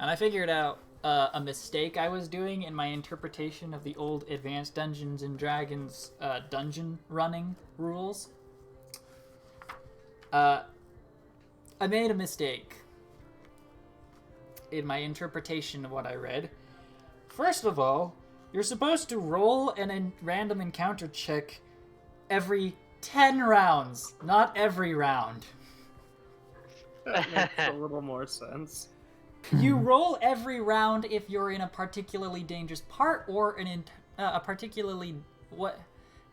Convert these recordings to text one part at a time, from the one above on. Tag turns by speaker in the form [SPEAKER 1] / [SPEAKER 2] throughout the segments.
[SPEAKER 1] And I figured out a mistake I was doing in my interpretation of the old Advanced Dungeons and Dragons dungeon running rules. I made a mistake in my interpretation of what I read. First of all, you're supposed to roll a random encounter check every 10 rounds, not every round.
[SPEAKER 2] That makes a little more sense.
[SPEAKER 1] You roll every round if you're in a particularly dangerous part or a particularly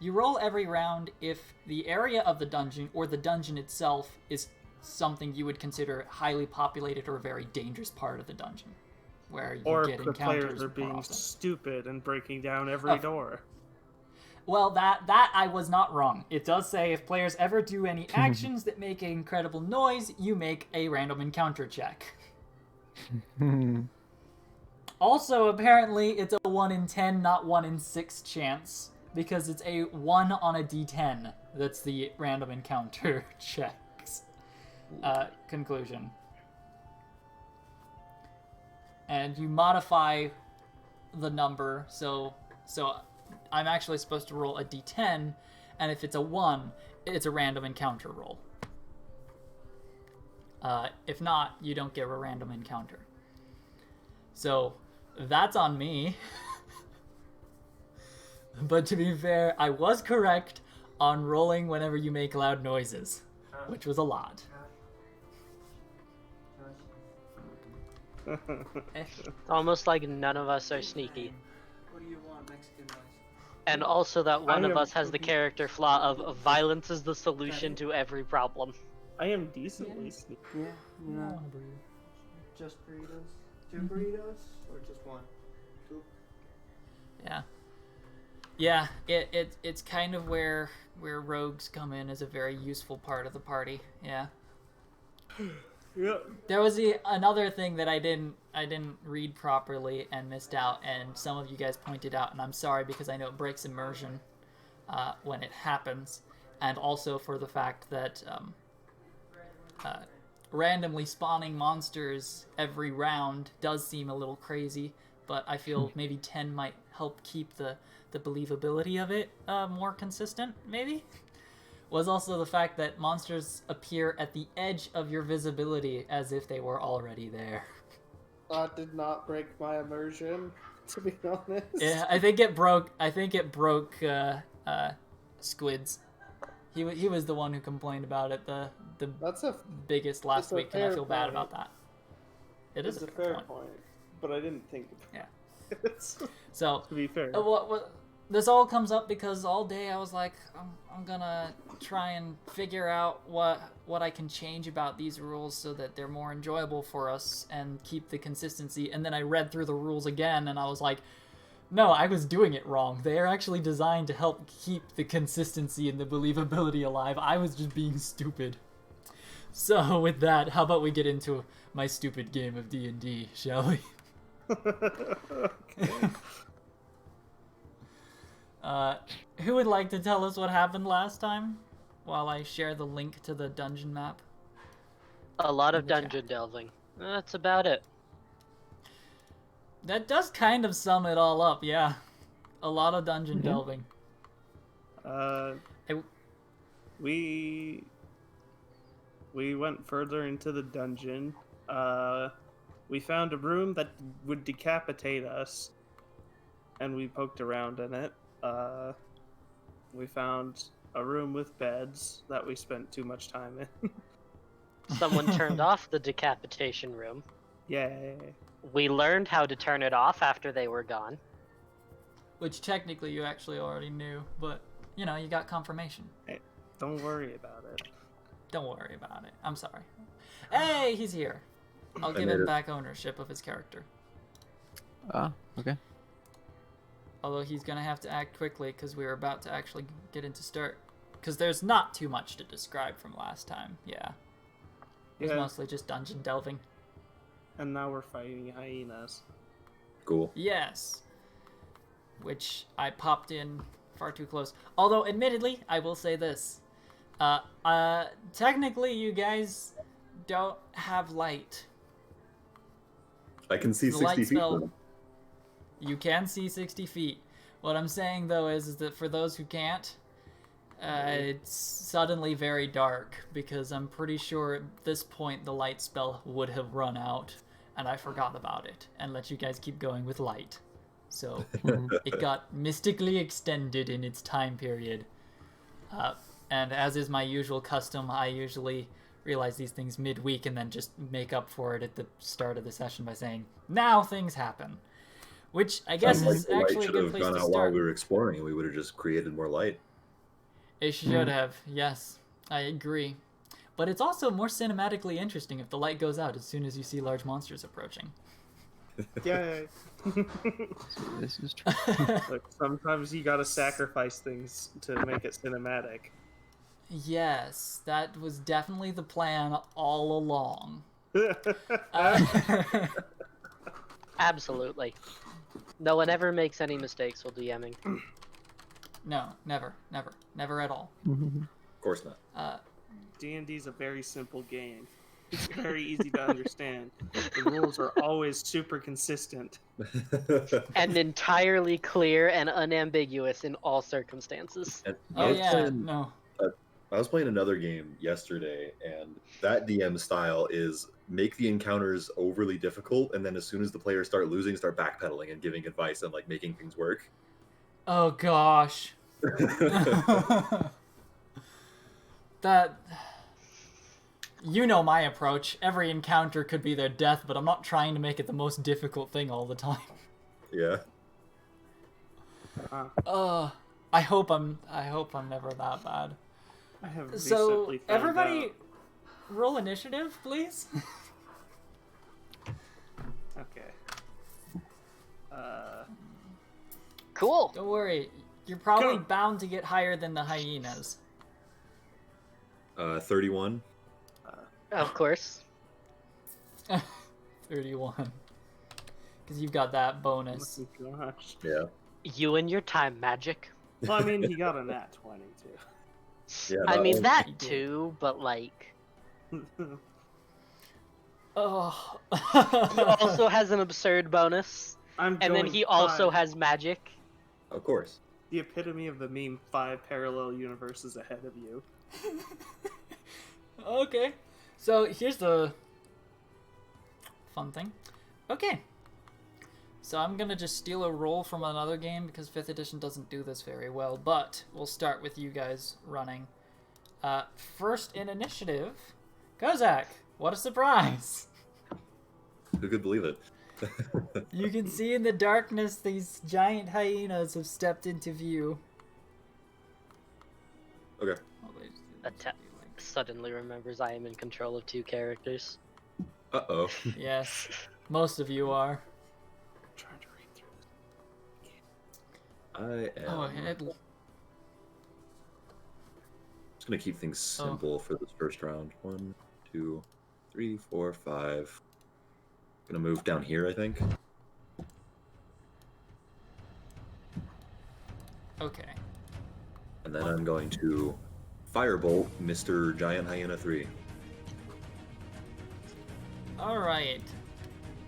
[SPEAKER 1] you roll every round if the area of the dungeon or the dungeon itself is something you would consider highly populated or a very dangerous part of the dungeon, where you get
[SPEAKER 2] the
[SPEAKER 1] encounters
[SPEAKER 2] players are being
[SPEAKER 1] more often.
[SPEAKER 2] stupid and breaking down every door.
[SPEAKER 1] Well, that I was not wrong. It does say if players ever do any actions that make an incredible noise, you make a random encounter check. Also, apparently, it's a 1 in 10, not 1 in 6 chance, because it's a 1 on a d10 that's the random encounter checks. Conclusion. And you modify the number, so I'm actually supposed to roll a d10, and if it's a 1, it's a random encounter roll. If not, you don't get a random encounter. So, that's on me. But to be fair, I was correct on rolling whenever you make loud noises, which was a lot.
[SPEAKER 3] It's almost like none of us are sneaky.
[SPEAKER 4] What do you want, Mexican rice?
[SPEAKER 3] And also that one of us has the character flaw of violence is the solution to every problem.
[SPEAKER 2] I am decently sneaky.
[SPEAKER 4] Yeah, no. Just burritos? 2 burritos? Or just 1? 2?
[SPEAKER 1] Yeah. Yeah, it's kind of where rogues come in as a very useful part of the party. Yeah.
[SPEAKER 2] Yeah.
[SPEAKER 1] There was another thing that I didn't read properly and missed out, and some of you guys pointed out, and I'm sorry because I know it breaks immersion when it happens, and also for the fact that randomly spawning monsters every round does seem a little crazy, but I feel maybe 10 might help keep the believability of it more consistent, maybe? Was also the fact that monsters appear at the edge of your visibility as if they were already there.
[SPEAKER 2] That did not break my immersion, to be honest.
[SPEAKER 1] Yeah, I think it broke Squid's. He was the one who complained about it the biggest last week, and I feel bad about that.
[SPEAKER 2] It's a fair point, but I didn't think about it.
[SPEAKER 1] So,
[SPEAKER 2] to be fair.
[SPEAKER 1] This all comes up because all day I was like, I'm gonna try and figure out what I can change about these rules so that they're more enjoyable for us and keep the consistency. And then I read through the rules again, and I was like, no, I was doing it wrong. They are actually designed to help keep the consistency and the believability alive. I was just being stupid. So with that, how about we get into my stupid game of D&D, shall we?
[SPEAKER 2] Okay.
[SPEAKER 1] Who would like to tell us what happened last time while I share the link to the dungeon map?
[SPEAKER 3] A lot of dungeon delving. That's about it.
[SPEAKER 1] That does kind of sum it all up, yeah. A lot of dungeon delving.
[SPEAKER 2] We went further into the dungeon. We found a room that would decapitate us, and we poked around in it. We found a room with beds that we spent too much time in.
[SPEAKER 3] Someone turned off the decapitation room.
[SPEAKER 2] Yay.
[SPEAKER 3] We learned how to turn it off after they were gone.
[SPEAKER 1] Which technically you actually already knew, but, you know, you got confirmation.
[SPEAKER 2] Hey, don't worry about it.
[SPEAKER 1] Don't worry about it. I'm sorry. Hey, he's here. I'll give him back ownership of his character.
[SPEAKER 5] Ah, okay.
[SPEAKER 1] Although he's going to have to act quickly because we're about to actually get into start. Because there's not too much to describe from last time. Yeah. It was mostly just dungeon delving.
[SPEAKER 2] And now we're fighting hyenas.
[SPEAKER 5] Cool.
[SPEAKER 1] Yes. Which I popped in far too close. Although, admittedly, I will say this. Technically, you guys don't have light.
[SPEAKER 5] I can see
[SPEAKER 1] The
[SPEAKER 5] 60
[SPEAKER 1] light
[SPEAKER 5] feet.
[SPEAKER 1] spell.
[SPEAKER 5] From
[SPEAKER 1] You can see 60 feet. What I'm saying though is that for those who can't, it's suddenly very dark because I'm pretty sure at this point the light spell would have run out, and I forgot about it and let you guys keep going with light. So it got mystically extended in its time period. And as is my usual custom, I usually realize these things midweek and then just make up for it at the start of the session by saying, now things happen. Which I guess
[SPEAKER 5] Sounds
[SPEAKER 1] is
[SPEAKER 5] like the light
[SPEAKER 1] actually a
[SPEAKER 5] should
[SPEAKER 1] good
[SPEAKER 5] have
[SPEAKER 1] place
[SPEAKER 5] gone
[SPEAKER 1] to
[SPEAKER 5] out while
[SPEAKER 1] start.
[SPEAKER 5] we were exploring, and we would have just created more light.
[SPEAKER 1] It should have, yes. I agree. But it's also more cinematically interesting if the light goes out as soon as you see large monsters approaching.
[SPEAKER 2] Yay.
[SPEAKER 5] This is true.
[SPEAKER 2] Look, sometimes you gotta sacrifice things to make it cinematic.
[SPEAKER 1] Yes, that was definitely the plan all along.
[SPEAKER 3] Absolutely. No one ever makes any mistakes while DMing.
[SPEAKER 1] No, never at all.
[SPEAKER 5] Of course not.
[SPEAKER 2] D&D's a very simple game. It's very easy to understand. The rules are always super consistent.
[SPEAKER 3] And entirely clear and unambiguous in all circumstances.
[SPEAKER 5] And
[SPEAKER 1] Oh
[SPEAKER 5] I was
[SPEAKER 1] yeah,
[SPEAKER 5] playing-
[SPEAKER 1] no.
[SPEAKER 5] I was playing another game yesterday, and that DM style is make the encounters overly difficult, and then as soon as the players start losing, start backpedaling and giving advice and like making things work.
[SPEAKER 1] Oh gosh. That... You know my approach. Every encounter could be their death, but I'm not trying to make it the most difficult thing all the time.
[SPEAKER 5] Yeah.
[SPEAKER 1] I hope I'm never that bad.
[SPEAKER 2] I have
[SPEAKER 1] So,
[SPEAKER 2] recently found
[SPEAKER 1] everybody
[SPEAKER 2] out.
[SPEAKER 1] roll initiative, please.
[SPEAKER 2] Okay.
[SPEAKER 3] Cool.
[SPEAKER 1] Don't worry. You're probably
[SPEAKER 2] Go.
[SPEAKER 1] bound to get higher than the hyenas.
[SPEAKER 5] 31.
[SPEAKER 3] Of course.
[SPEAKER 1] 31. Because you've got that bonus.
[SPEAKER 2] Oh my gosh.
[SPEAKER 5] Yeah.
[SPEAKER 3] You and your time magic.
[SPEAKER 2] Well, I mean, he got a nat 20
[SPEAKER 5] Yeah.
[SPEAKER 3] I mean, that
[SPEAKER 1] He did.
[SPEAKER 3] too, but like...
[SPEAKER 2] too.
[SPEAKER 1] Oh.
[SPEAKER 3] He also has an absurd bonus,
[SPEAKER 2] I'm
[SPEAKER 3] and then
[SPEAKER 2] going
[SPEAKER 3] he also
[SPEAKER 2] 5.
[SPEAKER 3] has magic.
[SPEAKER 5] Of course.
[SPEAKER 2] The epitome of the meme 5 parallel universes ahead of you.
[SPEAKER 1] Okay. So here's the fun thing. Okay. So I'm gonna just steal a roll from another game because 5th edition doesn't do this very well, but we'll start with you guys running. First in initiative, Kozak. What a surprise!
[SPEAKER 5] Who could believe it?
[SPEAKER 1] You can see in the darkness these giant hyenas have stepped into view.
[SPEAKER 5] Okay.
[SPEAKER 1] Oh,
[SPEAKER 3] Attack. Suddenly remembers I am in control of 2 characters.
[SPEAKER 5] Uh-oh.
[SPEAKER 1] Yes, most of you are.
[SPEAKER 2] I'm trying to read through this.
[SPEAKER 5] I am...
[SPEAKER 1] Oh,
[SPEAKER 5] just gonna keep things simple for this first round. 1, 2, 3, 4, 5. Gonna move down here, I think.
[SPEAKER 1] okay.
[SPEAKER 5] And then I'm going to firebolt Mr. Giant Hyena 3.
[SPEAKER 1] All right.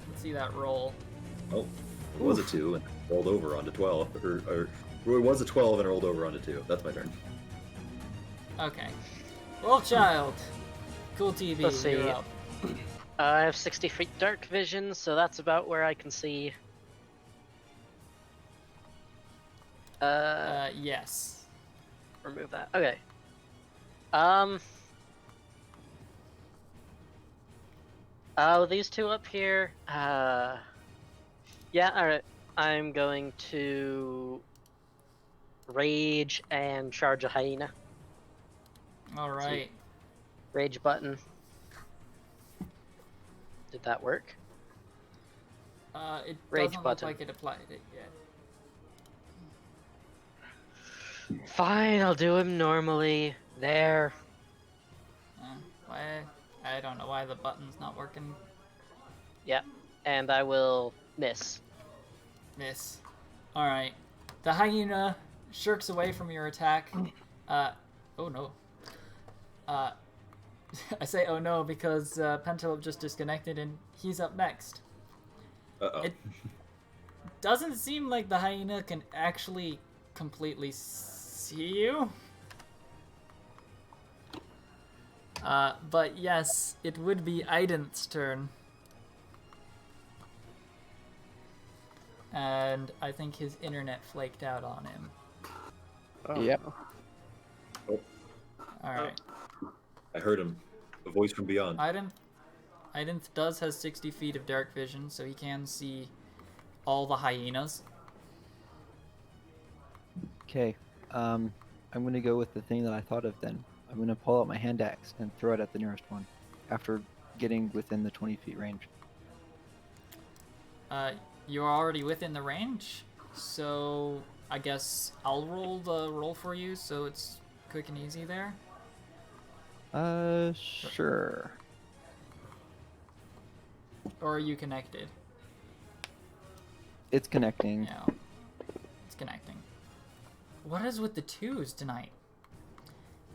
[SPEAKER 1] Let's see that roll.
[SPEAKER 5] Oh, it was a 2 and rolled over onto 12. Or it was a 12 and rolled over onto 2. That's my turn.
[SPEAKER 1] Okay. Well, child. Cool TV.
[SPEAKER 3] Let's see.
[SPEAKER 1] You're up.
[SPEAKER 3] I have 60 feet dark vision, so that's about where I can see.
[SPEAKER 1] Yes.
[SPEAKER 3] Remove that. Okay. Oh, these 2 up here. Yeah, alright. I'm going to rage and charge a hyena.
[SPEAKER 1] All right.
[SPEAKER 3] Rage button. Did that work?
[SPEAKER 1] It
[SPEAKER 3] Rage
[SPEAKER 1] doesn't
[SPEAKER 3] button.
[SPEAKER 1] look like it applied it yet.
[SPEAKER 3] Fine, I'll do him normally. There.
[SPEAKER 1] Why? I don't know why the button's not working.
[SPEAKER 3] Yeah. And I will miss.
[SPEAKER 1] Miss. All right. The hyena shirks away from your attack. Oh no. I say oh no because Pentelop just disconnected and he's up next.
[SPEAKER 5] Uh-oh.
[SPEAKER 1] It doesn't seem like the hyena can actually completely see you. But yes, it would be Iden's turn. And I think his internet flaked out on him.
[SPEAKER 2] Oh,
[SPEAKER 6] Yep.
[SPEAKER 2] no.
[SPEAKER 1] Alright.
[SPEAKER 5] I heard him. A voice from beyond.
[SPEAKER 1] Identh does has 60 feet of dark vision, so he can see all the hyenas.
[SPEAKER 6] Okay. I'm gonna go with the thing that I thought of then. I'm gonna pull out my hand axe and throw it at the nearest one after getting within the 20 feet range.
[SPEAKER 1] You're already within the range, so I guess I'll roll the roll for you, so it's quick and easy there.
[SPEAKER 6] Sure.
[SPEAKER 1] Or are you connected?
[SPEAKER 6] It's connecting.
[SPEAKER 1] Yeah, it's connecting. What is with the twos tonight?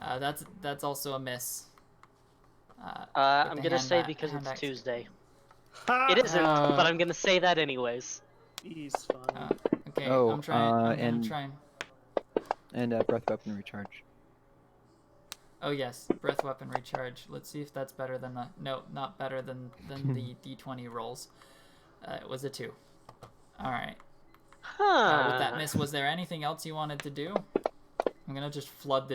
[SPEAKER 1] That's also a miss.
[SPEAKER 3] I'm
[SPEAKER 1] the
[SPEAKER 3] gonna
[SPEAKER 1] hand
[SPEAKER 3] say
[SPEAKER 1] a-
[SPEAKER 3] because
[SPEAKER 1] hand
[SPEAKER 3] it's
[SPEAKER 1] axe.
[SPEAKER 3] Tuesday.
[SPEAKER 2] Ha!
[SPEAKER 3] It isn't, but I'm gonna say that anyways.
[SPEAKER 2] He's fine.
[SPEAKER 1] Okay,
[SPEAKER 6] Oh,
[SPEAKER 1] I'm trying. I'm gonna
[SPEAKER 6] and-
[SPEAKER 1] try.
[SPEAKER 6] And breath weapon recharge.
[SPEAKER 1] Oh yes, breath weapon recharge. Let's see if that's better than the. No, not better than the D20 rolls. It was a 2. All right. With that miss, was there anything else you wanted to do? I'm gonna just flood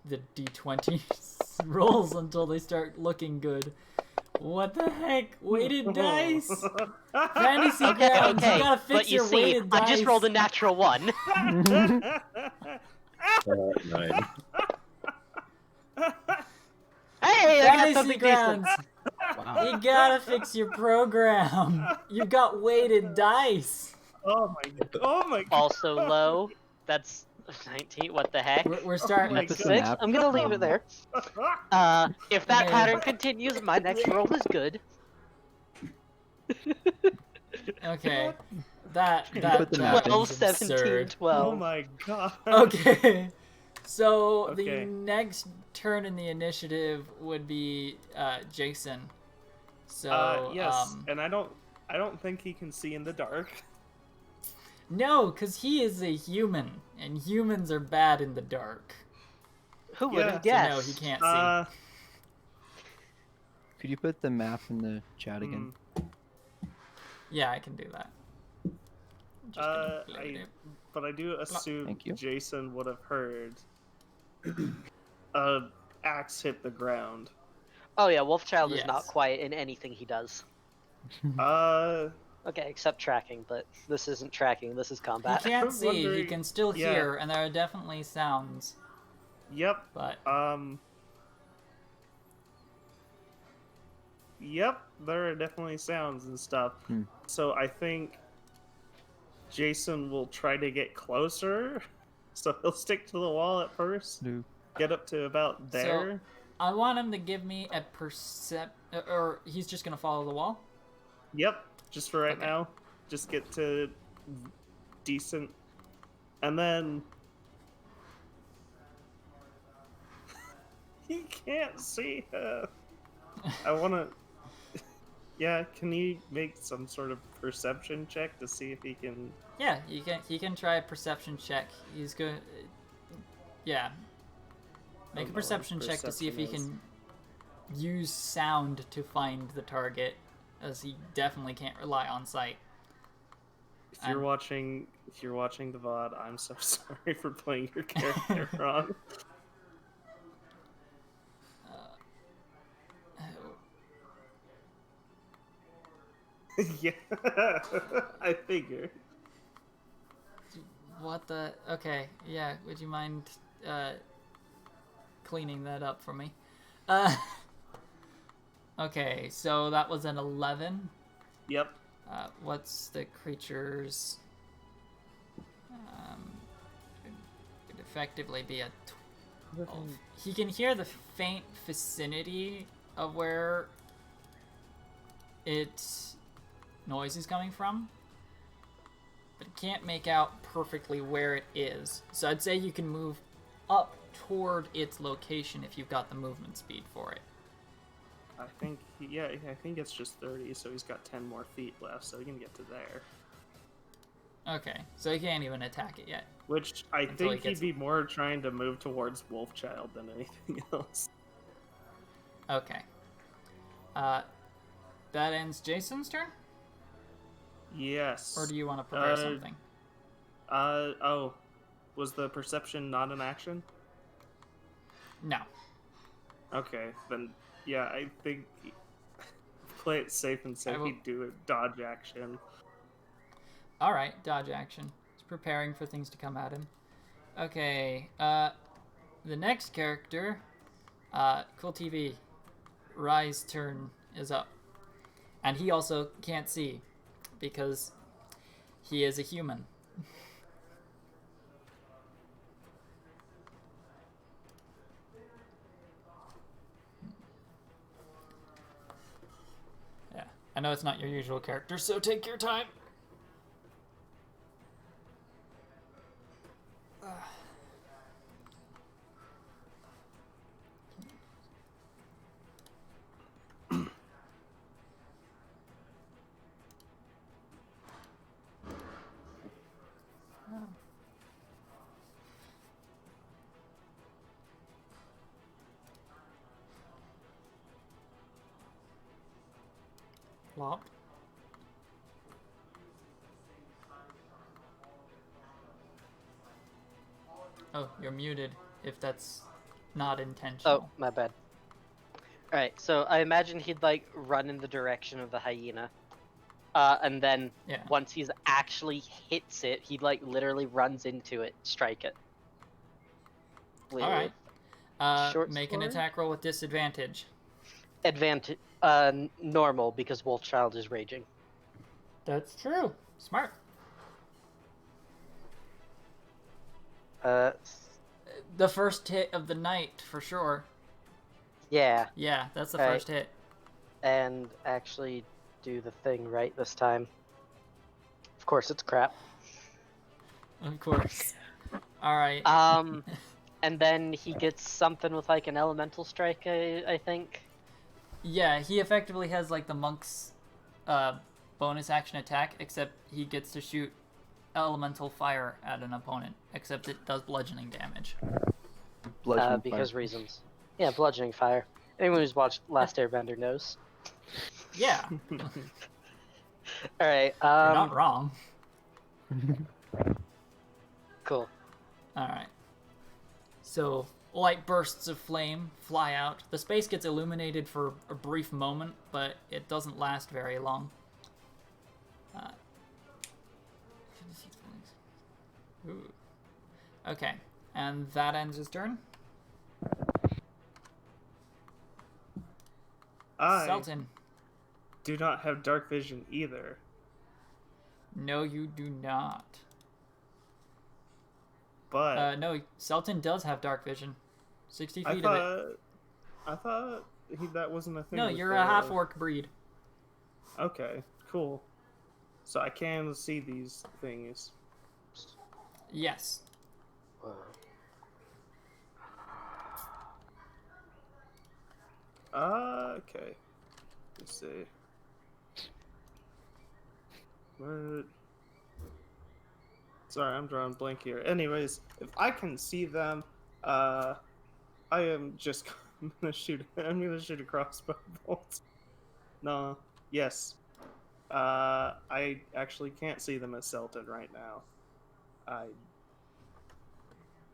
[SPEAKER 1] the D20 rolls until they start looking good. What the heck? Weighted dice? Fantasy
[SPEAKER 3] Okay,
[SPEAKER 1] grounds,
[SPEAKER 3] okay,
[SPEAKER 1] you gotta fix
[SPEAKER 3] but you
[SPEAKER 1] your
[SPEAKER 3] see,
[SPEAKER 1] weighted dice.
[SPEAKER 3] I just rolled a natural 1.
[SPEAKER 5] 9.
[SPEAKER 3] Hey, I got
[SPEAKER 1] Fantasy
[SPEAKER 3] something
[SPEAKER 1] grounds.
[SPEAKER 3] decent.
[SPEAKER 6] Wow.
[SPEAKER 1] You gotta fix your program. You got weighted dice.
[SPEAKER 2] Oh my god. Oh my god.
[SPEAKER 3] Also low. That's 19. What the heck?
[SPEAKER 1] We're starting.
[SPEAKER 2] my
[SPEAKER 3] That's a
[SPEAKER 2] God.
[SPEAKER 3] 6. I'm gonna leave it there. If that
[SPEAKER 1] Okay.
[SPEAKER 3] pattern continues, my next roll is good.
[SPEAKER 1] Okay. That
[SPEAKER 6] put the map in.
[SPEAKER 3] 12,
[SPEAKER 1] is
[SPEAKER 3] 17,
[SPEAKER 1] absurd.
[SPEAKER 3] 12.
[SPEAKER 2] Oh my god.
[SPEAKER 1] Okay. So
[SPEAKER 2] Okay.
[SPEAKER 1] the next turn in the initiative would be Jason. So
[SPEAKER 2] yes, and I don't think he can see in the dark.
[SPEAKER 1] no, because he is a human, and humans are bad in the dark.
[SPEAKER 3] Who would
[SPEAKER 2] Yeah.
[SPEAKER 3] have
[SPEAKER 1] So no,
[SPEAKER 3] guessed?
[SPEAKER 1] he can't see.
[SPEAKER 6] Could you put the map in the chat again?
[SPEAKER 1] Yeah, I can do that. Just gonna load it.
[SPEAKER 2] But I do assume
[SPEAKER 6] Thank you.
[SPEAKER 2] Jason would have heard axe hit the ground.
[SPEAKER 3] Oh yeah, Wolfchild is not
[SPEAKER 1] Yes.
[SPEAKER 3] quiet in anything he does. Okay, except tracking, but this isn't tracking, this is
[SPEAKER 1] He
[SPEAKER 3] combat.
[SPEAKER 1] can't see. He
[SPEAKER 2] wondering-
[SPEAKER 1] can still
[SPEAKER 2] yeah.
[SPEAKER 1] hear, and there are definitely sounds.
[SPEAKER 2] Yep.
[SPEAKER 1] But
[SPEAKER 2] Yep, there are definitely sounds and stuff. So I think Jason will try to get closer. So he'll stick to the wall at first.
[SPEAKER 6] No.
[SPEAKER 2] Get up to about there.
[SPEAKER 1] I want him to give me a or he's just gonna follow the wall.
[SPEAKER 2] Yep, just for right
[SPEAKER 1] Okay.
[SPEAKER 2] now. Just get to decent. And then he can't see her. I want to. Yeah, can you make some sort of perception check to see if he can?
[SPEAKER 1] Yeah, he can try a perception check. He's good. Yeah. Make a
[SPEAKER 2] Don't know what
[SPEAKER 1] perception
[SPEAKER 2] his
[SPEAKER 1] check to see if he
[SPEAKER 2] perception
[SPEAKER 1] can use sound to find the target, as he definitely can't rely on sight.
[SPEAKER 2] If you're watching the VOD, I'm so sorry for playing your character wrong. Yeah, I figure.
[SPEAKER 1] What the? Okay, yeah. Would you mind cleaning that up for me? Okay, so that was an 11.
[SPEAKER 2] Yep.
[SPEAKER 1] What's the creature's? Could effectively be a 12. He can hear the faint vicinity of where its noise is coming from, but can't make out perfectly where it is. So I'd say you can move up toward its location if you've got the movement speed for it.
[SPEAKER 2] I think, I think it's just 30, so he's got 10 more feet left, so he can get to there.
[SPEAKER 1] Okay, so he can't even attack it yet.
[SPEAKER 2] Which I
[SPEAKER 1] Until
[SPEAKER 2] think
[SPEAKER 1] he gets-
[SPEAKER 2] he'd be more trying to move towards Wolfchild than anything else.
[SPEAKER 1] Okay. That ends Jason's turn?
[SPEAKER 2] Yes.
[SPEAKER 1] Or do you want to prepare something?
[SPEAKER 2] Oh. Was the perception not an action?
[SPEAKER 1] No.
[SPEAKER 2] Okay, then, yeah, I think... Play it safe and say he'd do a dodge action.
[SPEAKER 1] Alright, dodge action. He's preparing for things to come at him. Okay, the next character, Cool TV, Rye's turn is up. And he also can't see, because he is a human. Yeah, I know it's not your usual character, so take your time. Flop. Oh, you're muted if that's not intentional.
[SPEAKER 3] Oh, my bad. Alright, so I imagine he'd like run in the direction of the hyena. And then once he's actually hits it, he like literally runs into it, strike it.
[SPEAKER 1] Alright. Make an attack roll with disadvantage.
[SPEAKER 3] Advantage, normal, because Wolfchild is raging.
[SPEAKER 1] That's true. Smart. The first hit of the night, for sure.
[SPEAKER 3] Yeah.
[SPEAKER 1] Yeah, that's the first hit.
[SPEAKER 3] And actually do the thing right this time. Of course, it's crap.
[SPEAKER 1] Of course. Alright.
[SPEAKER 3] And then he gets something with like an elemental strike, I think.
[SPEAKER 1] Yeah, he effectively has like the monk's bonus action attack, except he gets to shoot elemental fire at an opponent, except it does bludgeoning damage.
[SPEAKER 3] Because reasons. Yeah, bludgeoning fire. Anyone who's watched Last Airbender knows.
[SPEAKER 1] Yeah.
[SPEAKER 3] Alright,
[SPEAKER 1] You're not wrong.
[SPEAKER 3] Cool.
[SPEAKER 1] Alright. So, light bursts of flame fly out. The space gets illuminated for a brief moment, but it doesn't last very long. Ooh. Okay, and that ends his turn. Sultan.
[SPEAKER 2] Do not have dark vision either.
[SPEAKER 1] No, you do not.
[SPEAKER 2] But
[SPEAKER 1] no, Sultan does have dark vision. 60 feet of it.
[SPEAKER 2] I thought that wasn't a thing.
[SPEAKER 1] No, you're a half-orc breed.
[SPEAKER 2] Okay, cool. So I can see these things.
[SPEAKER 1] Yes.
[SPEAKER 2] Okay. Let's see. What? Sorry, I'm drawing blank here. Anyways, if I can see them, I am just gonna shoot. I'm gonna shoot a crossbow bolt. No. Yes. I actually can't see them as Sultan right now. I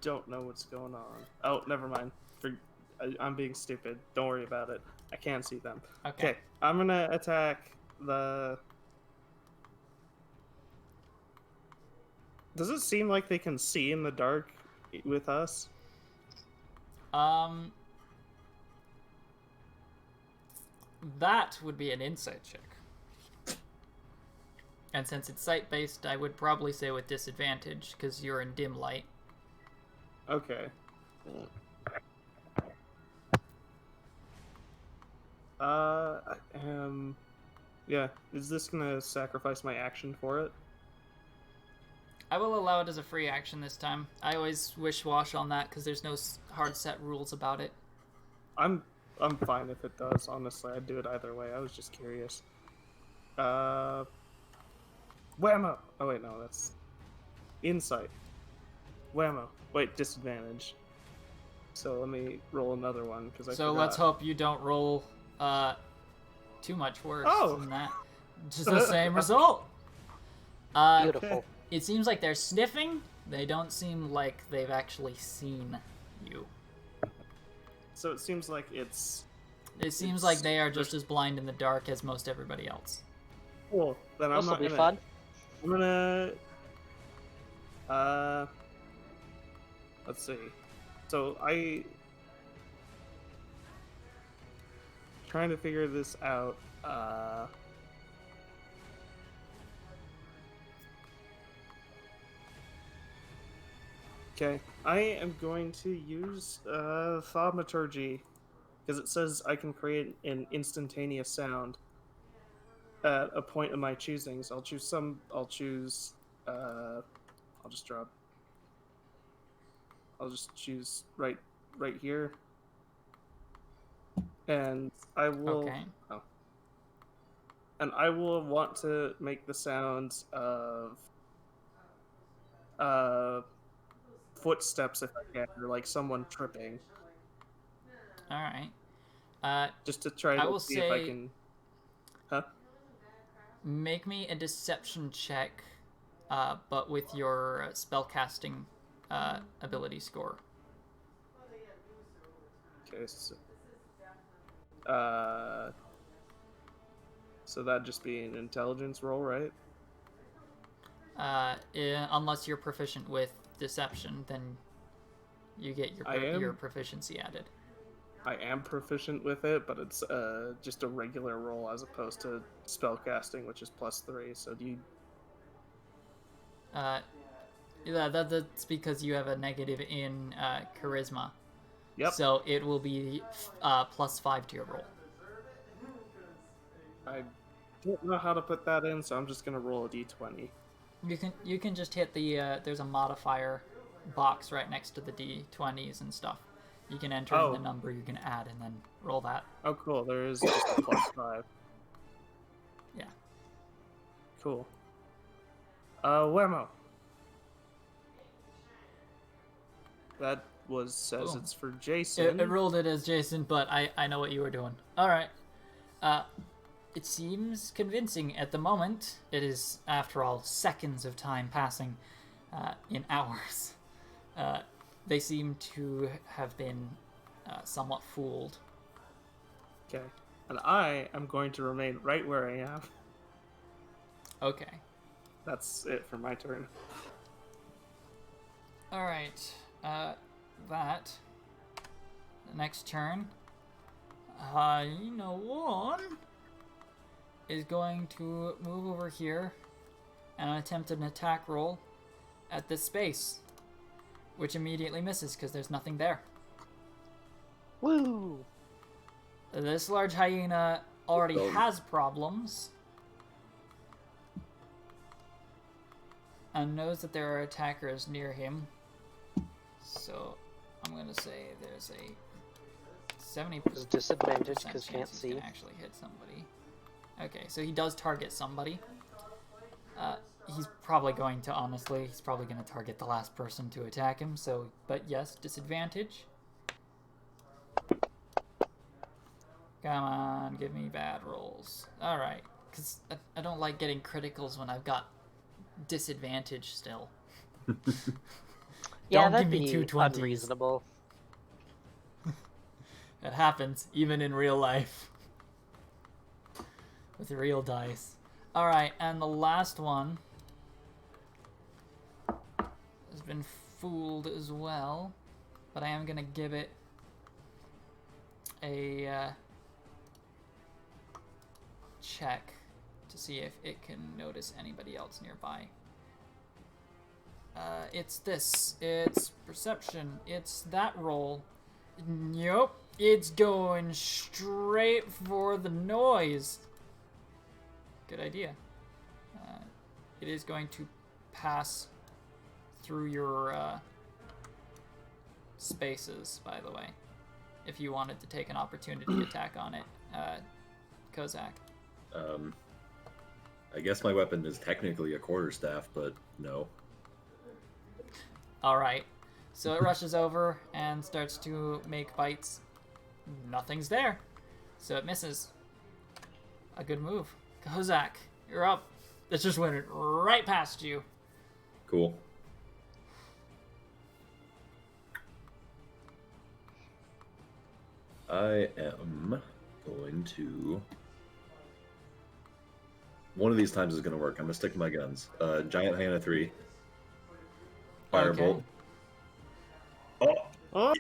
[SPEAKER 2] don't know what's going on. Oh, never mind. I'm being stupid. Don't worry about it. I can see them. Okay. I'm gonna attack the... Does it seem like they can see in the dark with us?
[SPEAKER 1] That would be an insight check. And since it's sight-based, I would probably say with disadvantage, because you're in dim light.
[SPEAKER 2] Okay. Yeah, is this gonna sacrifice my action for it?
[SPEAKER 1] I will allow it as a free action this time. I always wish-wash on that, because there's no hard set rules about it.
[SPEAKER 2] I'm I'm fine if it does. Honestly, I'd do it either way. I was just curious. Whammo! Oh wait, no, that's insight. Whammo! Wait, disadvantage. So let me roll another one because I
[SPEAKER 1] So
[SPEAKER 2] forgot.
[SPEAKER 1] let's hope you don't roll too much worse than that. Just the same result.
[SPEAKER 3] Beautiful.
[SPEAKER 1] It seems like they're sniffing. They don't seem like they've actually seen you.
[SPEAKER 2] So it seems like it's...
[SPEAKER 1] It seems like they are just as blind in the dark as most everybody else.
[SPEAKER 2] Cool. Then I'm
[SPEAKER 3] This'll
[SPEAKER 2] not
[SPEAKER 3] be
[SPEAKER 2] gonna...
[SPEAKER 3] fun.
[SPEAKER 2] I'm gonna... Let's see. So trying to figure this out. Okay, I am going to use thaumaturgy because it says I can create an instantaneous sound at a point of my choosing. So I'll choose some. I'll choose. I'll just drop. I'll just choose right here, and I will.
[SPEAKER 1] Okay.
[SPEAKER 2] Oh. And I will want to make the sounds of footsteps if I can, or like someone tripping.
[SPEAKER 1] All right.
[SPEAKER 2] Just to try
[SPEAKER 1] I
[SPEAKER 2] to
[SPEAKER 1] will
[SPEAKER 2] see if I can. Huh?
[SPEAKER 1] Make me a deception check, but with your spellcasting ability score.
[SPEAKER 2] Okay. So that'd just be an intelligence roll, right?
[SPEAKER 1] Unless you're proficient with deception, then you get your proficiency added.
[SPEAKER 2] I am proficient with it, but it's just a regular roll as opposed to spellcasting, which is +3. So do you?
[SPEAKER 1] Yeah, that's because you have a negative in charisma.
[SPEAKER 2] Yep.
[SPEAKER 1] So it will be +5 to your roll.
[SPEAKER 2] I don't know how to put that in, so I'm just gonna roll a d20.
[SPEAKER 1] You can just hit the there's a modifier box right next to the d20s and stuff. You can enter in the number you can add and then roll that.
[SPEAKER 2] Oh, cool. There is just a +5.
[SPEAKER 1] Yeah.
[SPEAKER 2] Cool. Whammo. That says
[SPEAKER 1] Boom.
[SPEAKER 2] it's for Jason.
[SPEAKER 1] It rolled it as Jason, but I know what you were doing. All right. It seems convincing at the moment. It is, after all, seconds of time passing in hours. They seem to have been somewhat fooled.
[SPEAKER 2] Okay. And I am going to remain right where I am.
[SPEAKER 1] Okay.
[SPEAKER 2] That's it for my turn.
[SPEAKER 1] All right. The next turn, one is going to move over here and attempt an attack roll at this space, which immediately misses because there's nothing there.
[SPEAKER 3] Woo!
[SPEAKER 1] This large hyena already has problems and knows that there are attackers near him. So I'm going to say there's a 70%
[SPEAKER 3] disadvantage because can't see.
[SPEAKER 1] Can actually hit somebody. Okay, so he does target somebody. He's probably going to, honestly, he's probably going to target the last person to attack him. So, but yes, disadvantage. Come on, give me bad rolls. All right, because I don't like getting criticals when I've got disadvantage still.
[SPEAKER 3] Yeah,
[SPEAKER 1] Don't
[SPEAKER 3] that'd
[SPEAKER 1] give me
[SPEAKER 3] be
[SPEAKER 1] 2 20s.
[SPEAKER 3] unreasonable.
[SPEAKER 1] It happens, even in real life. With real dice. Alright, and the last one has been fooled as well. But I am going to give it a check to see if it can notice anybody else nearby. It's this. It's perception. It's that roll. Nope. It's going straight for the noise. Good idea. It is going to pass through your spaces, by the way. if you wanted to take an opportunity attack on it, Kozak.
[SPEAKER 5] I guess my weapon is technically a quarterstaff, but no.
[SPEAKER 1] All right. So it rushes over and starts to make bites. Nothing's there. So it misses. A good move. Kozak, you're up. It just went right past you.
[SPEAKER 5] Cool. I am going to... One of these times is going to work. I'm going to stick to my guns. Giant hyena 3. Firebolt.
[SPEAKER 1] Okay.
[SPEAKER 2] Oh!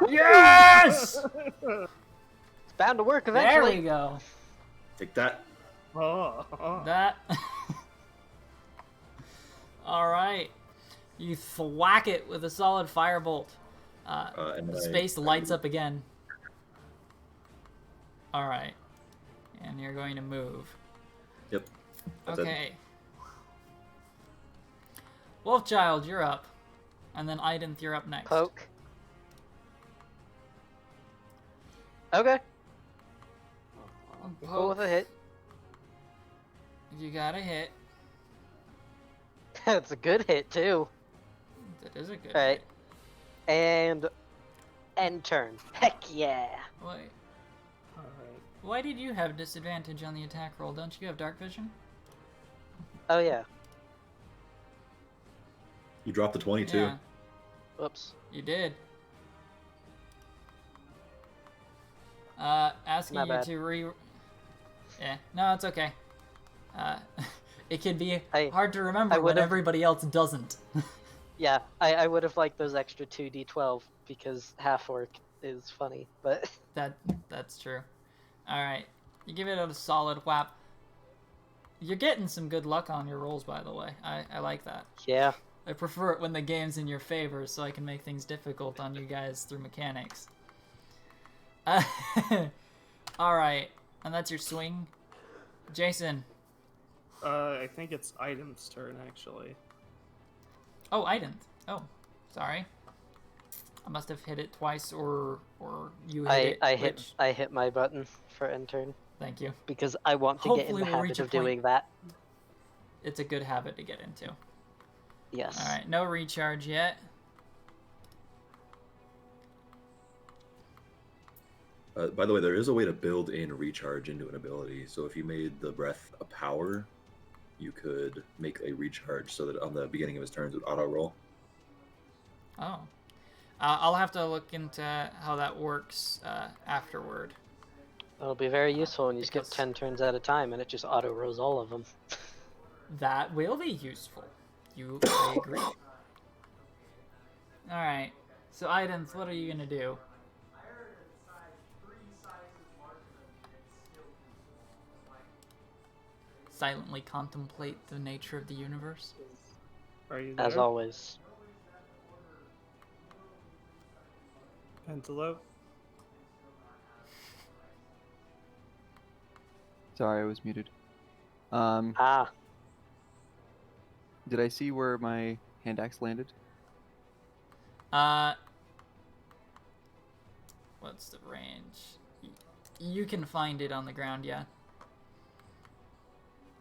[SPEAKER 1] Yes!
[SPEAKER 3] It's bound to work eventually.
[SPEAKER 1] There we go.
[SPEAKER 5] Take that.
[SPEAKER 2] Oh.
[SPEAKER 1] That. All right. You thwack it with a solid firebolt.
[SPEAKER 5] And
[SPEAKER 1] The
[SPEAKER 5] then
[SPEAKER 1] space lights up again. All right. And you're going to move.
[SPEAKER 5] Yep. That's it.
[SPEAKER 1] Okay. Wolfchild, you're up. And then Identh, you're up next.
[SPEAKER 3] Poke. Okay. Go with a hit.
[SPEAKER 1] You got a hit.
[SPEAKER 3] That's a good hit too.
[SPEAKER 1] That is a good
[SPEAKER 3] All right.
[SPEAKER 1] hit.
[SPEAKER 3] And end turn. Heck yeah.
[SPEAKER 1] Wait.
[SPEAKER 2] Alright.
[SPEAKER 1] Why did you have disadvantage on the attack roll? Don't you have dark vision?
[SPEAKER 3] Oh yeah.
[SPEAKER 5] You dropped the 22.
[SPEAKER 1] Yeah,
[SPEAKER 3] Whoops.
[SPEAKER 1] you did. Asking
[SPEAKER 3] My
[SPEAKER 1] you
[SPEAKER 3] bad.
[SPEAKER 1] to Yeah, no, it's okay. It can be hard to remember when
[SPEAKER 3] would've-
[SPEAKER 1] everybody else doesn't.
[SPEAKER 3] Yeah, I would have liked those extra 2d12 because half orc is funny, but
[SPEAKER 1] That's true. Alright, you give it a solid whap. You're getting some good luck on your rolls, by the way. I like that.
[SPEAKER 3] yeah.
[SPEAKER 1] I prefer it when the game's in your favor so I can make things difficult on you guys through mechanics. Alright, and that's your swing. Jason.
[SPEAKER 2] I think it's Item's turn, actually.
[SPEAKER 1] Oh, Identh. Oh, sorry. I must have hit it twice, or you hit it.
[SPEAKER 3] I hit my button for end turn
[SPEAKER 1] Thank you.
[SPEAKER 3] because I want to get in
[SPEAKER 1] Hopefully
[SPEAKER 3] the
[SPEAKER 1] we'll reach
[SPEAKER 3] habit
[SPEAKER 1] a
[SPEAKER 3] of
[SPEAKER 1] point.
[SPEAKER 3] doing that.
[SPEAKER 1] It's a good habit to get into.
[SPEAKER 3] Yes.
[SPEAKER 1] Alright, no recharge yet.
[SPEAKER 5] By the way, there is a way to build in recharge into an ability. So if you made the breath a power, you could make a recharge so that on the beginning of his turns it would auto roll.
[SPEAKER 1] Oh. I'll have to look into how that works afterward.
[SPEAKER 3] It'll be very useful when you skip
[SPEAKER 1] because-
[SPEAKER 3] 10 turns at a time and it just auto rolls all of them.
[SPEAKER 1] That will be useful. I agree. Alright. So, Identh, what are you gonna do? Silently contemplate the nature of the universe?
[SPEAKER 2] Are you there?
[SPEAKER 3] As always.
[SPEAKER 2] Antelope?
[SPEAKER 6] Sorry, I was muted.
[SPEAKER 3] Ah.
[SPEAKER 6] Did I see where my hand axe landed?
[SPEAKER 1] What's the range? You can find it on the ground, yeah.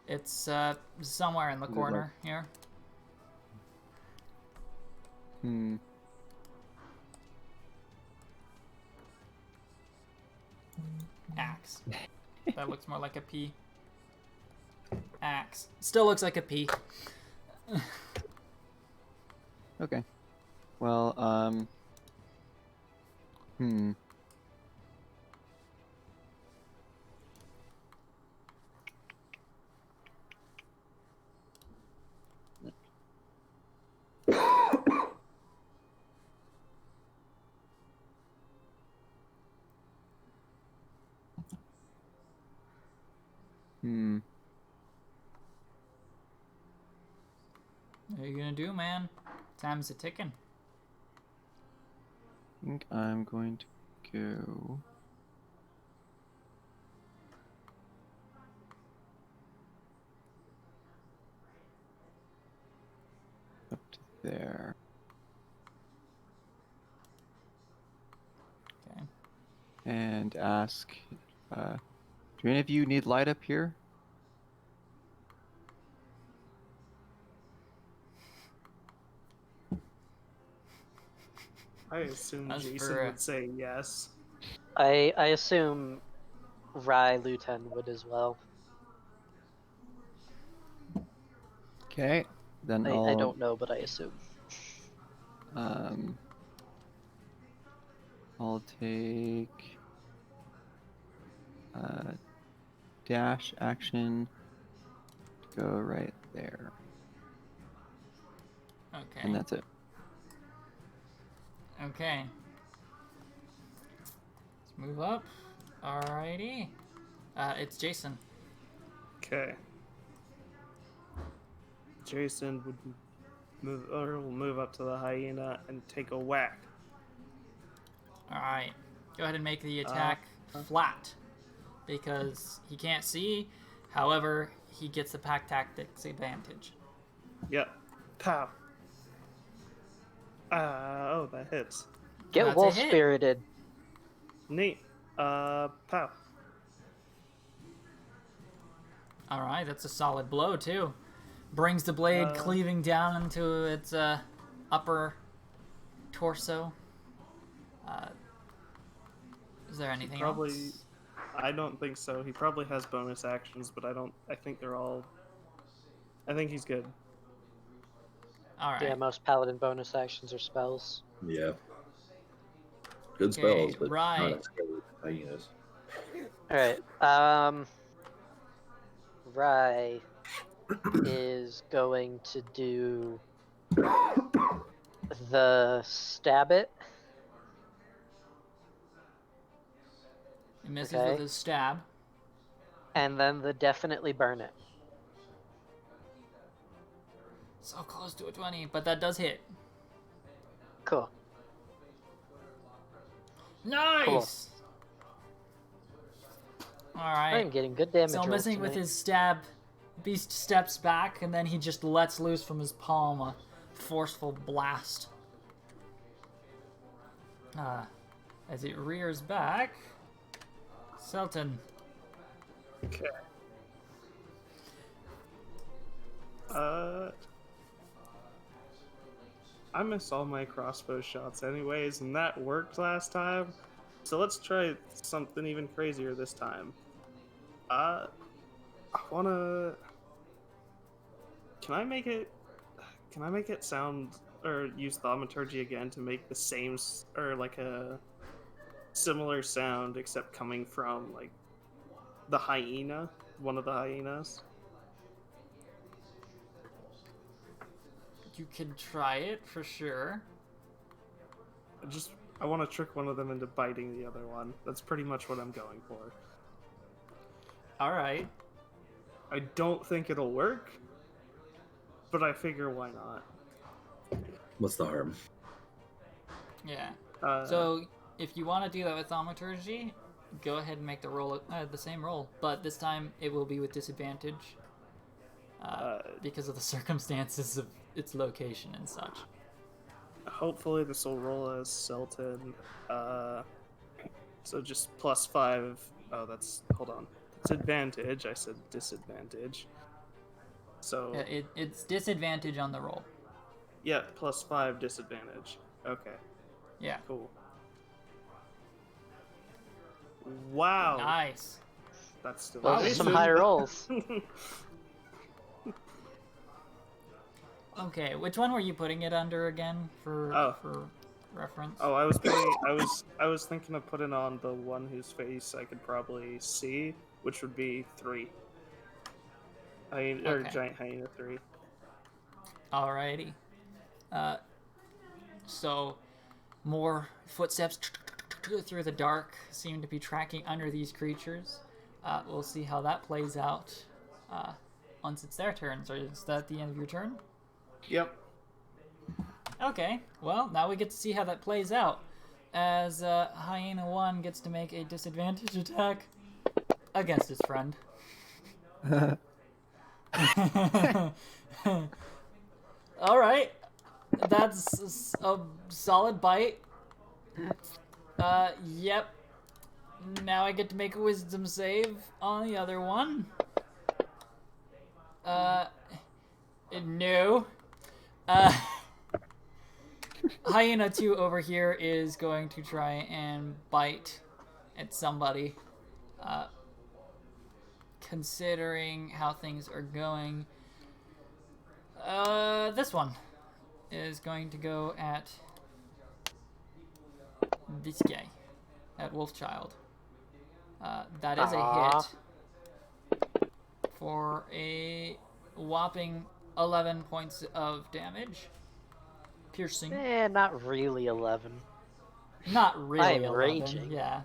[SPEAKER 1] It's somewhere in the
[SPEAKER 6] Is it
[SPEAKER 1] corner here.
[SPEAKER 6] Hmm.
[SPEAKER 1] Axe. That looks more like a P. Axe. Still looks like a P.
[SPEAKER 6] Okay. Well, hmm. Hmm.
[SPEAKER 1] What are you gonna do, man? Time's a ticking.
[SPEAKER 6] I think I'm going to go. Up to there.
[SPEAKER 1] Okay.
[SPEAKER 6] and ask, do any of you need light up here?
[SPEAKER 2] I assume
[SPEAKER 1] As
[SPEAKER 2] Jason
[SPEAKER 1] for,
[SPEAKER 2] would say yes.
[SPEAKER 3] I assume Rai Luton would as well.
[SPEAKER 6] Okay, then
[SPEAKER 3] I don't know, but I assume.
[SPEAKER 6] I'll take dash action to go right there,
[SPEAKER 1] Okay.
[SPEAKER 6] and that's it.
[SPEAKER 1] Okay. Let's move up. Alrighty. It's Jason.
[SPEAKER 2] Okay. Jason would will move up to the hyena and take a whack.
[SPEAKER 1] Alright. Go ahead and make the attack flat. Because he can't see. However, he gets the pack tactics advantage.
[SPEAKER 2] Yep. Pow. Oh, that hits.
[SPEAKER 3] Get
[SPEAKER 1] That's a
[SPEAKER 3] wolf
[SPEAKER 1] hit.
[SPEAKER 3] spirited.
[SPEAKER 2] Neat. Pow.
[SPEAKER 1] Alright, that's a solid blow, too. Brings the blade cleaving down into its upper torso. Is there anything else?
[SPEAKER 2] I don't think so. He probably has bonus actions, but I think they're all... I think he's good.
[SPEAKER 1] Alright.
[SPEAKER 3] Yeah, most paladin bonus actions are spells.
[SPEAKER 5] Yeah. Good
[SPEAKER 1] Okay,
[SPEAKER 5] spells, but
[SPEAKER 1] right.
[SPEAKER 5] not as good as hyenas.
[SPEAKER 3] Alright, Rai is going to do the stab it.
[SPEAKER 1] He misses
[SPEAKER 3] Okay.
[SPEAKER 1] with his stab.
[SPEAKER 3] And then the definitely burn it.
[SPEAKER 1] So close to a 20, but that does hit.
[SPEAKER 3] Cool.
[SPEAKER 1] Nice! Alright.
[SPEAKER 3] I'm getting good damage
[SPEAKER 1] So
[SPEAKER 3] rolls
[SPEAKER 1] missing
[SPEAKER 3] tonight.
[SPEAKER 1] with his stab, Beast steps back, and then he just lets loose from his palm a forceful blast. As it rears back, Selton.
[SPEAKER 2] Okay. I miss all my crossbow shots anyways, and that worked last time. So let's try something even crazier this time. I wanna... Can I make it sound, or use thaumaturgy again to make the same, or like a similar sound, except coming from, like, the hyena? One of the hyenas?
[SPEAKER 1] You can try it for sure.
[SPEAKER 2] I want to trick one of them into biting the other one. That's pretty much what I'm going for.
[SPEAKER 1] Alright.
[SPEAKER 2] I don't think it'll work, but I figure why not.
[SPEAKER 5] What's the harm?
[SPEAKER 1] Yeah. So, if you want to do that with thaumaturgy, go ahead and make the roll, the same roll. But this time, it will be with disadvantage. Because of the circumstances of its location and such.
[SPEAKER 2] Hopefully this will roll as Selton. So just +5. Oh, that's... Hold on. It's advantage. I said disadvantage. So...
[SPEAKER 1] It's disadvantage on the roll.
[SPEAKER 2] Yeah, +5 disadvantage. Okay.
[SPEAKER 1] Yeah.
[SPEAKER 2] Cool. Wow.
[SPEAKER 1] Nice.
[SPEAKER 2] That's still...
[SPEAKER 3] Those are some high rolls.
[SPEAKER 1] Okay, which one were you putting it under again for reference?
[SPEAKER 2] Oh, I was thinking of putting on the one whose face I could probably see, which would be 3. Or giant hyena 3.
[SPEAKER 1] Alrighty. So more footsteps through the dark seem to be tracking under these creatures. We'll see how that plays out once it's their turn. So is that the end of your turn?
[SPEAKER 2] Yep.
[SPEAKER 1] Okay, well, now we get to see how that plays out. As Hyena 1 gets to make a disadvantage attack against his friend. Alright, that's a solid bite. Yep. now I get to make a wisdom save on the other one. No. Hyena 2 over here is going to try and bite at somebody. Considering how things are going, this one is going to go at this guy, at Wolfchild. That is a hit for a whopping 11 points of damage. Piercing.
[SPEAKER 3] Not really 11.
[SPEAKER 1] Not really
[SPEAKER 3] I'm
[SPEAKER 1] 11,
[SPEAKER 3] raging.
[SPEAKER 1] yeah.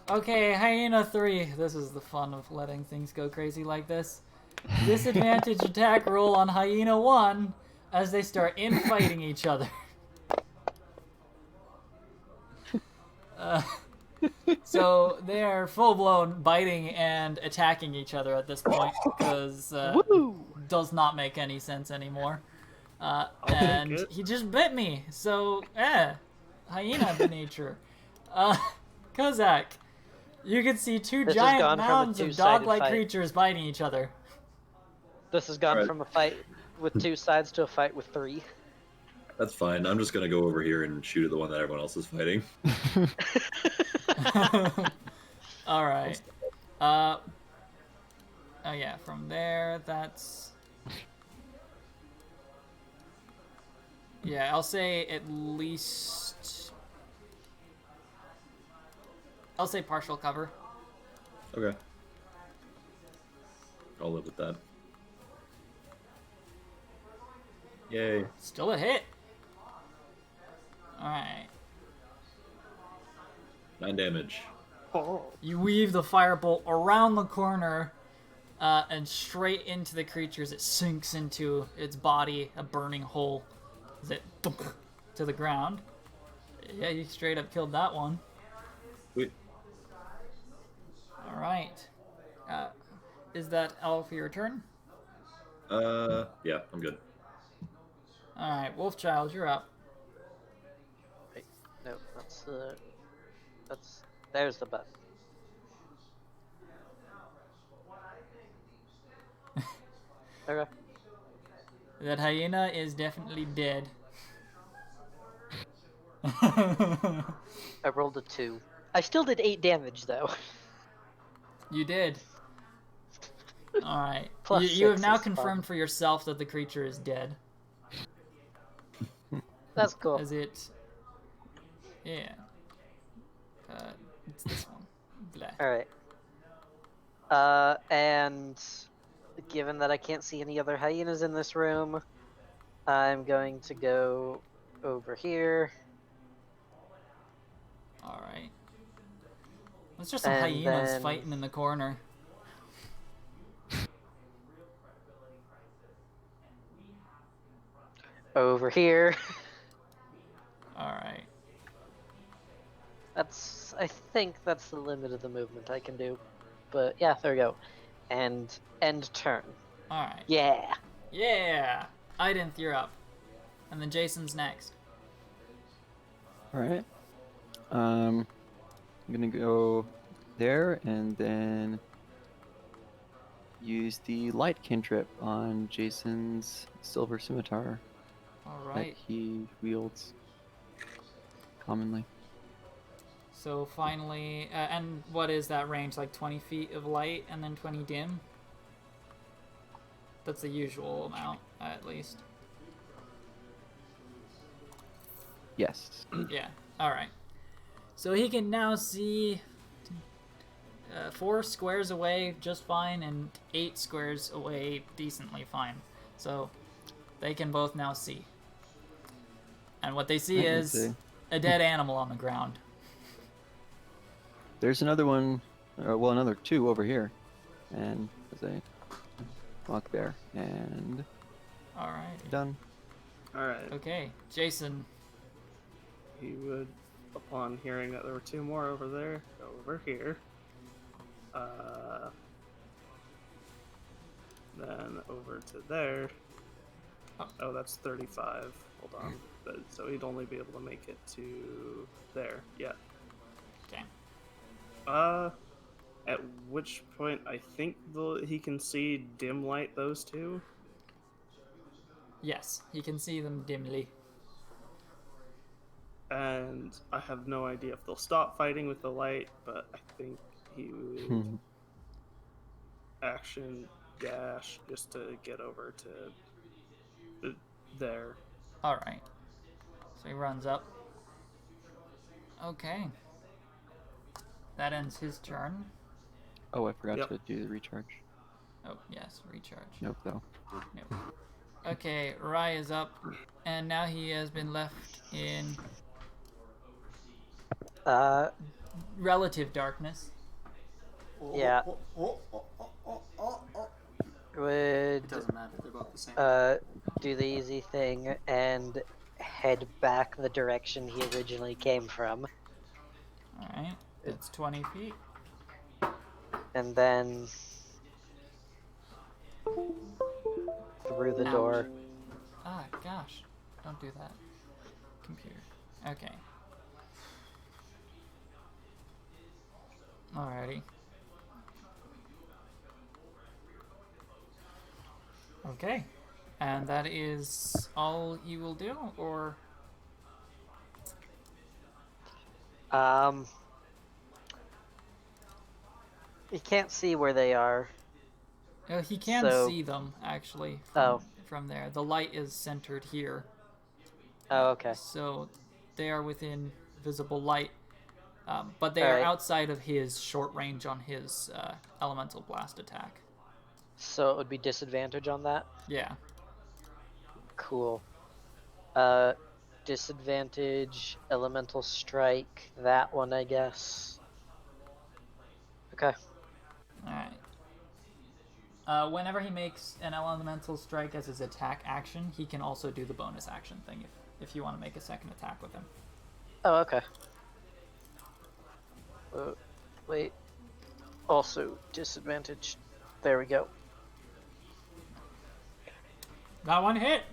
[SPEAKER 1] Okay, Hyena 3. This is the fun of letting things go crazy like this. Disadvantage attack roll on Hyena 1 as they start infighting each other. So they are full-blown biting and attacking each other at this point because does not make any sense anymore. And he just bit me, so hyena of nature. Kozak, you can see two giant mounds of dog-like creatures biting each other.
[SPEAKER 3] This has gone from a fight with 2 sides to a fight with 3.
[SPEAKER 5] That's fine. I'm just gonna go over here and shoot at the one that everyone else is fighting.
[SPEAKER 1] All right. Oh yeah, from there, that's... Yeah, I'll say at least... I'll say partial cover.
[SPEAKER 5] Okay. I'll live with that. Yay.
[SPEAKER 1] Still a hit. Alright.
[SPEAKER 5] 9 damage.
[SPEAKER 2] Oh.
[SPEAKER 1] You weave the firebolt around the corner and straight into the creature as it sinks into its body, a burning hole, as it to the ground. Yeah, you straight up killed that one.
[SPEAKER 5] Sweet.
[SPEAKER 1] Alright. Is that all for your turn?
[SPEAKER 5] Yeah, I'm good.
[SPEAKER 1] Alright, Wolfchild, you're up.
[SPEAKER 3] Wait, no, there's the button. Okay.
[SPEAKER 1] That hyena is definitely dead.
[SPEAKER 3] I rolled a 2. I still did 8 damage though.
[SPEAKER 1] You did. Alright.
[SPEAKER 3] Plus
[SPEAKER 1] You have
[SPEAKER 3] 6
[SPEAKER 1] now
[SPEAKER 3] is
[SPEAKER 1] confirmed
[SPEAKER 3] fun.
[SPEAKER 1] for yourself that the creature is dead.
[SPEAKER 3] That's cool.
[SPEAKER 1] As it... Yeah. It's this one. Blah.
[SPEAKER 3] Alright. And given that I can't see any other hyenas in this room, I'm going to go over here.
[SPEAKER 1] Alright. It's just some
[SPEAKER 3] And
[SPEAKER 1] hyenas
[SPEAKER 3] then-
[SPEAKER 1] fighting in the corner.
[SPEAKER 3] Over here.
[SPEAKER 1] Alright.
[SPEAKER 3] I think that's the limit of the movement I can do. But yeah, there we go. And end turn.
[SPEAKER 1] Alright.
[SPEAKER 3] Yeah.
[SPEAKER 1] Yeah! Identh, you're up. And then Jason's next.
[SPEAKER 6] Alright. I'm gonna go there and then use the light cantrip on Jason's silver scimitar that
[SPEAKER 1] Alright.
[SPEAKER 6] he wields commonly.
[SPEAKER 1] So finally, and what is that range? Like 20 feet of light and then 20 dim? That's the usual amount, at least.
[SPEAKER 6] Yes.
[SPEAKER 1] Yeah, alright. So he can now see 4 squares away just fine and 8 squares away decently fine. So they can both now see. And what they see
[SPEAKER 6] I can
[SPEAKER 1] is
[SPEAKER 6] see.
[SPEAKER 1] a dead animal on the ground.
[SPEAKER 6] There's another one, well, another 2 over here. And as I walk there, and
[SPEAKER 1] Alright.
[SPEAKER 6] done.
[SPEAKER 2] Alright.
[SPEAKER 1] Okay, Jason.
[SPEAKER 2] He would, upon hearing that there were 2 more over there, go over here. Then over to there. Oh, that's 35. Hold on. So he'd only be able to make it to there. Yeah.
[SPEAKER 1] Okay.
[SPEAKER 2] At which point I think he can see dim light those two.
[SPEAKER 1] Yes, he can see them dimly.
[SPEAKER 2] And I have no idea if they'll stop fighting with the light, but I think he would action dash just to get over to there.
[SPEAKER 1] Alright. So he runs up. Okay. That ends his turn.
[SPEAKER 6] Oh, I forgot
[SPEAKER 2] Yep.
[SPEAKER 6] to do the recharge.
[SPEAKER 1] Oh, yes, recharge.
[SPEAKER 6] Nope, though.
[SPEAKER 1] Nope. Okay, Rai is up, and now he has been left in relative darkness.
[SPEAKER 3] Yeah.
[SPEAKER 4] It
[SPEAKER 3] Would
[SPEAKER 4] doesn't matter. They're both the same.
[SPEAKER 3] do the easy thing and head back the direction he originally came from,
[SPEAKER 1] Alright, that's 20 feet.
[SPEAKER 3] and then through the door.
[SPEAKER 1] Ah, gosh. Don't do that. Computer. Okay. Alrighty. Okay. And that is all you will do, or?
[SPEAKER 3] He can't see where they are.
[SPEAKER 1] He can
[SPEAKER 3] So-
[SPEAKER 1] see them, actually,
[SPEAKER 3] Oh.
[SPEAKER 1] from there. The light is centered here.
[SPEAKER 3] Oh, okay.
[SPEAKER 1] So they are within visible light, but they are
[SPEAKER 3] Alright.
[SPEAKER 1] outside of his short range on his elemental blast attack.
[SPEAKER 3] So it would be disadvantage on that?
[SPEAKER 1] Yeah.
[SPEAKER 3] Cool. Disadvantage, elemental strike, that one, I guess. Okay.
[SPEAKER 1] Alright. Whenever he makes an elemental strike as his attack action, he can also do the bonus action thing if you want to make a second attack with him.
[SPEAKER 3] Oh, okay. Wait. Also, disadvantage. There we go.
[SPEAKER 1] That one hit!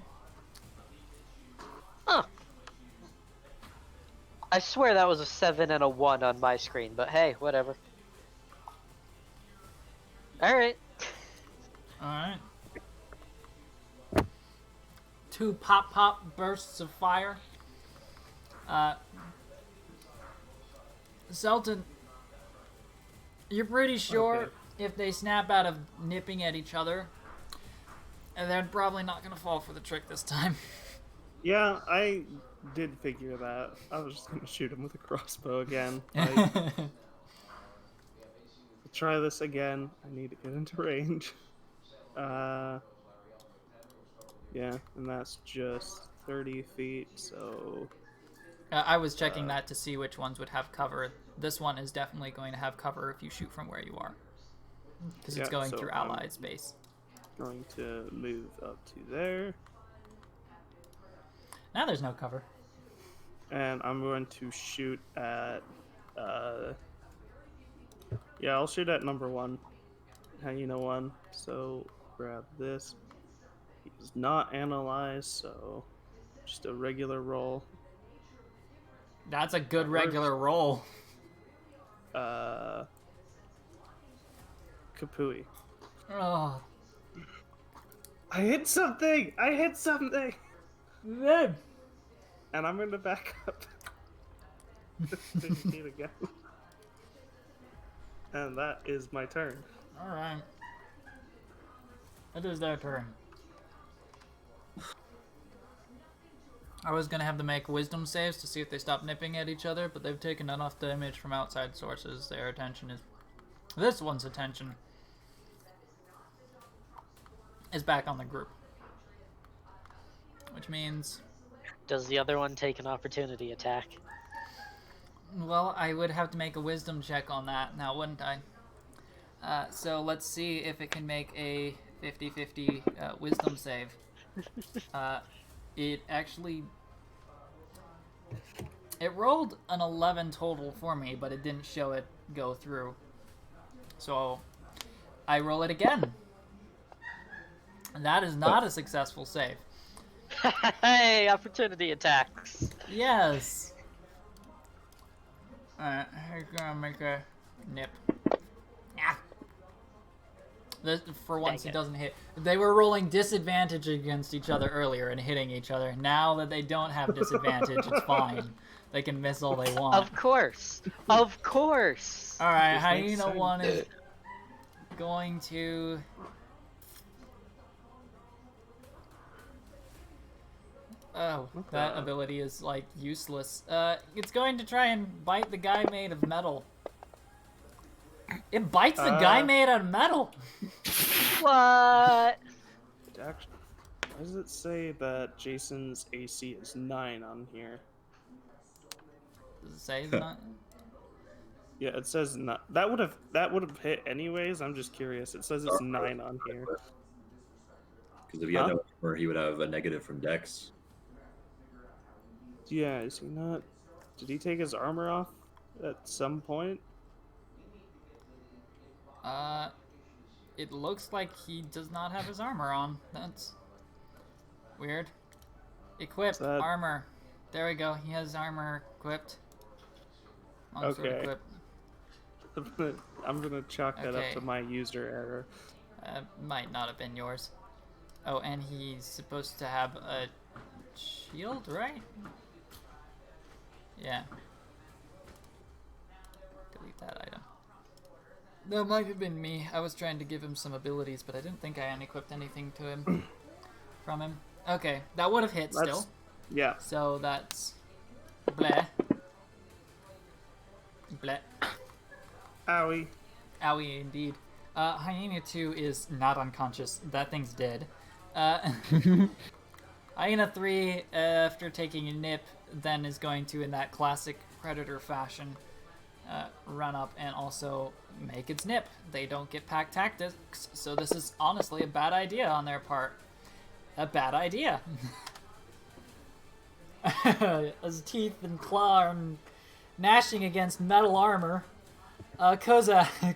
[SPEAKER 3] Huh. I swear that was a 7 and a 1 on my screen, but hey, whatever. Alright.
[SPEAKER 1] Alright. 2 pop bursts of fire. Selton, you're pretty sure
[SPEAKER 2] Okay.
[SPEAKER 1] if they snap out of nipping at each other, and they're probably not gonna fall for the trick this time.
[SPEAKER 2] Yeah, I did figure that. I was just gonna shoot him with a crossbow again. Try this again. I need to get into range. Yeah, and that's just 30 feet, so...
[SPEAKER 1] I was checking that to see which ones would have cover. This one is definitely going to have cover if you shoot from where you are. Because it's going
[SPEAKER 2] so
[SPEAKER 1] through allied space.
[SPEAKER 2] Going to move up to there.
[SPEAKER 1] Now there's no cover.
[SPEAKER 2] And I'm going to shoot at... Yeah, I'll shoot at number 1. Hyena 1. So, grab this. He's not analyzed, so... Just a regular roll.
[SPEAKER 1] That's a good regular roll.
[SPEAKER 2] Kapui.
[SPEAKER 1] Oh.
[SPEAKER 2] I hit something! I hit something!
[SPEAKER 1] Then.
[SPEAKER 2] And I'm gonna back up. 50 feet again. And that is my turn.
[SPEAKER 1] Alright. It is their turn. I was gonna have them make wisdom saves to see if they stop nipping at each other, but they've taken enough damage from outside sources. Their attention is... This one's attention is back on the group. Which means...
[SPEAKER 3] Does the other one take an opportunity attack?
[SPEAKER 1] Well, I would have to make a wisdom check on that now, wouldn't I? So let's see if it can make a 50-50 wisdom save. It actually... It rolled an 11 total for me, but it didn't show it go through. So I roll it again. And that is not a successful save.
[SPEAKER 3] Hey, opportunity attacks.
[SPEAKER 1] Yes. Alright, he's gonna make a Nip. Ah. For once,
[SPEAKER 3] Dang
[SPEAKER 1] it
[SPEAKER 3] it.
[SPEAKER 1] doesn't hit. They were rolling disadvantage against each other earlier and hitting each other. Now that they don't have disadvantage, it's fine. They can miss all they want.
[SPEAKER 3] Of course. Of course.
[SPEAKER 1] All right,
[SPEAKER 2] This makes
[SPEAKER 1] Hyena 1 is
[SPEAKER 2] sense.
[SPEAKER 1] going to... Oh, that ability is, like, useless. It's going to try and bite the guy made of metal. It bites the guy made out of metal!
[SPEAKER 3] What?
[SPEAKER 2] Actually, why does it say that Jason's AC is 9 on here?
[SPEAKER 1] Does it say it's not?
[SPEAKER 2] Yeah, it says not. That would have hit anyways. I'm just curious. It says it's 9 on here.
[SPEAKER 5] Because if he had no armor, he would have a negative from Dex.
[SPEAKER 2] Yeah, is he not? Did he take his armor off at some point?
[SPEAKER 1] It looks like he does not have his armor on. That's weird. Equip armor. There we go. He has armor equipped. Longsword
[SPEAKER 2] Okay.
[SPEAKER 1] equipped.
[SPEAKER 2] I'm gonna chalk that up to my user error.
[SPEAKER 1] Might not have been yours. Oh, and he's supposed to have a shield, right? Yeah. Delete that item. That might have been me. I was trying to give him some abilities, but I didn't think I unequipped anything to him from him. Okay, that would have hit still.
[SPEAKER 2] Yeah.
[SPEAKER 1] So that's bleh. Bleh.
[SPEAKER 2] Owie.
[SPEAKER 1] Owie, indeed. Hyena 2 is not unconscious. That thing's dead. Hyena 3, after taking a nip, then is going to, in that classic Predator fashion, run up and also make its nip. They don't get pack tactics, so this is honestly a bad idea on their part. A bad idea. As teeth and claw are gnashing against metal armor. Kozak.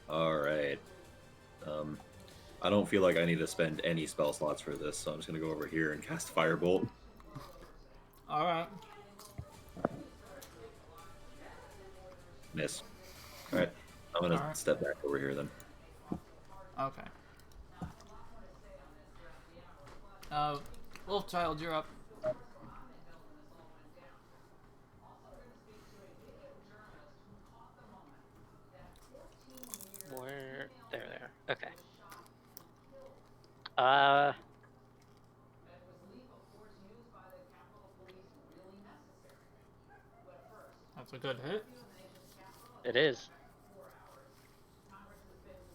[SPEAKER 5] Alright. I don't feel like I need to spend any spell slots for this, so I'm just going to go over here and cast Firebolt.
[SPEAKER 1] Alright.
[SPEAKER 5] Miss. Alright. I'm going to step back over here then.
[SPEAKER 1] Okay. Wolfchild, you're up.
[SPEAKER 3] Where? There. Okay.
[SPEAKER 1] That's a good hit.
[SPEAKER 3] It is.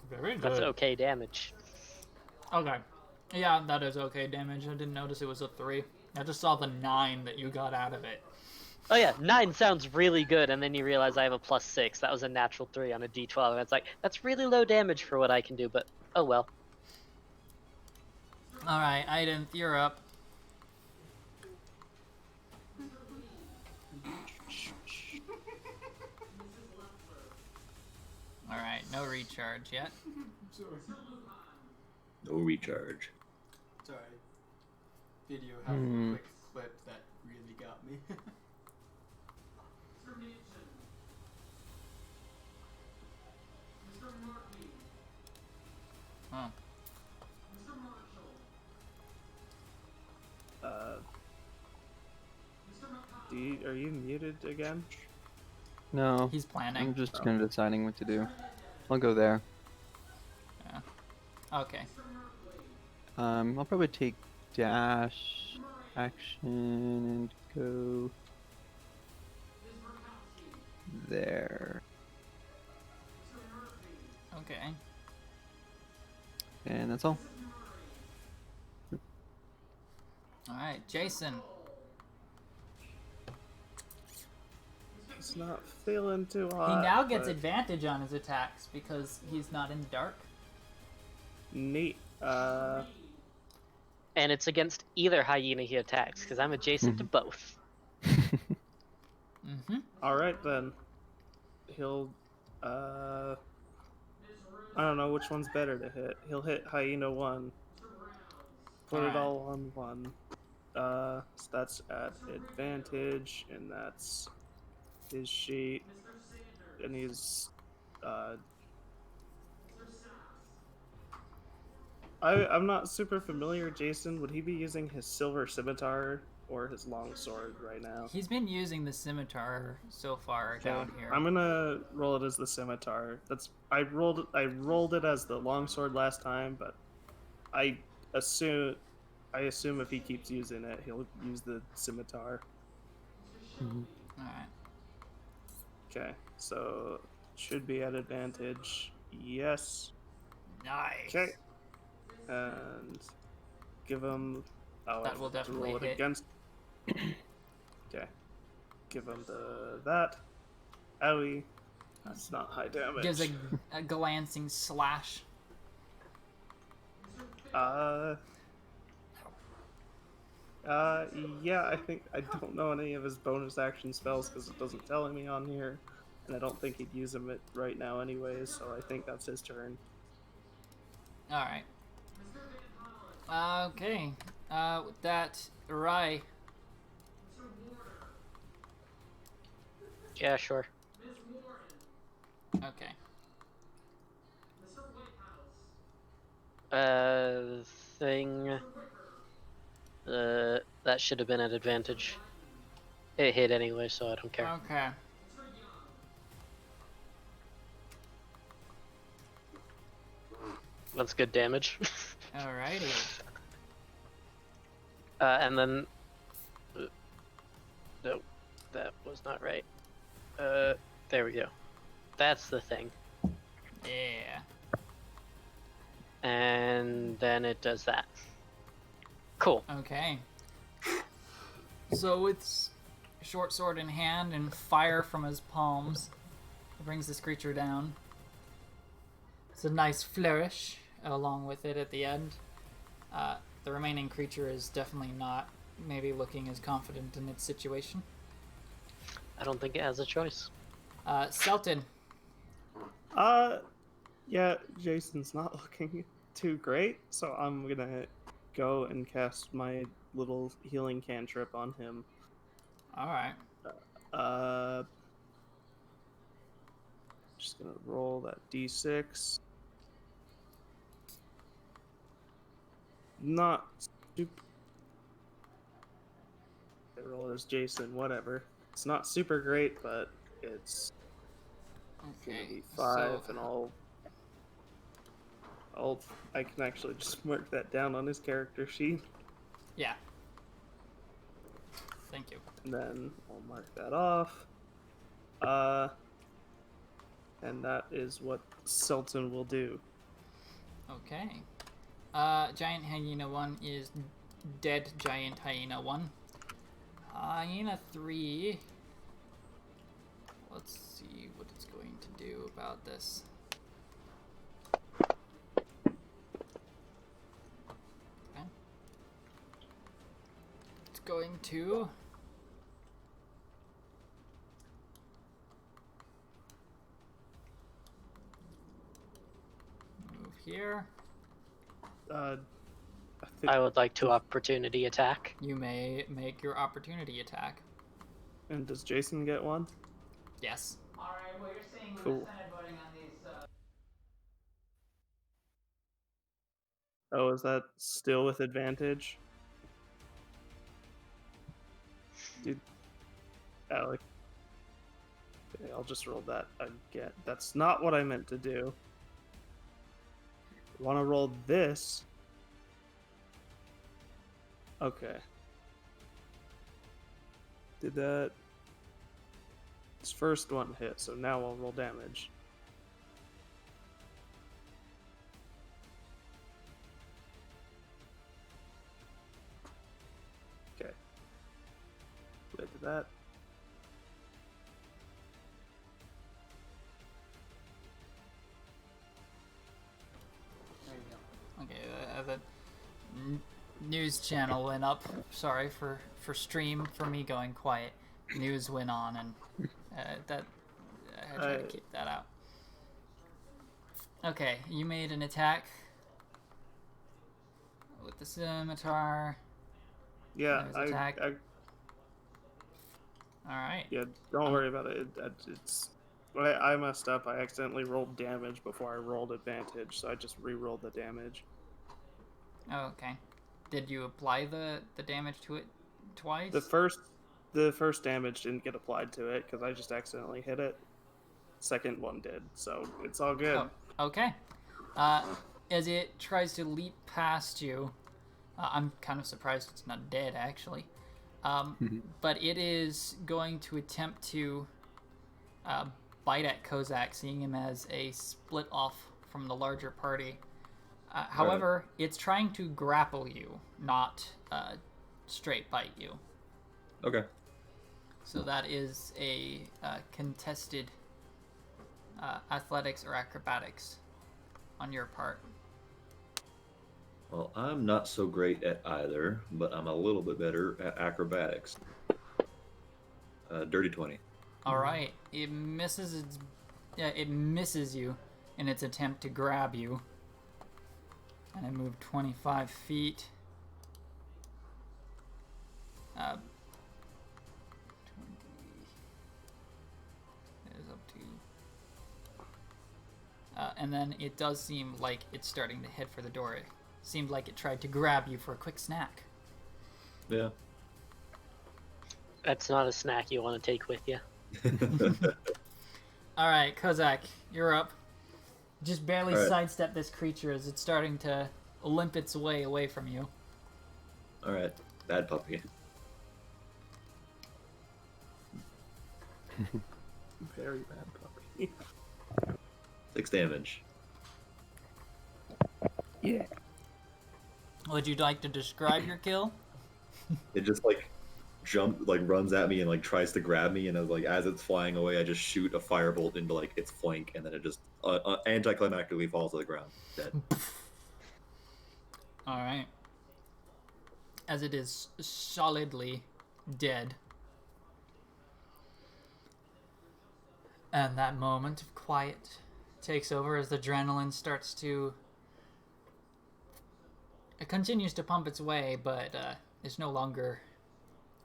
[SPEAKER 1] Very good.
[SPEAKER 3] That's okay damage.
[SPEAKER 1] Okay. Yeah, that is okay damage. I didn't notice it was a 3. I just saw the 9 that you got out of it.
[SPEAKER 3] Oh yeah, 9 sounds really good, and then you realize I have a +6. That was a natural 3 on a d12, and it's like, that's really low damage for what I can do, but oh well.
[SPEAKER 1] Alright, Aiden, you're up. Alright, no recharge yet.
[SPEAKER 4] Sorry.
[SPEAKER 5] No recharge.
[SPEAKER 4] Sorry. Video had a quick clip that really got me.
[SPEAKER 1] Huh.
[SPEAKER 2] Are you muted again?
[SPEAKER 6] No.
[SPEAKER 1] He's planning.
[SPEAKER 6] I'm just kind of deciding what to do. I'll go there.
[SPEAKER 1] Yeah. Okay.
[SPEAKER 6] I'll probably take dash action and go there.
[SPEAKER 1] Okay.
[SPEAKER 6] And that's all.
[SPEAKER 1] Alright, Jason.
[SPEAKER 2] It's not feeling too
[SPEAKER 1] He
[SPEAKER 2] hot.
[SPEAKER 1] now gets
[SPEAKER 2] but
[SPEAKER 1] advantage on his attacks because he's not in the dark.
[SPEAKER 2] Neat.
[SPEAKER 3] And it's against either hyena he attacks, because I'm adjacent to both.
[SPEAKER 1] Mm-hmm.
[SPEAKER 2] Alright then. He'll, I don't know which one's better to hit. He'll hit Hyena 1. Put it all on 1. So that's at advantage, and that's his sheet. and he's I'm not super familiar. Jason, would he be using his silver scimitar or his long sword right now?
[SPEAKER 1] He's been using the scimitar so far down here.
[SPEAKER 2] I'm gonna roll it as the scimitar. I rolled it as the longsword last time, but I assume if he keeps using it, he'll use the scimitar.
[SPEAKER 6] Mm-hmm.
[SPEAKER 1] All right.
[SPEAKER 2] Okay, so should be at advantage. Yes.
[SPEAKER 1] Nice.
[SPEAKER 2] Okay. And give him. Oh,
[SPEAKER 1] That will definitely
[SPEAKER 2] roll it
[SPEAKER 1] hit.
[SPEAKER 2] against. Okay. Give him that. Owie. That's not high damage.
[SPEAKER 1] Gives a glancing slash.
[SPEAKER 2] Yeah, I don't know any of his bonus action spells because it doesn't tell me on here, and I don't think he'd use them right now anyways, so I think that's his turn.
[SPEAKER 1] Alright. Okay. With that, Rai.
[SPEAKER 3] Yeah, sure.
[SPEAKER 1] Okay.
[SPEAKER 3] Thing. That should have been at advantage. It hit anyway, so I don't care.
[SPEAKER 1] Okay.
[SPEAKER 3] That's good damage.
[SPEAKER 1] Alrighty.
[SPEAKER 3] And then... no, that was not right. There we go. That's the thing.
[SPEAKER 1] Yeah.
[SPEAKER 3] And then it does that. Cool.
[SPEAKER 1] Okay. So with short sword in hand and fire from his palms, he brings this creature down. It's a nice flourish along with it at the end. The remaining creature is definitely not maybe looking as confident in its situation.
[SPEAKER 3] I don't think it has a choice.
[SPEAKER 1] Selton.
[SPEAKER 2] Yeah, Jason's not looking too great, so I'm gonna go and cast my little healing cantrip on him.
[SPEAKER 1] Alright.
[SPEAKER 2] Just gonna roll that d6. Not super. I roll as Jason, whatever. It's not super great, but it's gonna be 5,
[SPEAKER 1] so,
[SPEAKER 2] and I can actually just mark that down on his character sheet.
[SPEAKER 1] Yeah. Thank you.
[SPEAKER 2] And then I'll mark that off. And that is what Selton will do.
[SPEAKER 1] Okay. Giant Hyena 1 is dead Giant Hyena 1. Hyena 3. Let's see what it's going to do about this. Okay. It's going to... move here.
[SPEAKER 3] I would like to opportunity attack.
[SPEAKER 1] You may make your opportunity attack.
[SPEAKER 2] And does Jason get one?
[SPEAKER 1] Yes.
[SPEAKER 7] Alright, well, you're seeing
[SPEAKER 2] Cool.
[SPEAKER 7] the Senate voting on these.
[SPEAKER 2] Oh, is that still with advantage? Dude, Alec. Okay, I'll just roll that again. That's not what I meant to do. I want to roll this. Okay. Did that... This first one hit, so now I'll roll damage. Okay. I did that.
[SPEAKER 1] Okay, the news channel went up. Sorry for stream for me going quiet. News went on, and that I try to keep that out. Okay, you made an attack with the scimitar.
[SPEAKER 2] Yeah,
[SPEAKER 1] attack. All right.
[SPEAKER 2] Yeah, don't worry about it. It's I messed up. I accidentally rolled damage before I rolled advantage, so I just re-rolled the damage.
[SPEAKER 1] Oh, okay. Did you apply the damage to it twice?
[SPEAKER 2] The first damage didn't get applied to it because I just accidentally hit it. Second one did, so it's all good.
[SPEAKER 1] Oh, okay. As it tries to leap past you, I'm kind of surprised it's not dead, actually. But it is going to attempt to bite at Kozak, seeing him as a split off from the larger party. However, it's trying to grapple you, not straight bite you.
[SPEAKER 5] Okay.
[SPEAKER 1] So that is a contested athletics or acrobatics on your part.
[SPEAKER 5] Well, I'm not so great at either, but I'm a little bit better at acrobatics. Dirty 20.
[SPEAKER 1] All right, it misses you in its attempt to grab you. And I moved 25 feet. 20 is up to. And then it does seem like it's starting to head for the door. It seemed like it tried to grab you for a quick snack.
[SPEAKER 5] Yeah.
[SPEAKER 3] That's not a snack you want to take with you.
[SPEAKER 1] All right, Kozak, you're up. Just barely
[SPEAKER 5] All right.
[SPEAKER 1] sidestep this creature as it's starting to limp its way away from you.
[SPEAKER 5] All right. Bad puppy.
[SPEAKER 2] Very bad puppy.
[SPEAKER 5] 6 damage.
[SPEAKER 6] Yeah.
[SPEAKER 1] Would you like to describe your kill?
[SPEAKER 5] It just runs at me and tries to grab me, and as it's flying away, I just shoot a firebolt into its flank, and then it just anticlimactically falls to the ground, dead.
[SPEAKER 1] All right. As it is solidly dead. And that moment of quiet takes over as the adrenaline starts to... It continues to pump its way, but it's no longer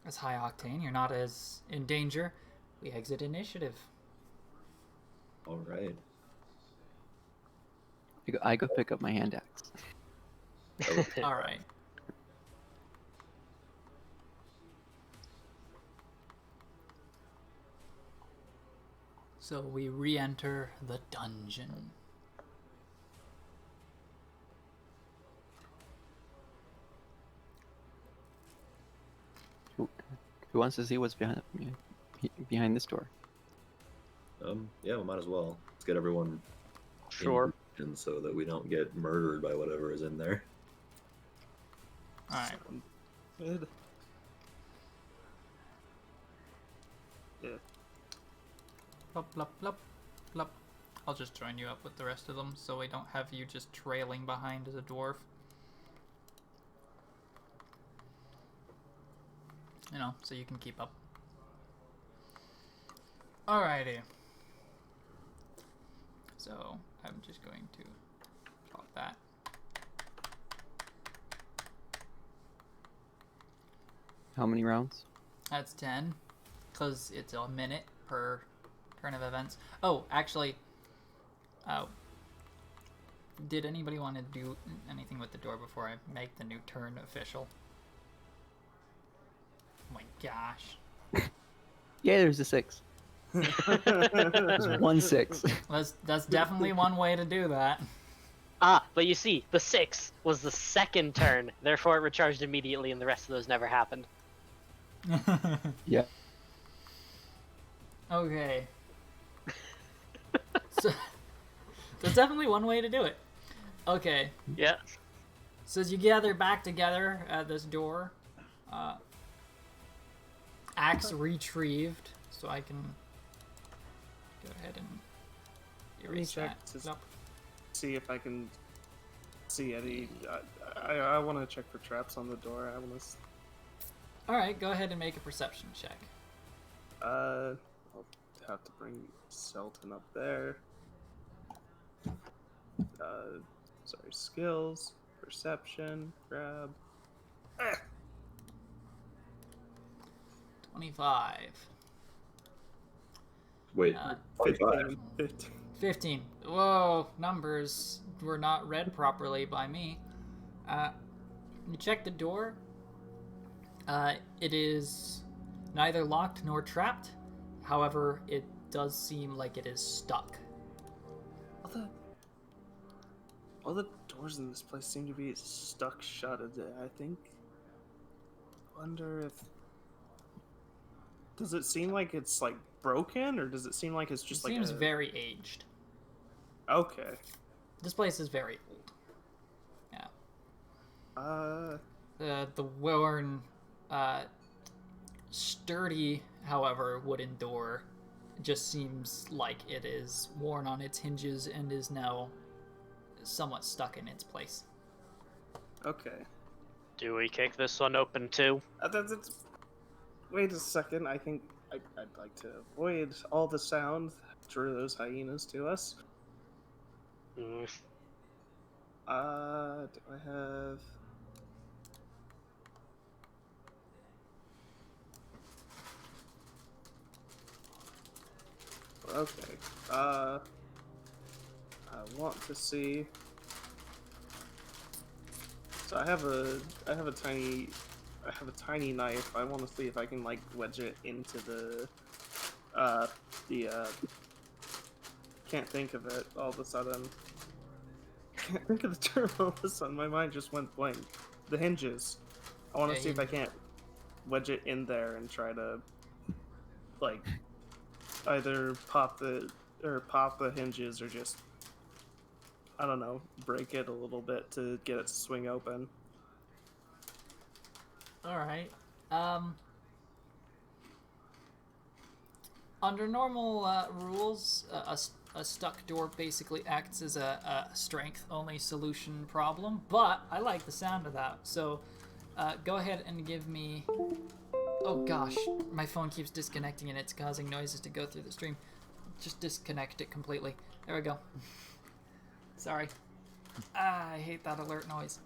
[SPEAKER 1] as high octane. You're not as in danger. We exit initiative.
[SPEAKER 5] All right.
[SPEAKER 6] I go pick up my hand axe.
[SPEAKER 1] All right. So we re-enter the dungeon.
[SPEAKER 6] Who wants to see what's behind this door?
[SPEAKER 5] Yeah, we might as well. Let's get everyone
[SPEAKER 3] Sure.
[SPEAKER 5] in so that we don't get murdered by whatever is in there.
[SPEAKER 1] All right.
[SPEAKER 2] Good. Yeah.
[SPEAKER 1] Plop, plop, plop, plop. I'll just join you up with the rest of them so we don't have you just trailing behind as a dwarf. You know, so you can keep up. Alrighty. So, I'm just going to plot that.
[SPEAKER 6] How many rounds?
[SPEAKER 1] That's 10, because it's a minute per turn of events. Oh, actually, did anybody want to do anything with the door before I make the new turn official? Oh my gosh.
[SPEAKER 6] Yeah, there's a 6. There's 1 6.
[SPEAKER 1] That's definitely one way to do that.
[SPEAKER 3] Ah, but you see, the 6 was the second turn, therefore it recharged immediately and the rest of those never happened.
[SPEAKER 6] Yeah.
[SPEAKER 1] Okay. So, that's definitely one way to do it. Okay.
[SPEAKER 3] Yeah.
[SPEAKER 1] So as you gather back together at this door, axe retrieved, so I can go ahead and
[SPEAKER 2] Let me
[SPEAKER 1] erase
[SPEAKER 2] check
[SPEAKER 1] that.
[SPEAKER 2] to
[SPEAKER 1] Nope.
[SPEAKER 2] see if I can see any. I want to check for traps on the door. I want to.
[SPEAKER 1] Alright, go ahead and make a perception check.
[SPEAKER 2] I'll have to bring Selton up there. Sorry, skills, perception, grab.
[SPEAKER 1] 25.
[SPEAKER 5] Wait,
[SPEAKER 2] 15.
[SPEAKER 1] 15. Whoa, numbers were not read properly by me. You check the door. It is neither locked nor trapped. However, it does seem like it is stuck.
[SPEAKER 2] All the doors in this place seem to be stuck shut. I think. Wonder if. Does it seem like it's like broken, or does it seem like it's just
[SPEAKER 1] it seems very aged.
[SPEAKER 2] Okay.
[SPEAKER 1] This place is very old. Yeah. The worn, sturdy, however, wooden door just seems like it is worn on its hinges and is now somewhat stuck in its place.
[SPEAKER 2] Okay.
[SPEAKER 3] Do we kick this one open too?
[SPEAKER 2] Wait a second. I think I'd like to avoid all the sound that drew those hyenas to us.
[SPEAKER 3] Mm.
[SPEAKER 2] Do I have? Okay. I want to see. So I have a tiny knife. I want to see if I can like wedge it into the can't think of it all of a sudden. Can't think of the term all of a sudden. My mind just went blank. The hinges. I want to see if I can't wedge it in there and try to like either pop the hinges or just, I don't know, break it a little bit to get it to swing open.
[SPEAKER 1] Alright. Under normal rules, a stuck door basically acts as a strength-only solution problem, but I like the sound of that, so go ahead and give me... Oh gosh, my phone keeps disconnecting and it's causing noises to go through the stream. Just disconnect it completely. There we go. Sorry. I hate that alert noise.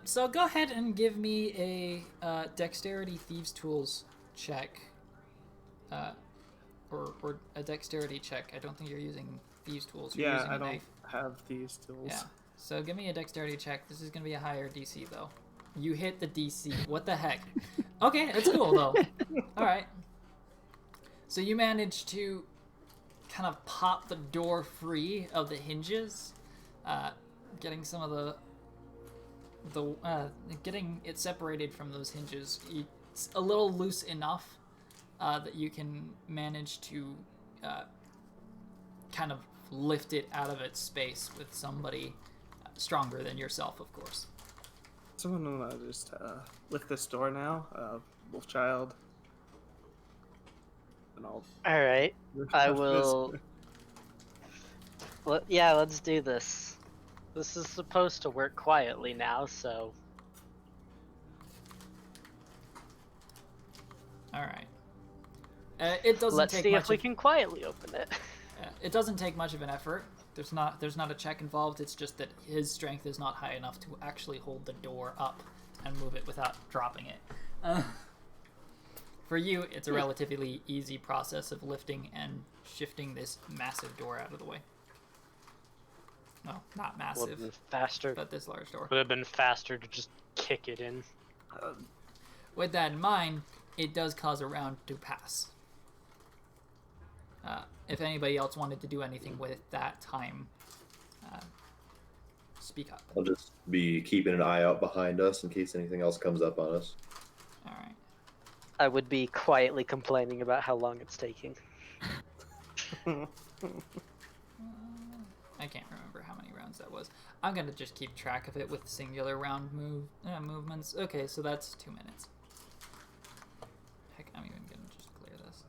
[SPEAKER 1] So go ahead and give me a Dexterity Thieves Tools check. Or a Dexterity check. I don't think you're using Thieves Tools. You're using
[SPEAKER 2] I
[SPEAKER 1] a
[SPEAKER 2] don't
[SPEAKER 1] knife.
[SPEAKER 2] have Thieves Tools.
[SPEAKER 1] Yeah. So give me a Dexterity check. This is going to be a higher DC, though. You hit the DC. What the heck? Okay, that's cool, though. Alright. So you managed to kind of pop the door free of the hinges, getting some of getting it separated from those hinges. It's a little loose enough that you can manage to kind of lift it out of its space with somebody stronger than yourself, of course.
[SPEAKER 2] Someone will just lift this door now, Wolfchild. And I'll.
[SPEAKER 3] All right, I will. Well, yeah, let's do this. This is supposed to work quietly now, so.
[SPEAKER 1] All right. It doesn't
[SPEAKER 3] Let's
[SPEAKER 1] take
[SPEAKER 3] see
[SPEAKER 1] much
[SPEAKER 3] if we can quietly open it.
[SPEAKER 1] It doesn't take much of an effort. There's not a check involved. It's just that his strength is not high enough to actually hold the door up and move it without dropping it. For you, it's a relatively easy process of lifting and shifting this massive door out of the way. No, not massive.
[SPEAKER 3] Would have been faster.
[SPEAKER 1] But this large door.
[SPEAKER 3] Would have been faster to just kick it in.
[SPEAKER 1] With that in mind, it does cause a round to pass. If anybody else wanted to do anything with that time, speak up.
[SPEAKER 5] I'll just be keeping an eye out behind us in case anything else comes up on us.
[SPEAKER 1] All right.
[SPEAKER 3] I would be quietly complaining about how long it's taking.
[SPEAKER 1] I can't remember how many rounds that was. I'm gonna just keep track of it with singular round movements. Okay, so that's 2 minutes. Heck, I'm even gonna just clear this.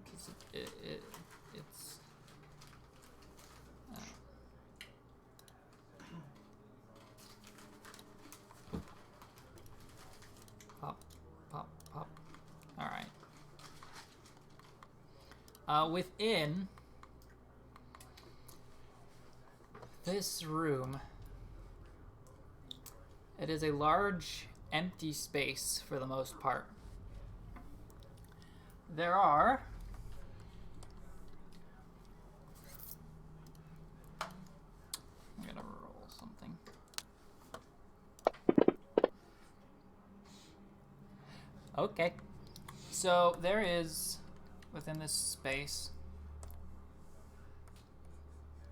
[SPEAKER 1] Because it's... Pop, pop, pop. Alright. Within this room, it is a large, empty space for the most part. there are... I'm gonna roll something. Okay. So there is, within this space,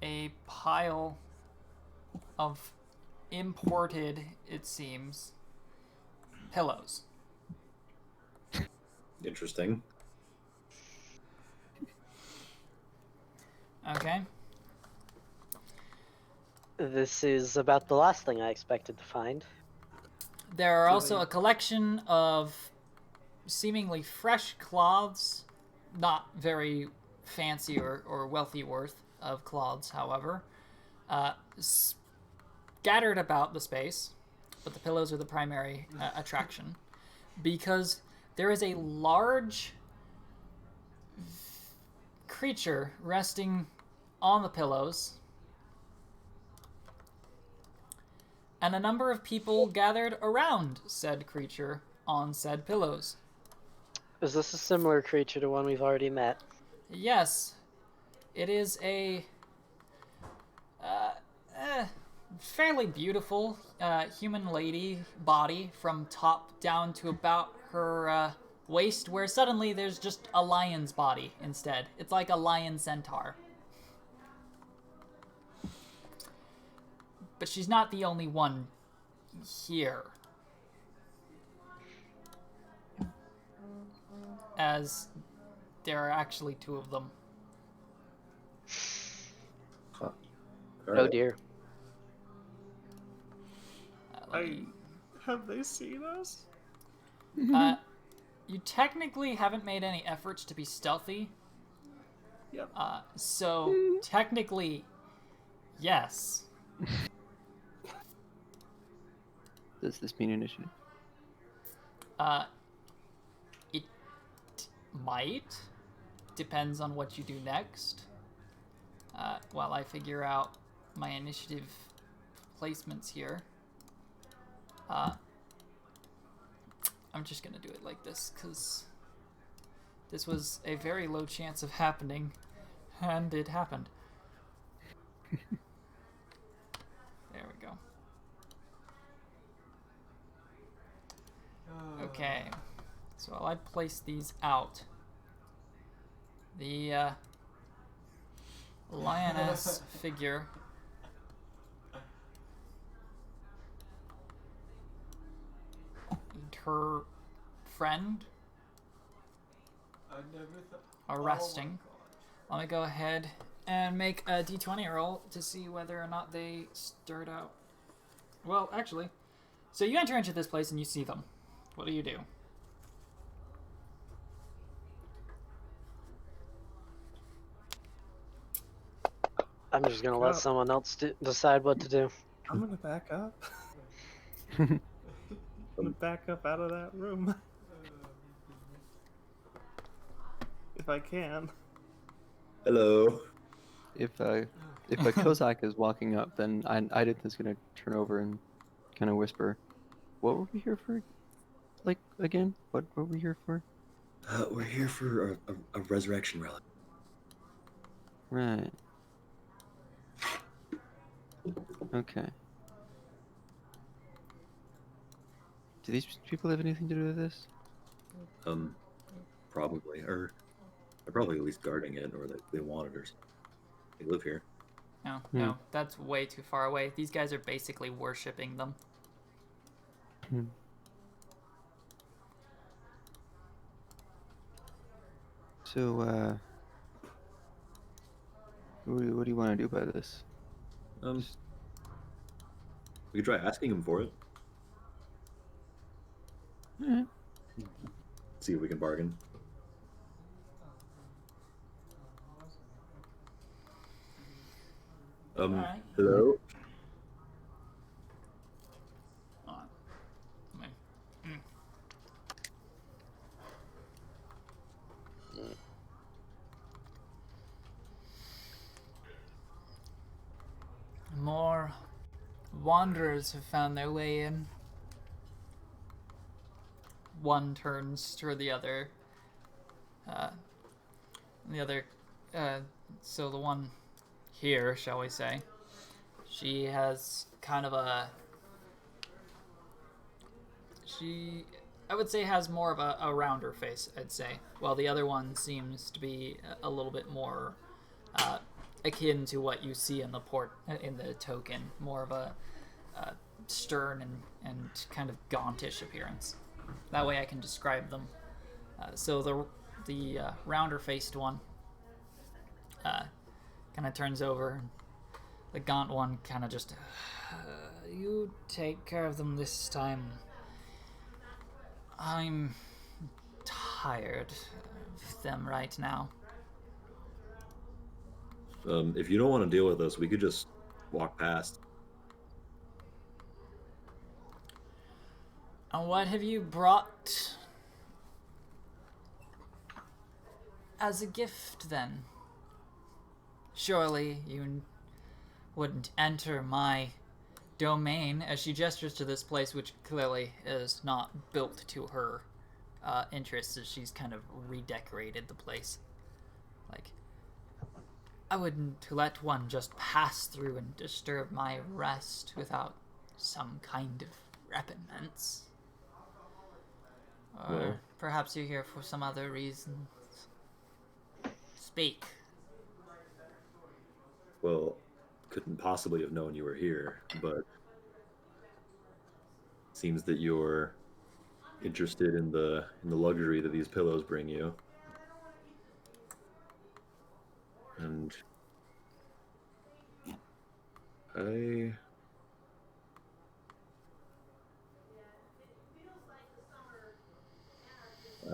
[SPEAKER 1] a pile of imported, it seems, pillows.
[SPEAKER 5] Interesting.
[SPEAKER 1] Okay.
[SPEAKER 3] This is about the last thing I expected to find.
[SPEAKER 1] There are also a collection of seemingly fresh cloths, not very fancy or wealthy worth of cloths, however, scattered about the space, but the pillows are the primary attraction, because there is a large creature resting on the pillows, and a number of people gathered around said creature on said pillows.
[SPEAKER 3] Is this a similar creature to one we've already met?
[SPEAKER 1] Yes, it is a fairly beautiful human lady body from top down to about her waist, where suddenly there's just a lion's body instead. It's like a lion centaur. But she's not the only one here. As there are actually two of them.
[SPEAKER 5] Huh.
[SPEAKER 3] Oh dear.
[SPEAKER 2] Have they seen us?
[SPEAKER 1] You technically haven't made any efforts to be stealthy.
[SPEAKER 2] Yep.
[SPEAKER 1] So technically, yes.
[SPEAKER 6] Does this mean initiative?
[SPEAKER 1] It might. Depends on what you do next. While I figure out my initiative placements here. I'm just gonna do it like this, because this was a very low chance of happening, and it happened. There we go. Okay, so while I place these out, the lioness figure and her friend are resting. Let me go ahead and make a d20 roll to see whether or not they stirred out. Well, actually, so you enter into this place and you see them. What do you do?
[SPEAKER 3] I'm just gonna let someone else decide what to do.
[SPEAKER 2] I'm gonna back up. I'm gonna back up out of that room. If I can.
[SPEAKER 5] Hello.
[SPEAKER 6] If a Kozak is walking up, then Idith is gonna turn over and kind of whisper, "What were we here for? Like again? What were we here for?"
[SPEAKER 5] We're here for a resurrection relic.
[SPEAKER 6] Right. Okay. Do these people have anything to do with this?
[SPEAKER 5] Probably, or they're probably at least guarding it, or they want it, or something. They live here.
[SPEAKER 1] No, that's way too far away. These guys are basically worshipping them.
[SPEAKER 6] So, what do you want to do about this?
[SPEAKER 5] We could try asking him for it.
[SPEAKER 6] Alright.
[SPEAKER 5] See if we can bargain.
[SPEAKER 1] Alright.
[SPEAKER 5] Hello?
[SPEAKER 1] More wanderers have found their way in. One turns to the other. The other, so the one here, shall we say, she has kind of I would say has more of a rounder face, I'd say, while the other one seems to be a little bit more akin to what you see in the token, more of a stern and kind of gauntish appearance. That way I can describe them. So the rounder faced one kind of turns over, and the gaunt one kind of just you take care of them this time. I'm tired of them right now.
[SPEAKER 5] If you don't want to deal with us, we could just walk past.
[SPEAKER 1] And what have you brought as a gift, then? Surely you wouldn't enter my domain, as she gestures to this place, which clearly is not built to her interests, as she's kind of redecorated the place. Like, I wouldn't let one just pass through and disturb my rest without some kind of recompense. Or
[SPEAKER 5] Well,
[SPEAKER 1] perhaps you're here for some other reasons. Speak.
[SPEAKER 5] Well, couldn't possibly have known you were here, but seems that you're interested in the luxury that these pillows bring you. And I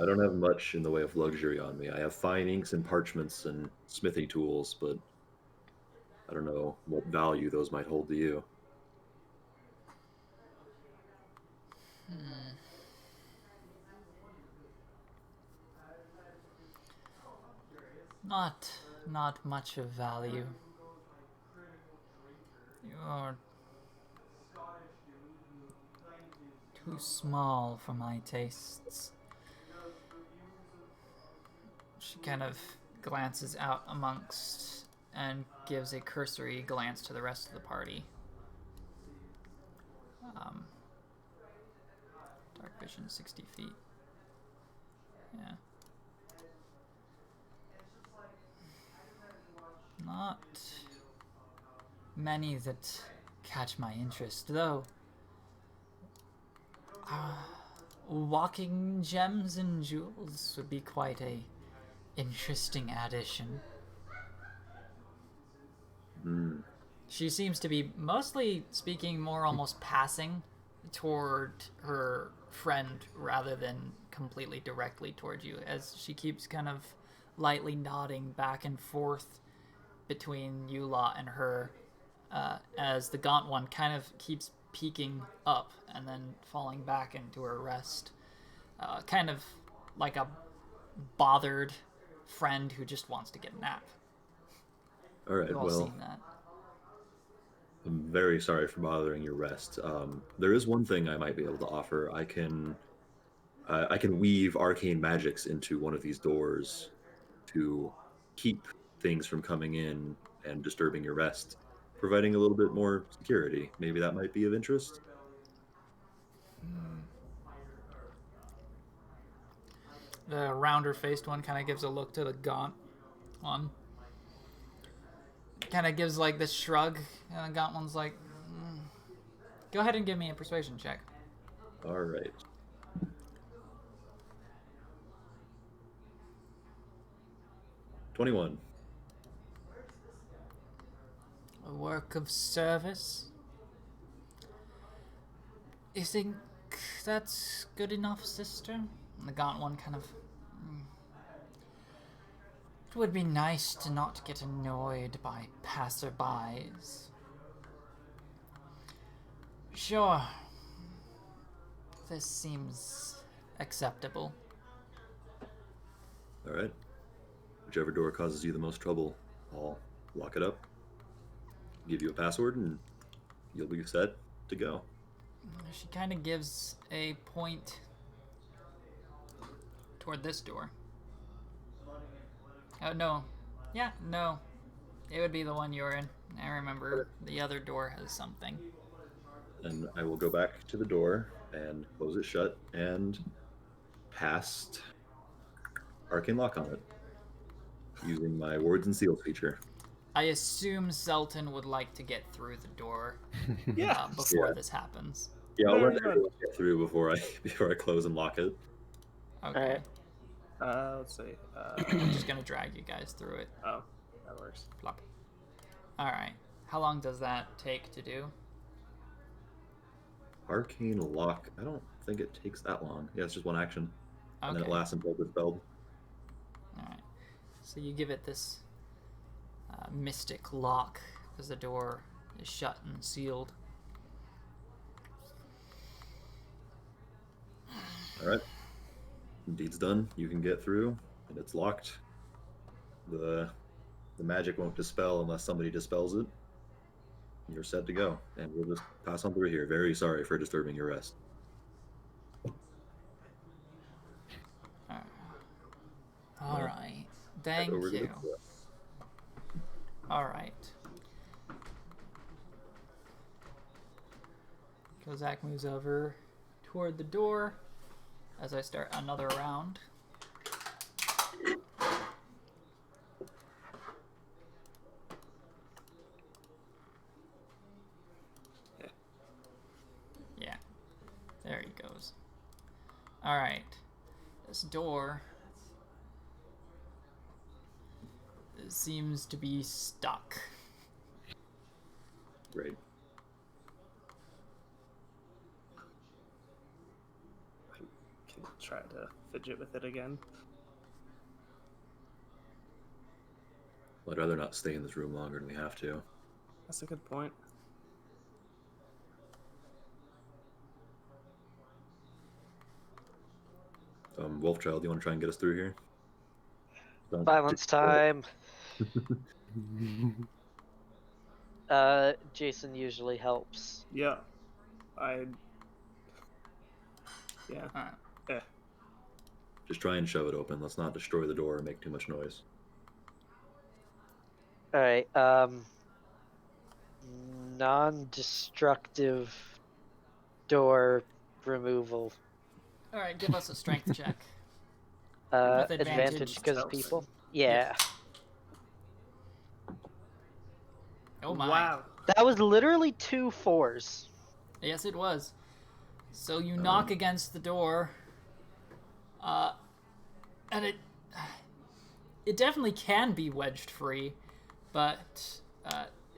[SPEAKER 5] don't have much in the way of luxury on me. I have fine inks and parchments and smithing tools, but I don't know what value those might hold to you.
[SPEAKER 1] Not much of value. You're too small for my tastes. She kind of glances out amongst and gives a cursory glance to the rest of the party. Dark vision, 60 feet. Yeah. Not many that catch my interest, though. Walking gems and jewels would be quite a interesting addition. She seems to be mostly speaking more almost passing toward her friend rather than completely directly toward you, as she keeps kind of lightly nodding back and forth between you lot and her, as the gaunt one kind of keeps peeking up and then falling back into her rest, kind of like a bothered friend who just wants to get a nap.
[SPEAKER 5] All right,
[SPEAKER 1] You've all
[SPEAKER 5] well,
[SPEAKER 1] seen that.
[SPEAKER 5] I'm very sorry for bothering your rest. There is one thing I might be able to offer. I can weave arcane magics into one of these doors to keep things from coming in and disturbing your rest, providing a little bit more security. Maybe that might be of interest.
[SPEAKER 1] The rounder-faced one kind of gives a look to the gaunt one. Kind of gives like this shrug, and the gaunt one's like, Go ahead and give me a persuasion check.
[SPEAKER 5] All right. $21.
[SPEAKER 1] A work of service? You think that's good enough, sister? And the gaunt one kind of... It would be nice to not get annoyed by passerbys. Sure. This seems acceptable.
[SPEAKER 5] All right. Whichever door causes you the most trouble, I'll lock it up, give you a password, and you'll be set to go.
[SPEAKER 1] She kind of gives a point toward this door. Oh, no. Yeah, no. It would be the one you're in. I remember the other door has something.
[SPEAKER 5] And I will go back to the door and close it shut and cast Arcane Lock on it using my Wards and Seals feature.
[SPEAKER 1] I assume Selton would like to get through the door
[SPEAKER 2] Yeah.
[SPEAKER 1] before this happens.
[SPEAKER 5] Yeah, I'll let
[SPEAKER 2] Very
[SPEAKER 5] everyone get through before I close and lock it.
[SPEAKER 1] Okay.
[SPEAKER 2] Let's see.
[SPEAKER 1] I'm just gonna drag you guys through it.
[SPEAKER 2] Oh, that works.
[SPEAKER 1] Plop. Alright. How long does that take to do?
[SPEAKER 5] Arcane Lock. I don't think it takes that long. Yeah, it's just one action.
[SPEAKER 1] Okay.
[SPEAKER 5] And then it lasts until dispelled.
[SPEAKER 1] Alright. So you give it this mystic lock as the door is shut and sealed.
[SPEAKER 5] Alright. Deed's done. You can get through, and it's locked. The magic won't dispel unless somebody dispels it. You're set to go, and we'll just pass on through here. Very sorry for disturbing your rest.
[SPEAKER 1] Alright. Thank you. Alright. Kozak moves over toward the door as I start another round. Yeah. There he goes. Alright. This door seems to be stuck.
[SPEAKER 5] Great.
[SPEAKER 2] Can try to fidget with it again.
[SPEAKER 5] I'd rather not stay in this room longer than we have to.
[SPEAKER 2] That's a good point.
[SPEAKER 5] Wolfchild, do you want to try and get us through here?
[SPEAKER 3] Violence time. Jason usually helps.
[SPEAKER 2] Yeah.
[SPEAKER 5] Just try and shove it open. Let's not destroy the door or make too much noise.
[SPEAKER 3] Alright, non-destructive door removal.
[SPEAKER 1] Alright, give us a strength check.
[SPEAKER 3] Advantage
[SPEAKER 1] advantage.
[SPEAKER 3] because people? Yeah.
[SPEAKER 1] Oh my.
[SPEAKER 2] Wow.
[SPEAKER 3] That was literally 2 4s.
[SPEAKER 1] Yes, it was. So you knock against the door, and it definitely can be wedged free, but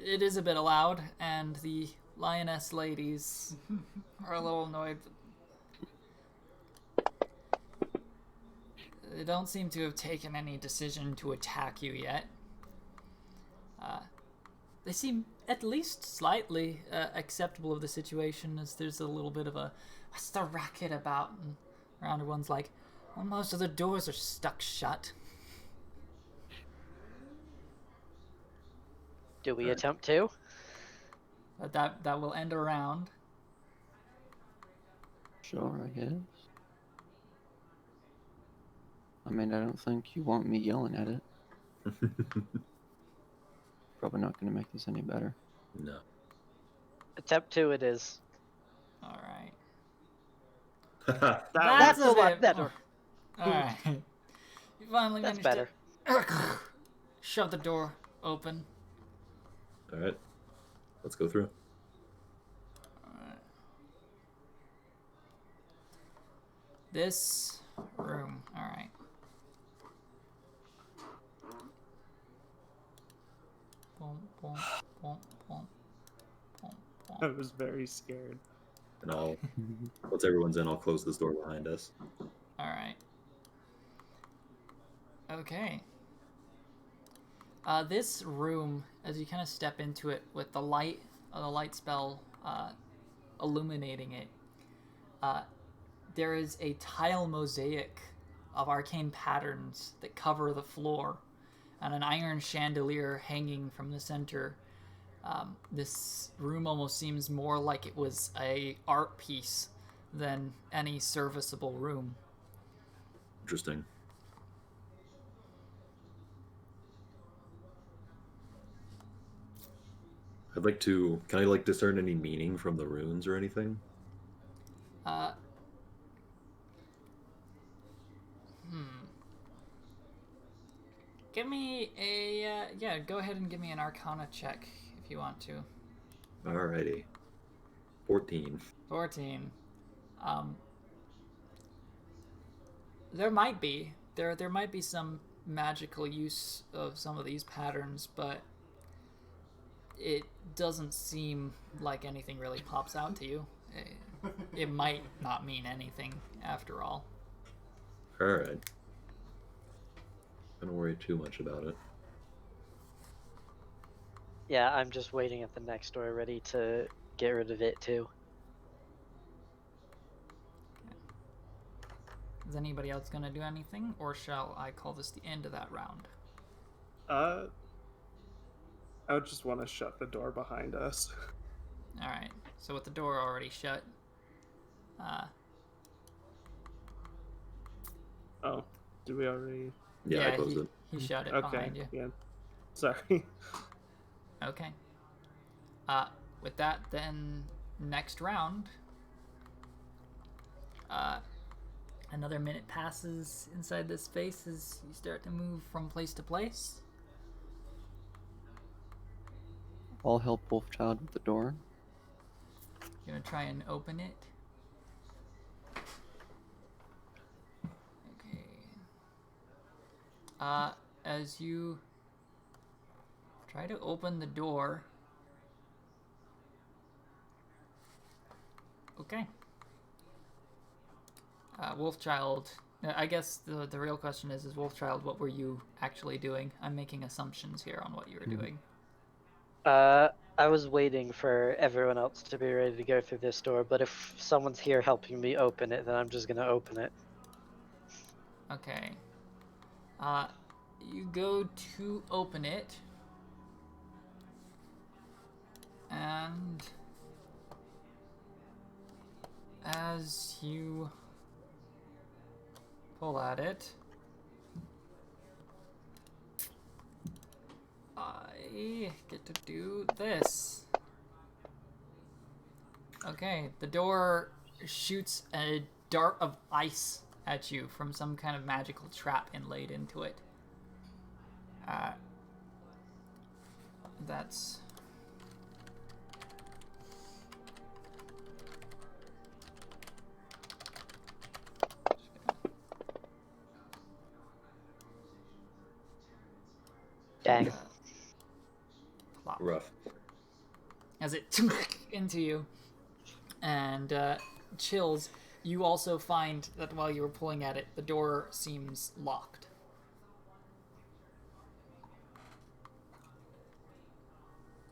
[SPEAKER 1] it is a bit loud, and the lioness ladies are a little annoyed. They don't seem to have taken any decision to attack you yet. They seem at least slightly acceptable of the situation, as there's a little bit of a what's the racket about, and around everyone's like, well, most of the doors are stuck shut.
[SPEAKER 3] Do we attempt to?
[SPEAKER 1] But that will end a round.
[SPEAKER 6] Sure, I guess. I mean, I don't think you want me yelling at it. Probably not going to make this any better.
[SPEAKER 5] No.
[SPEAKER 3] Attempt 2 it is.
[SPEAKER 1] All right.
[SPEAKER 3] That's a lot
[SPEAKER 1] bit
[SPEAKER 3] better.
[SPEAKER 1] All right. You finally
[SPEAKER 3] That's
[SPEAKER 1] managed
[SPEAKER 3] better.
[SPEAKER 1] to shove the door open.
[SPEAKER 5] All right. Let's go through.
[SPEAKER 1] Alright. This room. Alright. Boom, boom, boom, boom, boom,
[SPEAKER 2] I
[SPEAKER 1] boom.
[SPEAKER 2] was very scared.
[SPEAKER 5] And once everyone's in, I'll close this door behind us.
[SPEAKER 1] Alright. Okay. This room, as you kind of step into it with the light spell illuminating it, there is a tile mosaic of arcane patterns that cover the floor, and an iron chandelier hanging from the center. This room almost seems more like it was a art piece than any serviceable room.
[SPEAKER 5] Interesting. I'd like to. Can I like discern any meaning from the runes or anything?
[SPEAKER 1] Hmm. Give me a yeah. Go ahead and give me an Arcana check if you want to.
[SPEAKER 5] Alrighty. 14.
[SPEAKER 1] 14. There might be there might be some magical use of some of these patterns, but it doesn't seem like anything really pops out to you. It might not mean anything after all.
[SPEAKER 5] Alright. Don't worry too much about it.
[SPEAKER 3] Yeah, I'm just waiting at the next door, ready to get rid of it too.
[SPEAKER 1] Is anybody else gonna do anything, or shall I call this the end of that round?
[SPEAKER 2] I would just want to shut the door behind us.
[SPEAKER 1] All right. So with the door already shut.
[SPEAKER 2] Oh, did we already?
[SPEAKER 5] Yeah, I closed it.
[SPEAKER 1] He shut it
[SPEAKER 2] Okay.
[SPEAKER 1] behind you.
[SPEAKER 2] Yeah. Sorry.
[SPEAKER 1] Okay. With that, then next round. Another minute passes inside this space as you start to move from place to place.
[SPEAKER 6] I'll help Wolfchild with the door.
[SPEAKER 1] You're gonna try and open it. Okay. As you try to open the door. Okay. Wolfchild, I guess the real question is Wolfchild, what were you actually doing? I'm making assumptions here on what you were doing.
[SPEAKER 3] I was waiting for everyone else to be ready to go through this door, but if someone's here helping me open it, then I'm just gonna open it.
[SPEAKER 1] Okay. You go to open it, and as you pull at it, I get to do this. Okay, the door shoots a dart of ice at you from some kind of magical trap inlaid into it. That's...
[SPEAKER 3] Dang.
[SPEAKER 1] Plop.
[SPEAKER 5] Rough.
[SPEAKER 1] As it into you and chills, you also find that while you were pulling at it, the door seems locked.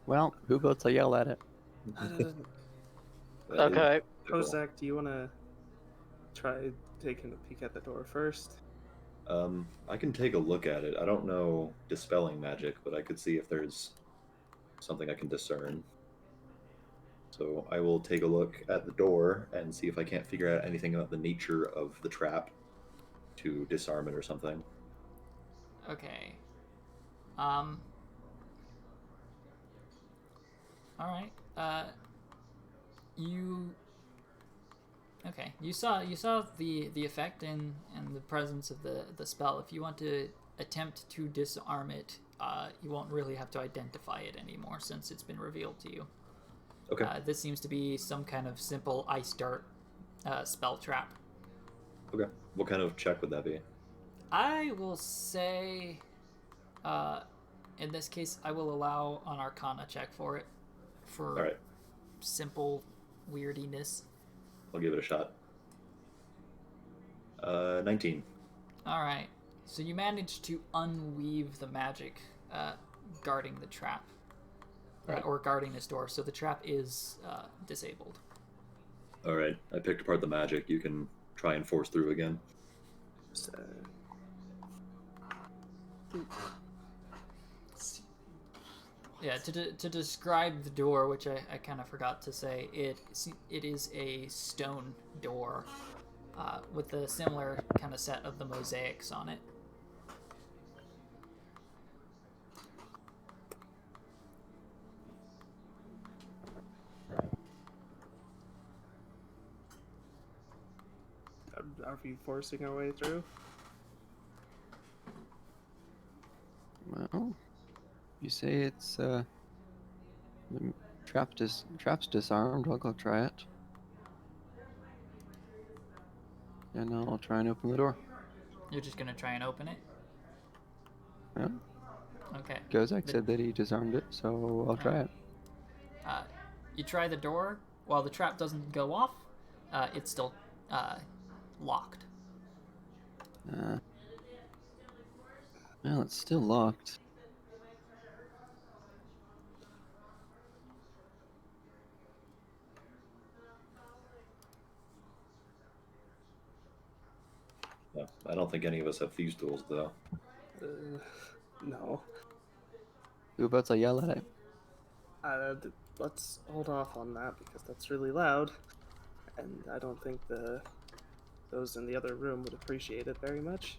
[SPEAKER 6] Well, who votes I yell at it?
[SPEAKER 3] Okay.
[SPEAKER 2] Kozak, do you want to try taking a peek at the door first?
[SPEAKER 5] I can take a look at it. I don't know dispelling magic, but I could see if there's something I can discern. So I will take a look at the door and see if I can't figure out anything about the nature of the trap to disarm it or something.
[SPEAKER 1] Okay. All right. Okay. You saw the effect and the presence of the spell. If you want to attempt to disarm it, you won't really have to identify it anymore since it's been revealed to you.
[SPEAKER 5] Okay.
[SPEAKER 1] This seems to be some kind of simple ice dart spell trap.
[SPEAKER 5] Okay. What kind of check would that be?
[SPEAKER 1] I will say, in this case, I will allow an Arcana check for it, for
[SPEAKER 5] All right.
[SPEAKER 1] simple weirdiness.
[SPEAKER 5] I'll give it a shot. 19.
[SPEAKER 1] All right. So you managed to unweave the magic guarding the trap,
[SPEAKER 5] Right.
[SPEAKER 1] or guarding this door. So the trap is disabled.
[SPEAKER 5] All right. I picked apart the magic. You can try and force through again.
[SPEAKER 2] So,
[SPEAKER 1] Yeah, to describe the door, which I kind of forgot to say, it is a stone door with a similar kind of set of the mosaics on it.
[SPEAKER 2] Are we forcing our way through?
[SPEAKER 6] Well, you say it's the trap's disarmed. I'll go try it, and I'll try and open the door.
[SPEAKER 1] You're just gonna try and open it?
[SPEAKER 6] Yeah.
[SPEAKER 1] Okay.
[SPEAKER 6] Kozak said that he disarmed it, so I'll try it.
[SPEAKER 1] You try the door. While the trap doesn't go off, it's still locked.
[SPEAKER 6] Well, it's still locked.
[SPEAKER 5] Yeah, I don't think any of us have thieves' tools, though.
[SPEAKER 2] No.
[SPEAKER 6] Who about to yell at it?
[SPEAKER 2] Let's hold off on that because that's really loud, and I don't think those in the other room would appreciate it very much.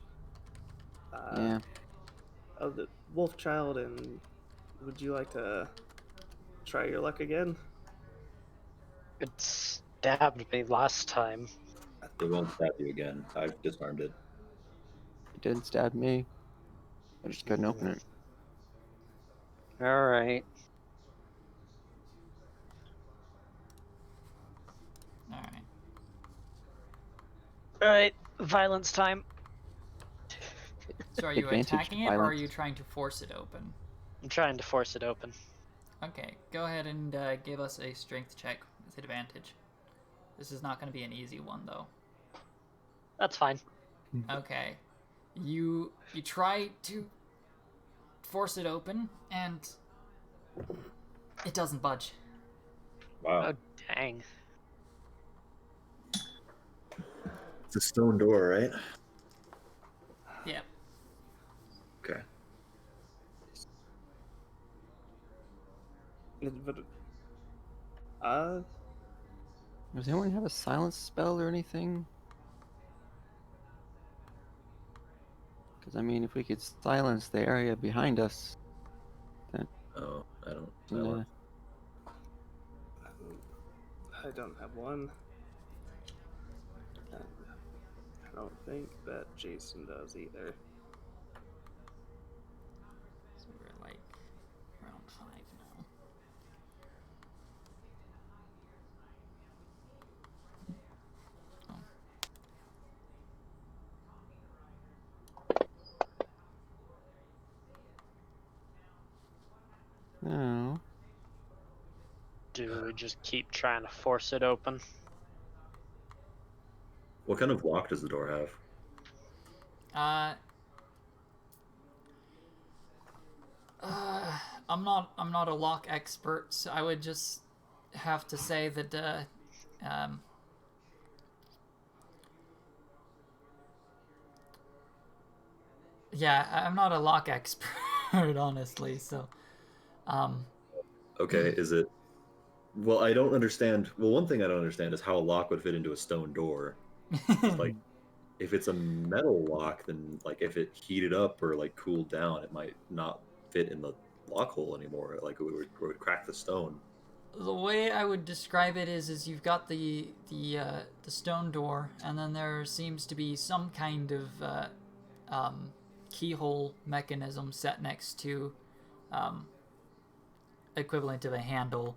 [SPEAKER 6] Yeah.
[SPEAKER 2] Oh, the wolf child, and would you like to try your luck again?
[SPEAKER 3] It stabbed me last time.
[SPEAKER 5] It won't stab you again. I've disarmed it.
[SPEAKER 6] It didn't stab me. I just couldn't open it.
[SPEAKER 3] All right.
[SPEAKER 1] All right.
[SPEAKER 3] All right. Violence time.
[SPEAKER 1] So are you
[SPEAKER 6] Advantage
[SPEAKER 1] attacking it, or are
[SPEAKER 6] violence.
[SPEAKER 1] you trying to force it open?
[SPEAKER 3] I'm trying to force it open.
[SPEAKER 1] Okay, go ahead and give us a strength check with advantage. This is not going to be an easy one, though.
[SPEAKER 3] That's fine.
[SPEAKER 1] Okay, you try to force it open, and it doesn't budge.
[SPEAKER 5] Wow.
[SPEAKER 3] Oh, dang.
[SPEAKER 5] It's a stone door, right?
[SPEAKER 1] Yeah.
[SPEAKER 5] Okay.
[SPEAKER 2] But
[SPEAKER 6] Does anyone have a silence spell or anything? Because, I mean, if we could silence the area behind us, then...
[SPEAKER 5] Oh, I don't
[SPEAKER 6] Yeah.
[SPEAKER 5] know.
[SPEAKER 2] I don't have one. And I don't think that Jason does either.
[SPEAKER 1] So we're like round 5 now. Oh.
[SPEAKER 6] No.
[SPEAKER 3] Do we just keep trying to force it open?
[SPEAKER 5] What kind of lock does the door have?
[SPEAKER 1] I'm not a lock expert, so I would just have to say that yeah, I'm not a lock expert honestly, so
[SPEAKER 5] Okay, is it... Well, I don't understand. Well, one thing I don't understand is how a lock would fit into a stone door. Like, if it's a metal lock, then, like, if it heated up or, like, cooled down, it might not fit in the lock hole anymore. Like, it would crack the stone.
[SPEAKER 1] the way I would describe it is you've got the stone door, and then there seems to be some kind of keyhole mechanism set next to equivalent of a handle,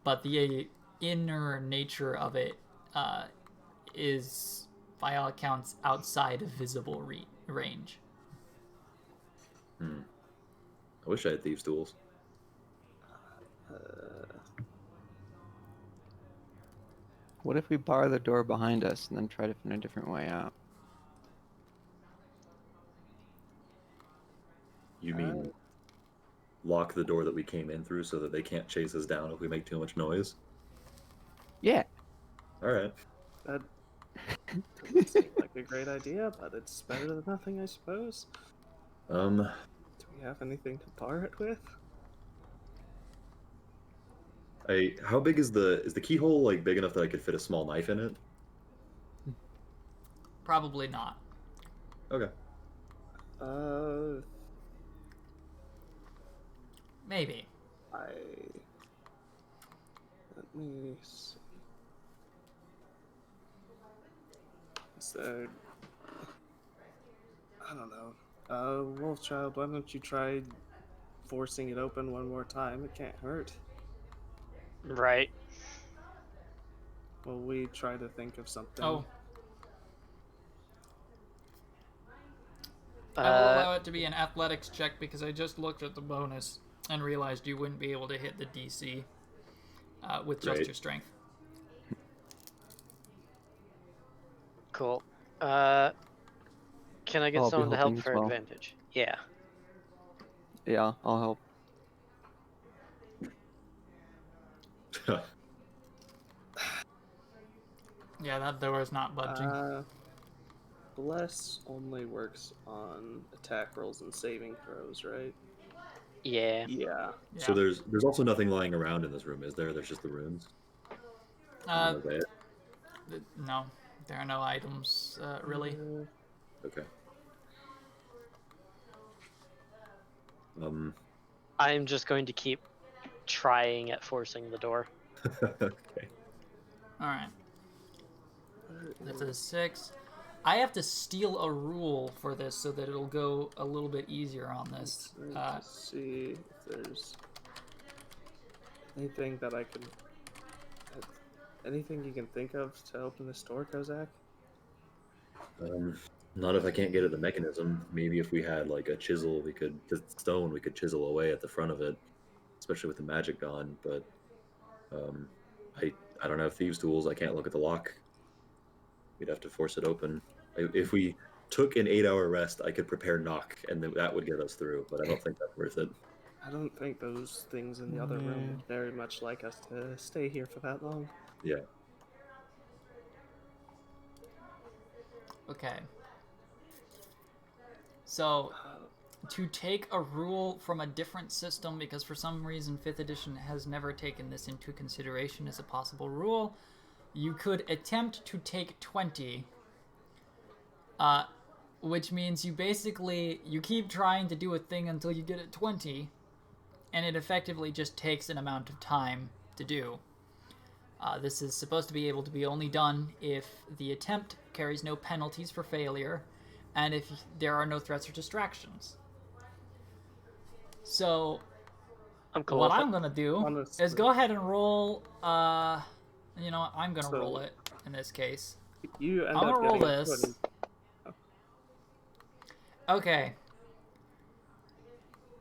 [SPEAKER 1] but the inner nature of it is, by all accounts, outside of visible range.
[SPEAKER 5] I wish I had thieves' tools.
[SPEAKER 6] What if we bar the door behind us and then try to find a different way out?
[SPEAKER 5] You mean lock the door that we came in through so that they can't chase us down if we make too much noise?
[SPEAKER 6] Yeah.
[SPEAKER 5] All right.
[SPEAKER 2] That doesn't seem like a great idea, but it's better than nothing, I suppose. Do we have anything to bar it with?
[SPEAKER 5] How big is the keyhole? Like, big enough that I could fit a small knife in it?
[SPEAKER 1] Probably not.
[SPEAKER 5] Okay.
[SPEAKER 1] Maybe.
[SPEAKER 2] Let me see. So, I don't know. Wolfchild, why don't you try forcing it open one more time? It can't hurt.
[SPEAKER 3] Right.
[SPEAKER 2] Well, we try to think of something.
[SPEAKER 1] Oh. I will allow it to be an athletics check because I just looked at the bonus and realized you wouldn't be able to hit the DC with just your strength.
[SPEAKER 3] Cool. Can I get
[SPEAKER 6] I'll be
[SPEAKER 3] someone to help
[SPEAKER 6] helping as
[SPEAKER 3] for
[SPEAKER 6] well.
[SPEAKER 3] advantage? Yeah.
[SPEAKER 6] Yeah, I'll help.
[SPEAKER 1] Yeah, that door is not budging.
[SPEAKER 2] Bless only works on attack rolls and saving throws, right?
[SPEAKER 3] Yeah.
[SPEAKER 2] Yeah.
[SPEAKER 5] So there's also nothing lying around in this room, is there? There's just the runes.
[SPEAKER 1] No, there are no items really.
[SPEAKER 5] Okay.
[SPEAKER 3] I'm just going to keep trying at forcing the door.
[SPEAKER 5] Okay.
[SPEAKER 1] All right. That's a 6. I have to steal a rule for this so that it'll go a little bit easier on this.
[SPEAKER 2] Let's see if there's anything that I can. Anything you can think of to open this door, Kozak?
[SPEAKER 5] Not if I can't get at the mechanism. Maybe if we had like a chisel, we could chisel away at the front of it, especially with the magic gone. But I don't have thieves' tools. I can't look at the lock. We'd have to force it open. If we took an 8-hour rest, I could prepare knock, and that would get us through. But I don't think that's worth it.
[SPEAKER 2] I don't think those things in the other room would very much like us to stay here for that long.
[SPEAKER 5] Yeah.
[SPEAKER 1] Okay. So, to take a rule from a different system, because for some reason 5th edition has never taken this into consideration as a possible rule, you could attempt to take 20, which means you keep trying to do a thing until you get at 20, and it effectively just takes an amount of time to do. This is supposed to be able to be only done if the attempt carries no penalties for failure, and if there are no threats or distractions. So,
[SPEAKER 3] I'm cool
[SPEAKER 1] what
[SPEAKER 3] with
[SPEAKER 1] I'm
[SPEAKER 3] it.
[SPEAKER 1] going to do
[SPEAKER 2] Honestly.
[SPEAKER 1] is go ahead and roll, you know what, I'm going to roll it in this case.
[SPEAKER 2] You end
[SPEAKER 1] I'm
[SPEAKER 2] up
[SPEAKER 1] going to roll
[SPEAKER 2] getting a
[SPEAKER 1] this.
[SPEAKER 2] 20.
[SPEAKER 1] Okay.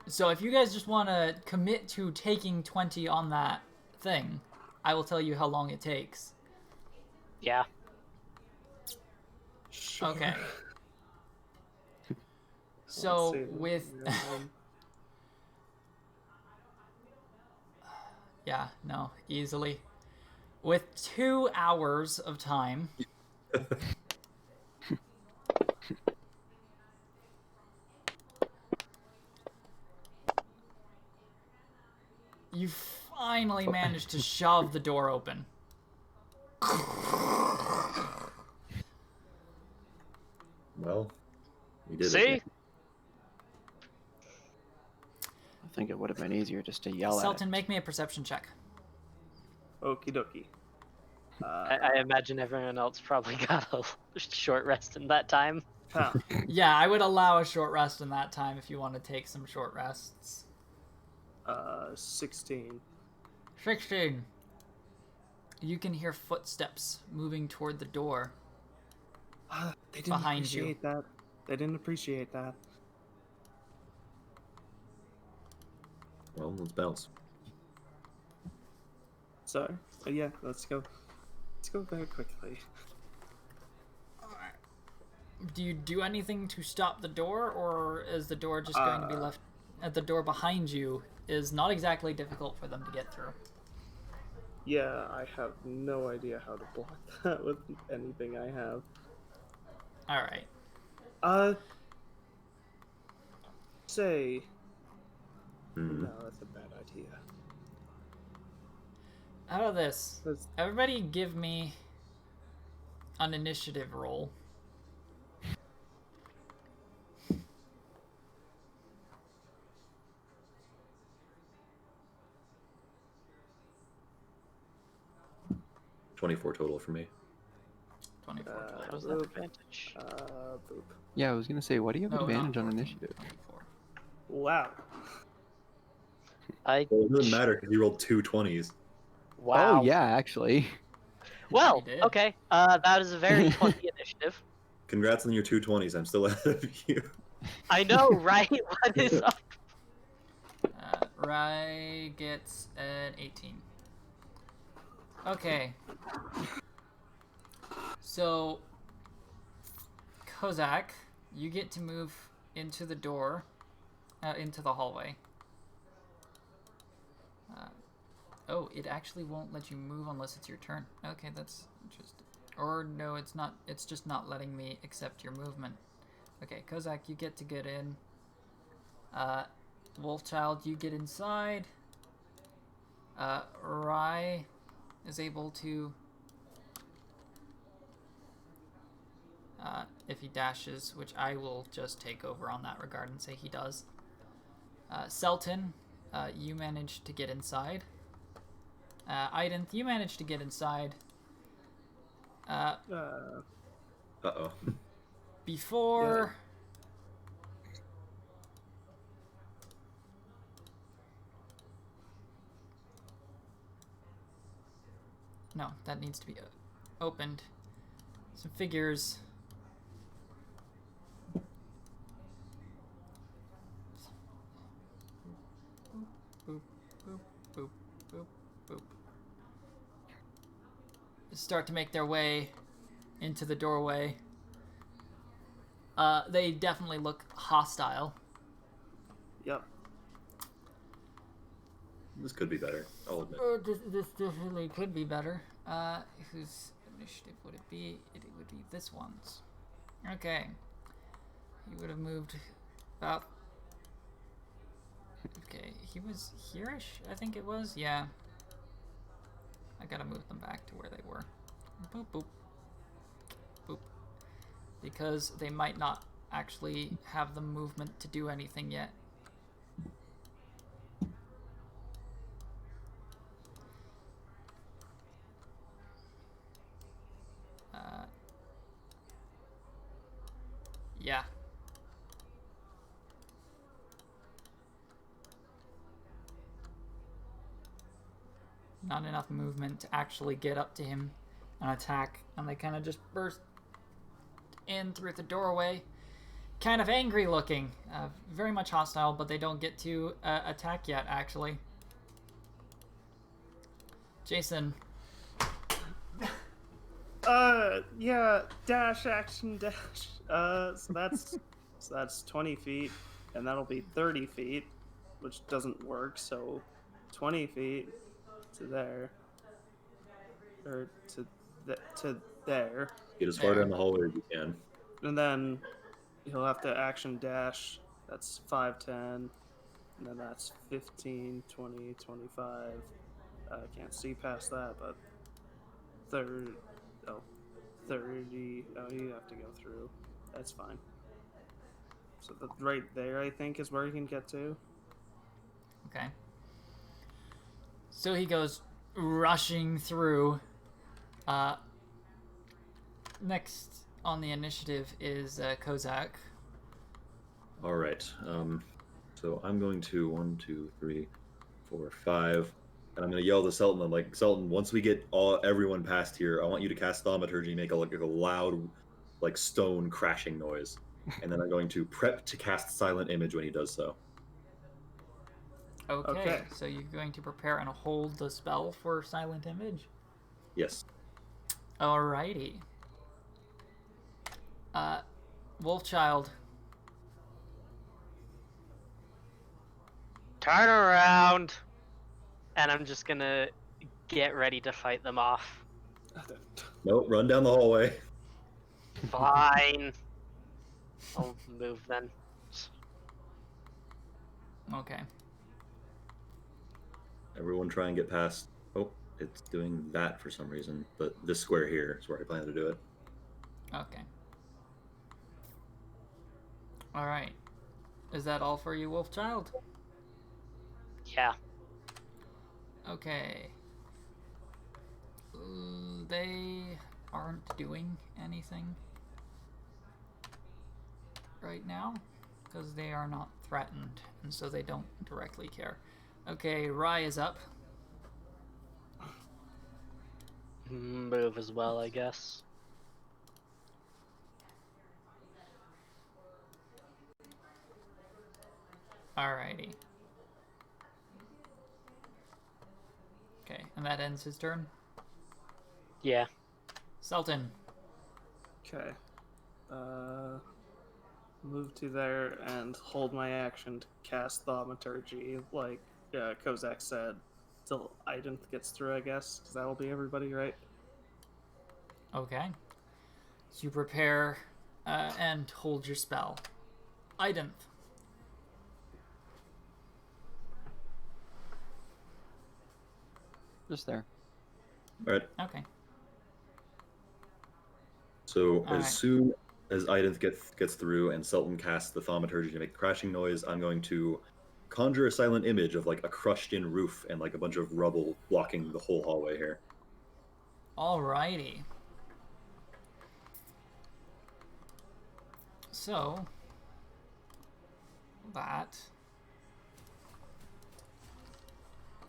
[SPEAKER 1] So if you guys just want to commit to taking 20 on that thing, I will tell you how long it takes.
[SPEAKER 3] Yeah.
[SPEAKER 2] Sure.
[SPEAKER 1] Okay.
[SPEAKER 2] Let's
[SPEAKER 1] So
[SPEAKER 2] see.
[SPEAKER 1] with yeah, no, easily. With 2 hours of time, you finally managed to shove the door open.
[SPEAKER 5] Well, we did
[SPEAKER 3] See?
[SPEAKER 5] it.
[SPEAKER 6] I think it would have been easier just to yell at
[SPEAKER 1] Selton,
[SPEAKER 6] it.
[SPEAKER 1] make me a perception check.
[SPEAKER 2] Okie dokie.
[SPEAKER 3] I imagine everyone else probably got a short rest in that time.
[SPEAKER 2] Huh.
[SPEAKER 1] Yeah, I would allow a short rest in that time if you want to take some short rests.
[SPEAKER 2] 16.
[SPEAKER 1] 16. You can hear footsteps moving toward the door.
[SPEAKER 2] They didn't
[SPEAKER 1] Behind you.
[SPEAKER 2] appreciate that. They didn't appreciate that.
[SPEAKER 5] Well, let's bounce.
[SPEAKER 2] So, yeah, let's go. Let's go very quickly.
[SPEAKER 1] Do you do anything to stop the door, or is the door just going to be left at the door behind you? Is not exactly difficult for them to get through.
[SPEAKER 2] Yeah, I have no idea how to block that with anything I have.
[SPEAKER 1] All right.
[SPEAKER 2] Say.
[SPEAKER 5] Hmm.
[SPEAKER 2] No, that's a bad idea.
[SPEAKER 1] How about this?
[SPEAKER 2] Let's-
[SPEAKER 1] Everybody give me an initiative roll.
[SPEAKER 5] $24 total for me.
[SPEAKER 1] 24 total.
[SPEAKER 3] How's that advantage?
[SPEAKER 2] Boop.
[SPEAKER 6] Yeah, I was gonna say, why do you have
[SPEAKER 1] No,
[SPEAKER 6] advantage
[SPEAKER 1] not
[SPEAKER 6] on
[SPEAKER 1] 14,
[SPEAKER 6] initiative?
[SPEAKER 1] 24.
[SPEAKER 2] Wow.
[SPEAKER 3] I
[SPEAKER 5] Well, it doesn't matter because you rolled 2 20s.
[SPEAKER 3] wow.
[SPEAKER 6] Oh yeah, actually.
[SPEAKER 3] Well,
[SPEAKER 1] You did.
[SPEAKER 3] okay. That is a very clunky initiative.
[SPEAKER 5] Congrats on your 2 20s. I'm still ahead of you.
[SPEAKER 3] I know, right? What is up?
[SPEAKER 1] Rai gets an 18. Okay. So, Kozak, you get to move into the door, into the hallway. Oh, it actually won't let you move unless it's your turn. Okay, that's interesting. Or no, it's not. It's just not letting me accept your movement. Okay, Kozak, you get to get in. Wolfchild, you get inside. Rai is able to, if he dashes, which I will just take over on that regard and say he does. Selton, you managed to get inside. Identh, you managed to get inside.
[SPEAKER 5] Uh-oh.
[SPEAKER 1] Before... No, that needs to be opened. Some figures. Boop, boop, boop, boop, boop. Start to make their way into the doorway. They definitely look hostile.
[SPEAKER 2] Yep.
[SPEAKER 5] This could be better, I'll admit.
[SPEAKER 1] This definitely could be better. Whose initiative would it be? It would be this one's. Okay. He would have moved about... Okay, he was here-ish, I think it was? Yeah. I gotta move them back to where they were. Boop, boop. Boop. Because they might not actually have the movement to do anything yet. Yeah. Not enough movement to actually get up to him and attack, and they kind of just burst in through the doorway. Kind of angry looking, very much hostile, but they don't get to attack yet, actually. Jason.
[SPEAKER 2] Yeah, dash, action, dash. So that's 20 feet, and that'll be 30 feet, which doesn't work, so 20 feet to there. Or to there.
[SPEAKER 5] Get as far down the hallway as you can.
[SPEAKER 2] And then he'll have to action dash. That's 5, 10. And then that's 15, 20, 25. I can't see past that, but 30. Oh, 30. Oh, you have to go through. That's fine. So right there, I think, is where he can get to.
[SPEAKER 1] Okay. So he goes rushing through. Next on the initiative is Kozak.
[SPEAKER 5] All right. So I'm going to 1, 2, 3, 4, 5, and I'm going to yell to Sultan. I'm like, Sultan, once we get everyone past here, I want you to cast Thaumaturgy, make a loud, like stone crashing noise, and then I'm going to prep to cast Silent Image when he does so.
[SPEAKER 1] Okay. So you're going to prepare and hold the spell for Silent Image?
[SPEAKER 5] Yes.
[SPEAKER 1] Alrighty. Wolfchild.
[SPEAKER 3] Turn around! And I'm just gonna get ready to fight them off.
[SPEAKER 5] Nope, run down the hallway.
[SPEAKER 3] Fine. I'll move then.
[SPEAKER 1] Okay.
[SPEAKER 5] Everyone try and get past. Oh, it's doing that for some reason, but this square here is where I plan to do it.
[SPEAKER 1] Okay. Alright. Is that all for you, Wolfchild?
[SPEAKER 3] Yeah.
[SPEAKER 1] Okay. They aren't doing anything right now because they are not threatened, and so they don't directly care. Okay, Rye is up.
[SPEAKER 3] Move as well, I guess.
[SPEAKER 1] Alrighty. Okay, and that ends his turn.
[SPEAKER 3] Yeah.
[SPEAKER 1] Sultan.
[SPEAKER 2] Okay. Move to there and hold my action to cast Thaumaturgy, like Kozak said, till Identh gets through, I guess, because that will be everybody, right?
[SPEAKER 1] Okay. So you prepare and hold your spell. Identh.
[SPEAKER 6] Just there.
[SPEAKER 5] All right.
[SPEAKER 1] Okay.
[SPEAKER 5] So
[SPEAKER 1] All
[SPEAKER 5] as
[SPEAKER 1] right.
[SPEAKER 5] soon as Identh gets through and Sultan casts the Thaumaturgy to make a crashing noise, I'm going to conjure a silent image of like a crushed-in roof and like a bunch of rubble blocking the whole hallway here.
[SPEAKER 1] Alrighty. So that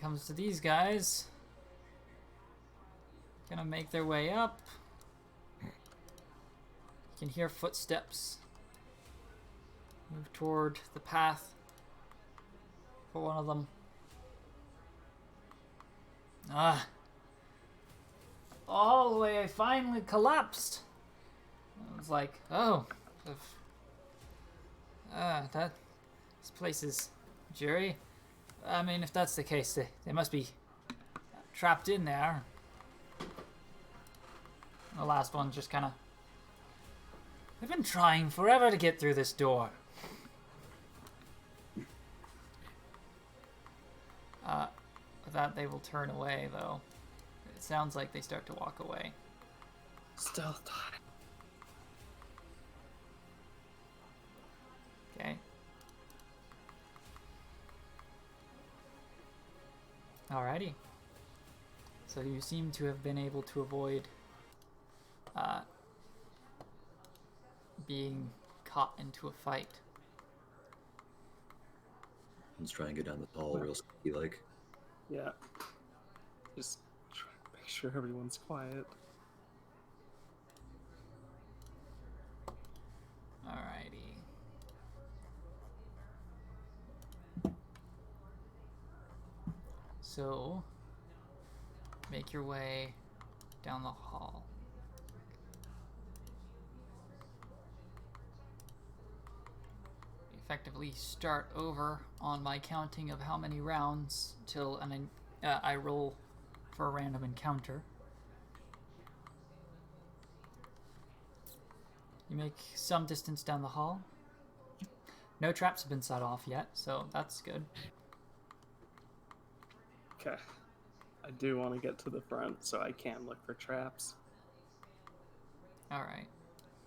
[SPEAKER 1] comes to these guys. Gonna make their way up. You can hear footsteps. Move toward the path for one of them. Ah. The hallway finally collapsed. I was like, oh. This place is jury. I mean, if that's the case, they must be trapped in there. The last one just kind of... We've been trying forever to get through this door. With that, they will turn away, though. It sounds like they start to walk away.
[SPEAKER 2] Stealth time.
[SPEAKER 1] Okay. Alrighty. So you seem to have been able to avoid being caught into a fight.
[SPEAKER 5] Let's try and get down the hall real sneaky like.
[SPEAKER 2] Yeah. Just try to make sure everyone's quiet.
[SPEAKER 1] Alrighty. So, make your way down the hall. Effectively start over on my counting of how many rounds till I roll for a random encounter. You make some distance down the hall. No traps have been set off yet, so that's good.
[SPEAKER 2] Okay. I do want to get to the front so I can look for traps.
[SPEAKER 1] Alright.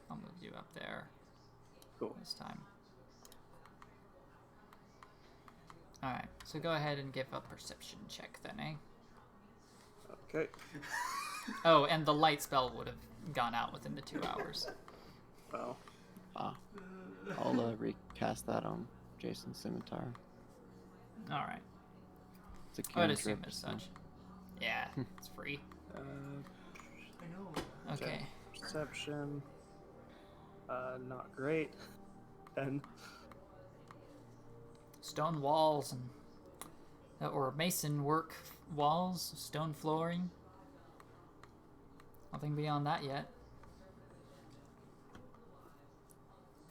[SPEAKER 1] I'll move you up there.
[SPEAKER 2] Cool.
[SPEAKER 1] This time. Alright, so go ahead and give a perception check then, eh?
[SPEAKER 2] Okay.
[SPEAKER 1] Oh, and the light spell would have gone out within the 2 hours.
[SPEAKER 2] Well.
[SPEAKER 6] I'll recast that on Jason's scimitar.
[SPEAKER 1] Alright.
[SPEAKER 6] It's a
[SPEAKER 1] I would
[SPEAKER 6] cantrip,
[SPEAKER 1] assume as
[SPEAKER 6] so-
[SPEAKER 1] such. Yeah, it's free.
[SPEAKER 4] I know.
[SPEAKER 1] Okay.
[SPEAKER 2] Perception. Not great. And
[SPEAKER 1] Stone walls and or mason work walls, stone flooring. Nothing beyond that yet.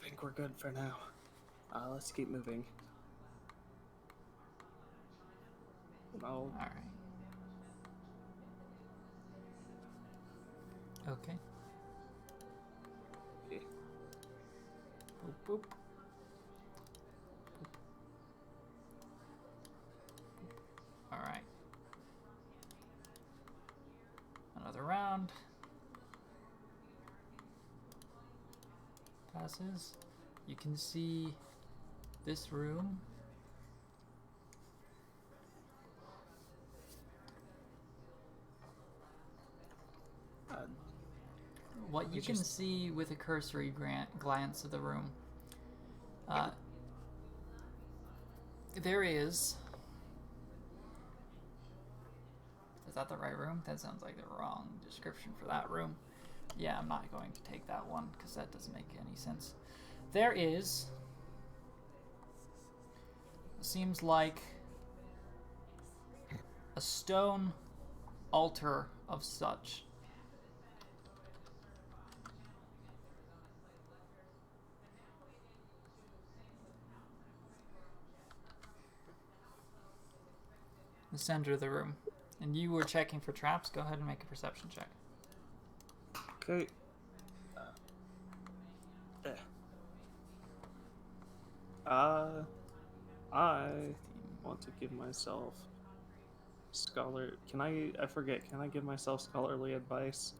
[SPEAKER 2] I think we're good for now. Let's keep moving.
[SPEAKER 1] All right. Okay.
[SPEAKER 2] Okay.
[SPEAKER 1] Boop, boop. All right. Another round. Passes. You can see this room. what you can see with a cursory glance of the room, there is... Is that the right room? That sounds like the wrong description for that room. Yeah, I'm not going to take that one because that doesn't make any sense. There is... Seems like a stone altar of such. The center of the room. And you were checking for traps. Go ahead and make a perception check.
[SPEAKER 2] Okay. I want to give myself I forget, can I give myself scholarly advice?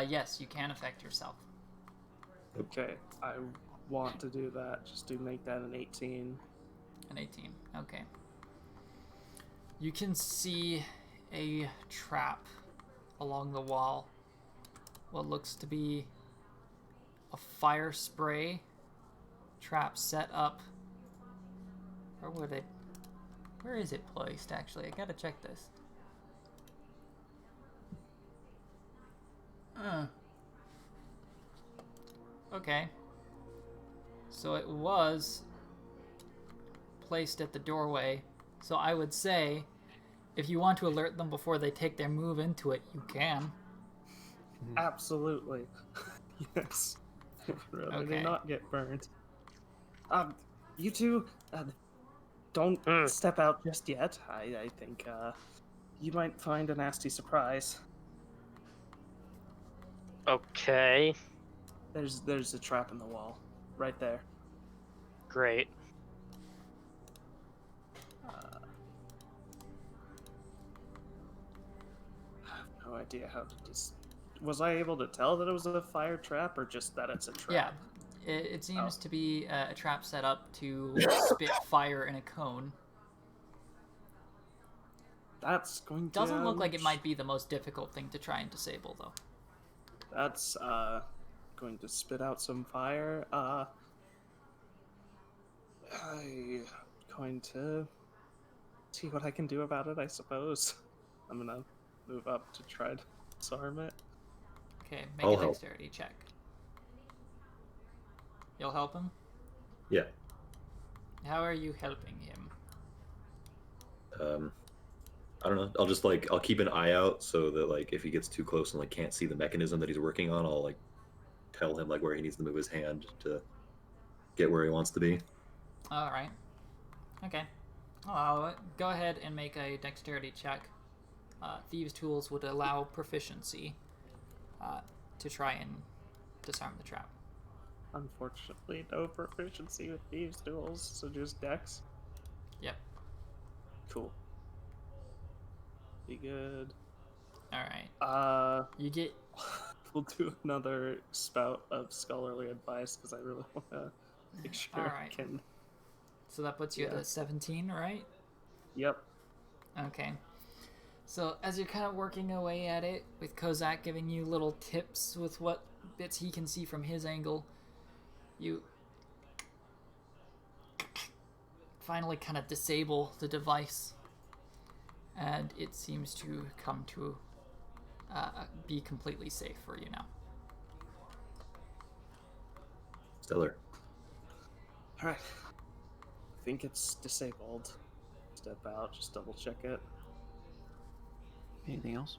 [SPEAKER 1] Yes, you can affect yourself.
[SPEAKER 2] Okay, I want to do that, just to make that an 18.
[SPEAKER 1] An 18, okay. You can see a trap along the wall. What looks to be a fire spray trap set up. Where is it placed, actually? I gotta check this. Okay. So it was placed at the doorway. So I would say, if you want to alert them before they take their move into it, you can.
[SPEAKER 2] Absolutely. Yes. Rather
[SPEAKER 1] Okay.
[SPEAKER 2] than not get burned. You two, don't step out just yet. I think, you might find a nasty surprise.
[SPEAKER 3] Okay.
[SPEAKER 2] There's a trap in the wall. Right there.
[SPEAKER 3] Great.
[SPEAKER 2] I have no idea how to just... Was I able to tell that it was a fire trap, or just that it's a trap?
[SPEAKER 1] Yeah, it seems to be a trap set up to spit fire in a cone.
[SPEAKER 2] That's going to...
[SPEAKER 1] Doesn't look like it might be the most difficult thing to try and disable, though.
[SPEAKER 2] That's, going to spit out some fire. I'm going to see what I can do about it, I suppose. I'm gonna move up to try to disarm it.
[SPEAKER 1] Okay, make
[SPEAKER 5] I'll
[SPEAKER 1] a
[SPEAKER 5] help.
[SPEAKER 1] dexterity check. You'll help him?
[SPEAKER 5] Yeah.
[SPEAKER 1] How are you helping him?
[SPEAKER 5] I don't know. I'll keep an eye out so that like if he gets too close and like can't see the mechanism that he's working on, I'll like tell him like where he needs to move his hand to get where he wants to be.
[SPEAKER 1] All right. Okay. Go ahead and make a dexterity check. Thieves' tools would allow proficiency to try and disarm the trap.
[SPEAKER 2] Unfortunately, no proficiency with thieves' tools, so just dex.
[SPEAKER 1] Yep.
[SPEAKER 2] Cool. Be good.
[SPEAKER 1] All right. You get...
[SPEAKER 2] We'll do another spout of scholarly advice because I really want to make sure
[SPEAKER 1] All
[SPEAKER 2] I
[SPEAKER 1] right.
[SPEAKER 2] can.
[SPEAKER 1] So that puts you at a 17, right?
[SPEAKER 2] Yep.
[SPEAKER 1] Okay. So as you're kind of working away at it, with Kozak giving you little tips with what bits he can see from his angle, you finally kind of disable the device, and it seems to come to be completely safe for you now.
[SPEAKER 5] Stellar.
[SPEAKER 2] Alright. I think it's disabled. Step out, just double check it.
[SPEAKER 6] Anything else?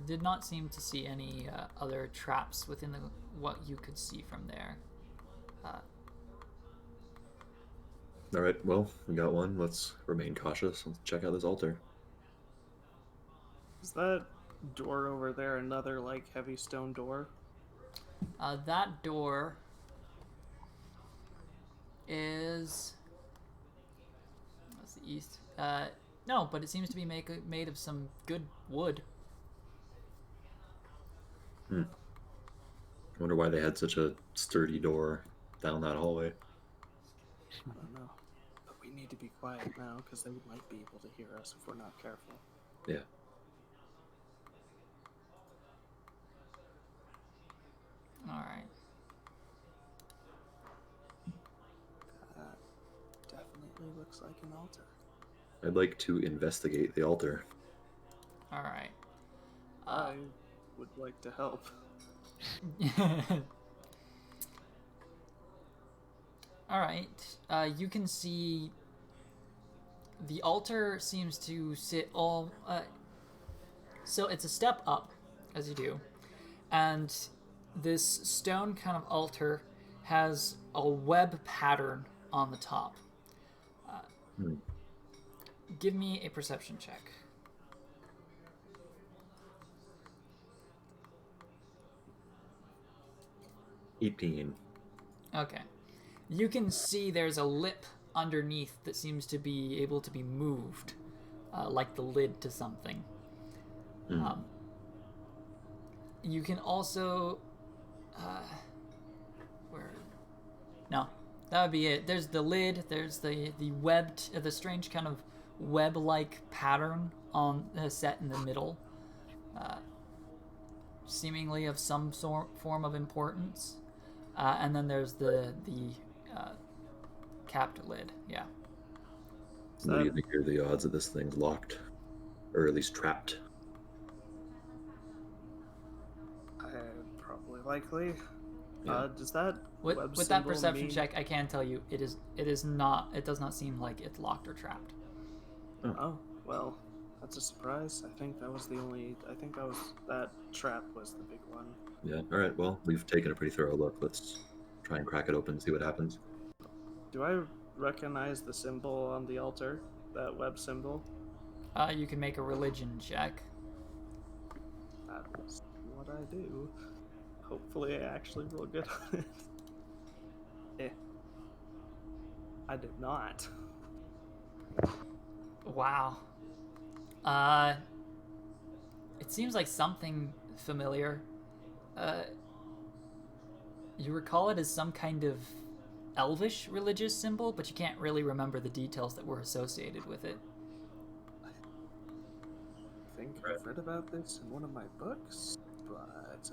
[SPEAKER 1] Did not seem to see any other traps within what you could see from there.
[SPEAKER 5] All right. Well, we got one. Let's remain cautious. Let's check out this altar.
[SPEAKER 2] Is that door over there another, like, heavy stone door?
[SPEAKER 1] That door is... That's the east. No, but it seems to be made of some good wood.
[SPEAKER 5] I wonder why they had such a sturdy door down that hallway.
[SPEAKER 2] I don't know. But we need to be quiet now, because they might be able to hear us if we're not careful.
[SPEAKER 5] Yeah.
[SPEAKER 2] like an altar?
[SPEAKER 5] I'd like to investigate the altar.
[SPEAKER 1] All right.
[SPEAKER 2] I would like to help.
[SPEAKER 1] All right. You can see the altar seems to sit all. So it's a step up, as you do, and this stone kind of altar has a web pattern on the top. Give me a perception check.
[SPEAKER 5] 18.
[SPEAKER 1] Okay. You can see there's a lip underneath that seems to be able to be moved, like the lid to something. You can also... where? No, that would be it. There's the lid, there's the the strange kind of web-like pattern on set in the middle, seemingly of some form of importance. And then there's the capped lid. Yeah.
[SPEAKER 5] What do you think are the odds that this thing's locked, or at least trapped?
[SPEAKER 2] Probably likely.
[SPEAKER 5] Yeah.
[SPEAKER 2] Does that
[SPEAKER 1] with that perception check, I can tell you it is not. It does not seem like it's locked or trapped.
[SPEAKER 2] Oh well, that's a surprise. I think that trap was the big one.
[SPEAKER 5] Yeah. All right. Well, we've taken a pretty thorough look. Let's try and crack it open and see what happens.
[SPEAKER 2] Do I recognize the symbol on the altar? That web symbol?
[SPEAKER 1] You can make a religion check.
[SPEAKER 2] That's what I do. Hopefully I actually roll good on it. I did not.
[SPEAKER 1] Wow. It seems like something familiar. You recall it as some kind of elvish religious symbol, but you can't really remember the details that were associated with it.
[SPEAKER 2] I think I've read about this in one of my books, but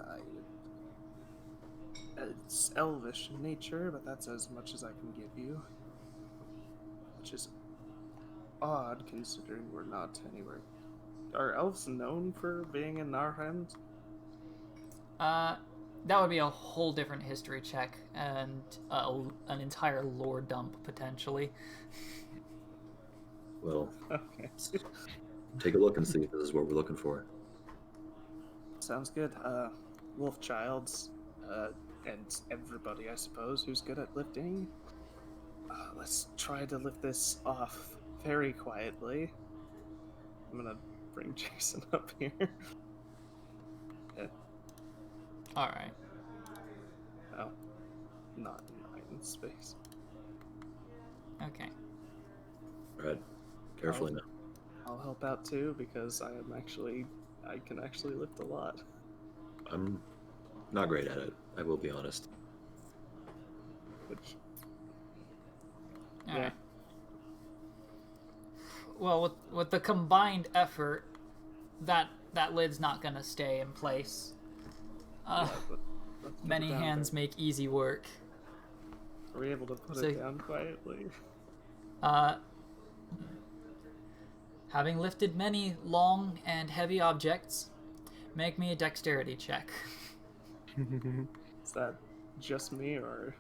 [SPEAKER 2] it's elvish in nature, but that's as much as I can give you. Which is odd, considering we're not anywhere. Are elves known for being in Narhand?
[SPEAKER 1] That would be a whole different history check and an entire lore dump, potentially.
[SPEAKER 5] Well,
[SPEAKER 2] Okay.
[SPEAKER 5] take a look and see if this is what we're looking for.
[SPEAKER 2] Sounds good. Wolfchilds, and everybody, I suppose, who's good at lifting. Let's try to lift this off very quietly. I'm gonna bring Jason up here. Yeah.
[SPEAKER 1] Alright.
[SPEAKER 2] Oh, not in my space.
[SPEAKER 1] Okay.
[SPEAKER 5] All right. Carefully now.
[SPEAKER 2] I'll help out too because I can actually lift a lot.
[SPEAKER 5] I'm not great at it. I will be honest.
[SPEAKER 2] Which,
[SPEAKER 1] Alright.
[SPEAKER 2] yeah.
[SPEAKER 1] Well, with the combined effort, that lid's not gonna stay in place.
[SPEAKER 2] But let's put
[SPEAKER 1] Many
[SPEAKER 2] it down
[SPEAKER 1] hands
[SPEAKER 2] there.
[SPEAKER 1] make easy work.
[SPEAKER 2] Are we able to put
[SPEAKER 1] So-
[SPEAKER 2] it down quietly?
[SPEAKER 1] Having lifted many long and heavy objects, make me a dexterity check.
[SPEAKER 2] Is that just me or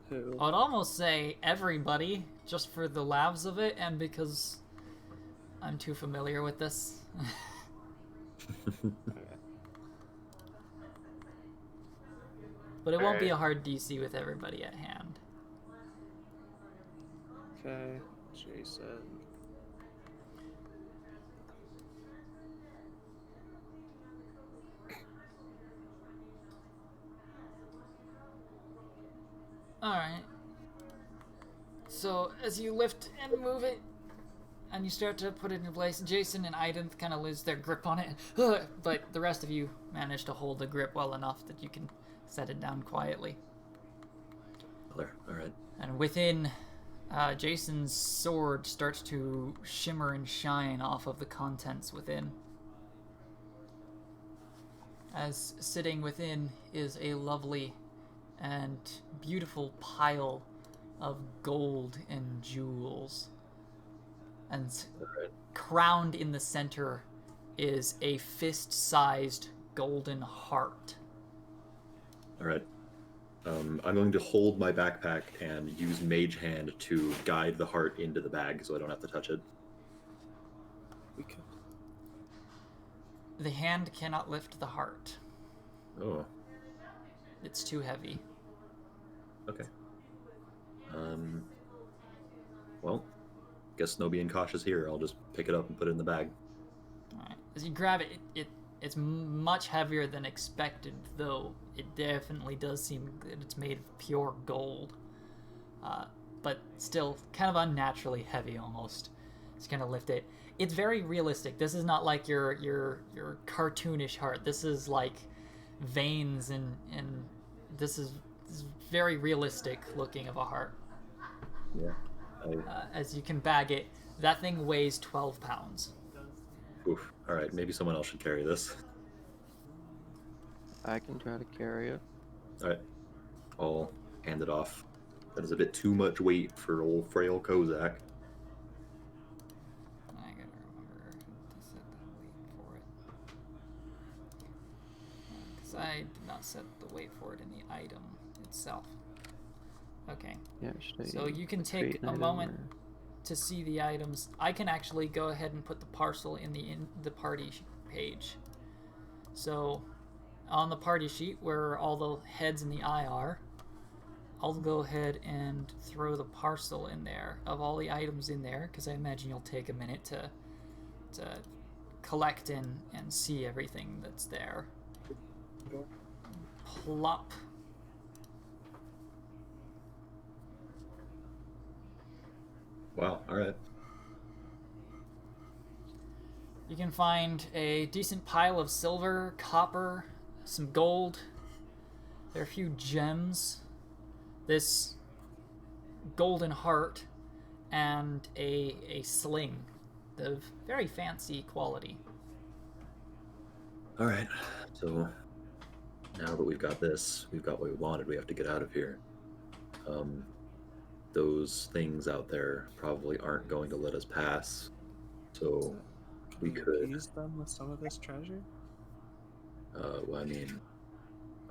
[SPEAKER 2] who?
[SPEAKER 1] I'd almost say everybody, just for the laughs of it, and because I'm too familiar with this.
[SPEAKER 2] Okay.
[SPEAKER 1] But it won't be a hard DC with everybody at hand.
[SPEAKER 2] Okay, Jason.
[SPEAKER 1] Alright. So, as you lift and move it, and you start to put it in place, Jason and Aiden kind of lose their grip on it, but the rest of you manage to hold the grip well enough that you can set it down quietly.
[SPEAKER 5] There. All right.
[SPEAKER 1] And within, Jason's sword starts to shimmer and shine off of the contents within. As sitting within is a lovely and beautiful pile of gold and jewels. And
[SPEAKER 5] Alright.
[SPEAKER 1] crowned in the center is a fist-sized golden heart.
[SPEAKER 5] Alright. I'm going to hold my backpack and use Mage Hand to guide the heart into the bag so I don't have to touch it.
[SPEAKER 2] We could.
[SPEAKER 1] The hand cannot lift the heart.
[SPEAKER 5] Oh,
[SPEAKER 1] It's too heavy.
[SPEAKER 5] okay. Well, guess no being cautious here. I'll just pick it up and put it in the bag.
[SPEAKER 1] Alright. As you grab it, it's much heavier than expected, though it definitely does seem that it's made of pure gold. But still kind of unnaturally heavy almost. Just gonna lift it. It's very realistic. This is not like your cartoonish heart. This is like veins and this is very realistic looking of a heart.
[SPEAKER 5] Yeah.
[SPEAKER 1] As you can bag it, that thing weighs 12 pounds.
[SPEAKER 5] Oof. Alright, maybe someone else should carry this.
[SPEAKER 6] I can try to carry it.
[SPEAKER 5] Alright. I'll hand it off. That is a bit too much weight for old frail Kozak.
[SPEAKER 1] I gotta remember to set the weight for it. Because I did not set the weight for it in the item itself. Okay.
[SPEAKER 6] Yeah, should I
[SPEAKER 1] So you can
[SPEAKER 6] create
[SPEAKER 1] take
[SPEAKER 6] an
[SPEAKER 1] a
[SPEAKER 6] item,
[SPEAKER 1] moment
[SPEAKER 6] or-
[SPEAKER 1] to see the items. I can actually go ahead and put the parcel in the party page. So on the party sheet where all the heads in the eye are, I'll go ahead and throw the parcel in there of all the items in there, because I imagine you'll take a minute to collect and see everything that's there. Plop.
[SPEAKER 5] Wow, alright.
[SPEAKER 1] You can find a decent pile of silver, copper, some gold. There are a few gems. This golden heart and a sling of very fancy quality.
[SPEAKER 5] Alright, so now that we've got this, we've got what we wanted, we have to get out of here. Those things out there probably aren't going to let us pass, so we could
[SPEAKER 2] appease them with some of this treasure.
[SPEAKER 5] Well, I mean,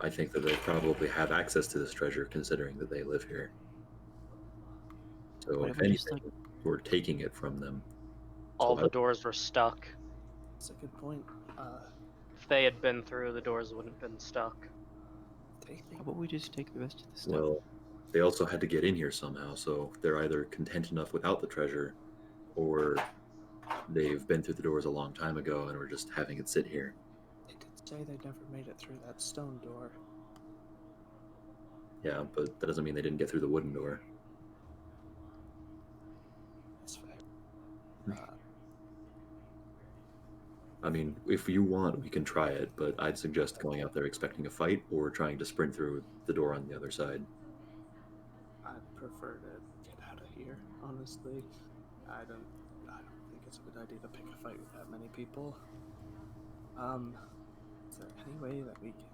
[SPEAKER 5] I think that they probably have access to this treasure, considering that they live here. So
[SPEAKER 6] What
[SPEAKER 5] if
[SPEAKER 6] if we just,
[SPEAKER 5] anything, we're taking it from them.
[SPEAKER 3] All
[SPEAKER 5] So
[SPEAKER 3] the doors were stuck.
[SPEAKER 2] That's a good point.
[SPEAKER 3] If they had been through, the doors wouldn't have been stuck.
[SPEAKER 6] How about we just take the rest of the stuff?
[SPEAKER 5] Well, they also had to get in here somehow, so they're either content enough without the treasure, or they've been through the doors a long time ago and we're just having it sit here.
[SPEAKER 2] They did say they never made it through that stone door.
[SPEAKER 5] Yeah, but that doesn't mean they didn't get through the wooden door.
[SPEAKER 2] That's fair.
[SPEAKER 5] I mean, if you want, we can try it, but I'd suggest going out there expecting a fight or trying to sprint through the door on the other side.
[SPEAKER 2] I'd prefer to get out of here, honestly. I don't think it's a good idea to pick a fight with that many people. Is there any way that we can...